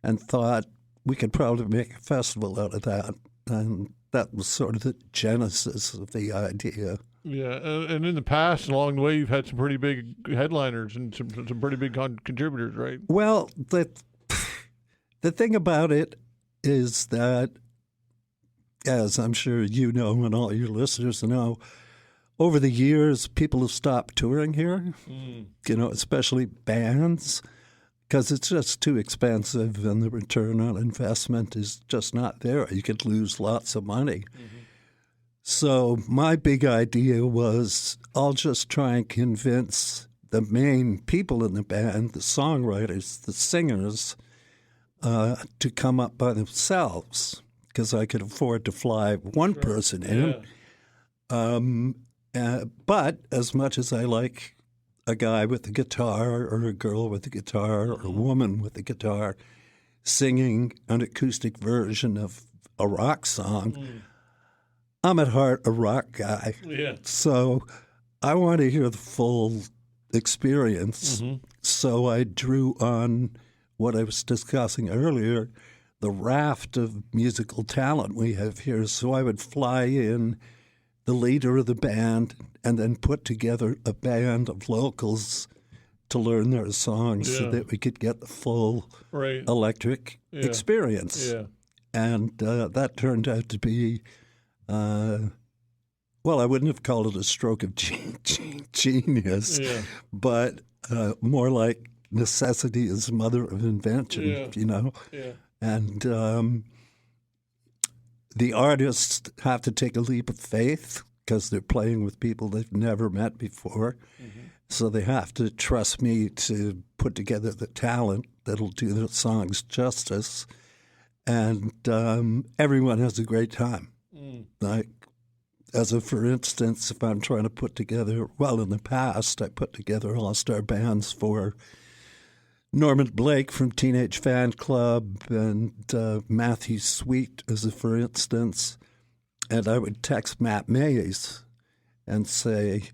Speaker 19: and thought we could probably make a festival out of that. And that was sort of the genesis of the idea.
Speaker 1: Yeah, and in the past, along the way, you've had some pretty big headliners and some pretty big contributors, right?
Speaker 19: Well, the thing about it is that, as I'm sure you know and all your listeners know, over the years, people have stopped touring here, especially bands, because it's just too expensive and the return on investment is just not there. You could lose lots of money. So my big idea was I'll just try and convince the main people in the band, the songwriters, the singers, to come up by themselves, because I could afford to fly one person in. But as much as I like a guy with a guitar or a girl with a guitar or a woman with a guitar singing an acoustic version of a rock song, I'm at heart a rock guy. So I want to hear the full experience. So I drew on what I was discussing earlier, the raft of musical talent we have here. So I would fly in the leader of the band and then put together a band of locals to learn their songs so that we could get the full electric experience. And that turned out to be, well, I wouldn't have called it a stroke of genius, but more like necessity is the mother of invention, And the artists have to take a leap of faith because they're playing with people they've never met before. So they have to trust me to put together the talent that'll do their songs justice. And everyone has a great time. Like, for instance, if I'm trying to put together, well, in the past, I put together all-star bands for Norman Blake from Teenage Fan Club and Matthew Sweet, for instance. And I would text Matt Mays and say,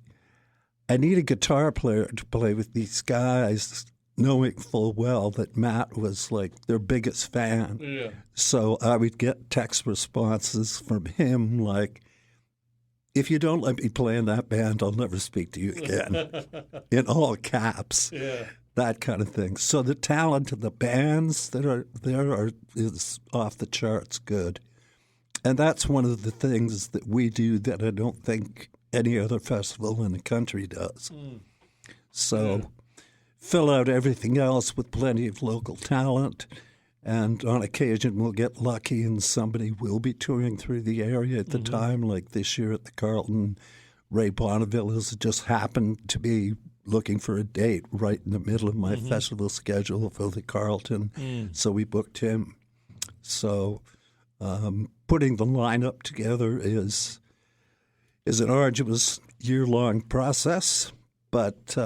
Speaker 19: I need a guitar player to play with these guys, knowing full well that Matt was like their biggest fan. So I would get text responses from him like, if you don't let me play in that band, I'll never speak to you again, in all caps. That kind of thing. So the talent of the bands that are there is off the charts good. And that's one of the things that we do that I don't think any other festival in the country does. So fill out everything else with plenty of local talent. And on occasion, we'll get lucky and somebody will be touring through the area at the time, like this year at the Carlton. Ray Bonneville has just happened to be looking for a date right in the middle of my festival schedule for the Carlton. So we booked him. So putting the lineup together is an arduous year-long process, but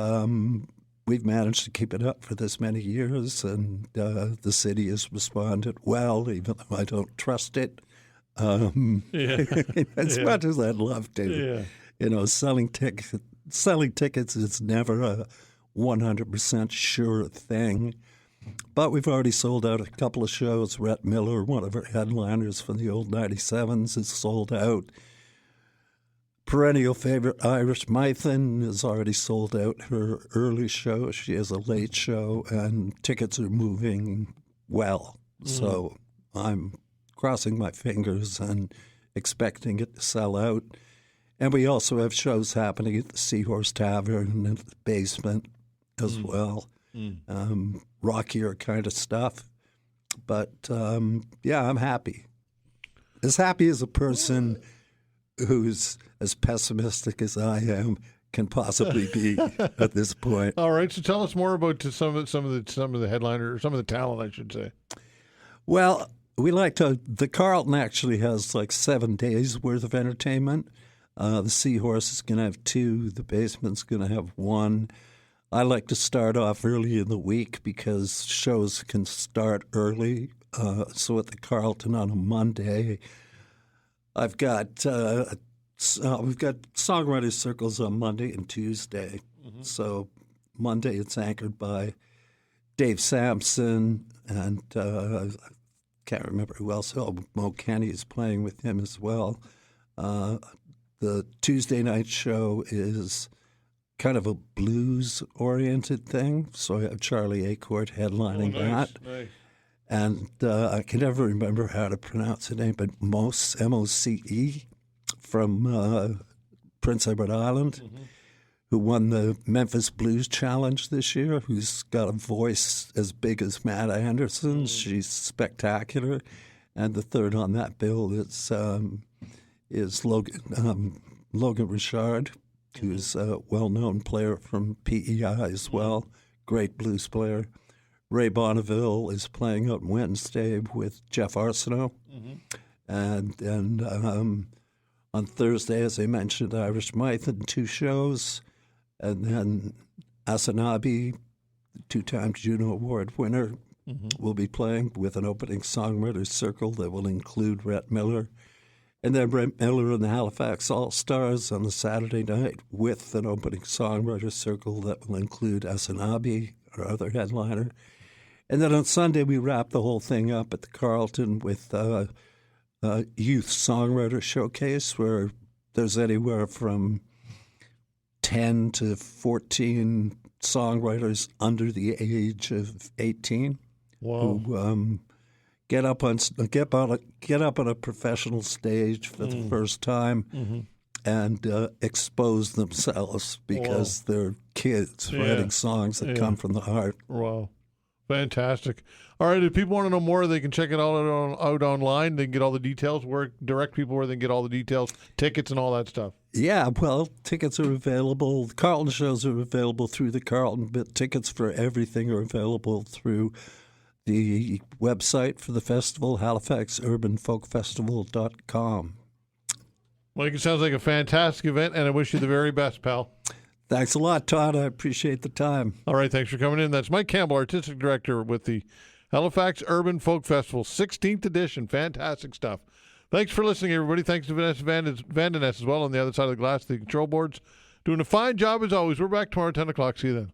Speaker 19: we've managed to keep it up for this many years, and the city has responded well, even though I don't trust it. As much as I'd love to. Selling tickets is never a 100% sure thing. But we've already sold out a couple of shows. Rhett Miller, one of our headliners from the old 97s, is sold out. Perennial favorite Irish Mythen is already sold out her early show. She has a late show, and tickets are moving well. So I'm crossing my fingers and expecting it to sell out. And we also have shows happening at the Seahorse Tavern and the basement as well. Rockier kind of stuff. But, I'm happy. As happy as a person who's as pessimistic as I am can possibly be at this point.
Speaker 1: All right, so tell us more about some of the headliners, some of the talent, I should say.
Speaker 19: Well, the Carlton actually has like 7 days worth of entertainment. The Seahorse is going to have 2. The basement's going to have 1. I like to start off early in the week because shows can start early So at the Carlton on a Monday, we've got songwriters circles on Monday and Tuesday. Mm-hmm. So Monday it's anchored by Dave Sampson and I can't remember who else. Oh, Mo Kenny is playing with him as well. The Tuesday night show is kind of a blues-oriented thing. So I have Charlie Acord headlining that. Nice. And I can never remember how to pronounce the name, but Mose, M-O-C-E, from Prince Edward Island, who won the Memphis Blues Challenge this year, who's got a voice as big as Matt Anderson's. She's spectacular. And the third on that bill is Logan Richard, who's a well-known player from PEI as well, great blues player. Ray Bonneville is playing on Wednesday with Jeff Arsenault. And on Thursday, as I mentioned, Irish Mythe, 2 shows. And then Asanabi, the 2-time Juno Award winner, will be playing with an opening songwriters circle that will include Rhett Miller. And then Brent Miller and the Halifax All-Stars on the Saturday night with an opening songwriters circle that will include Asanabi, our other headliner. And then on Sunday, we wrap the whole thing up at the Carlton with a youth songwriter showcase where there's anywhere from 10 to 14 songwriters under the age of 18 who get up on a professional stage for the first time and expose themselves because they're kids writing songs that come from the heart.
Speaker 1: Wow. Fantastic. All right, if people want to know more, they can check it all out online. They can get all the details, direct people where they can get all the details, tickets and all that stuff.
Speaker 19: Yeah, well, tickets are available. The Carlton shows are available through the Carlton, but tickets for everything are available through the website for the festival, halifaxurbanfolkfestival.com.
Speaker 1: Mike, it sounds like a fantastic event, and I wish you the very best, pal.
Speaker 19: Thanks a lot, Todd. I appreciate the time.
Speaker 1: All right, thanks for coming in. That's Mike Campbell, Artistic Director with the Halifax Urban Folk Festival, 16th edition. Fantastic stuff. Thanks for listening, everybody. Thanks to Vanessa Van Den Ness as well on the other side of the glass, the control boards. Doing a fine job as always. We're back tomorrow at 10 o'clock. See you then.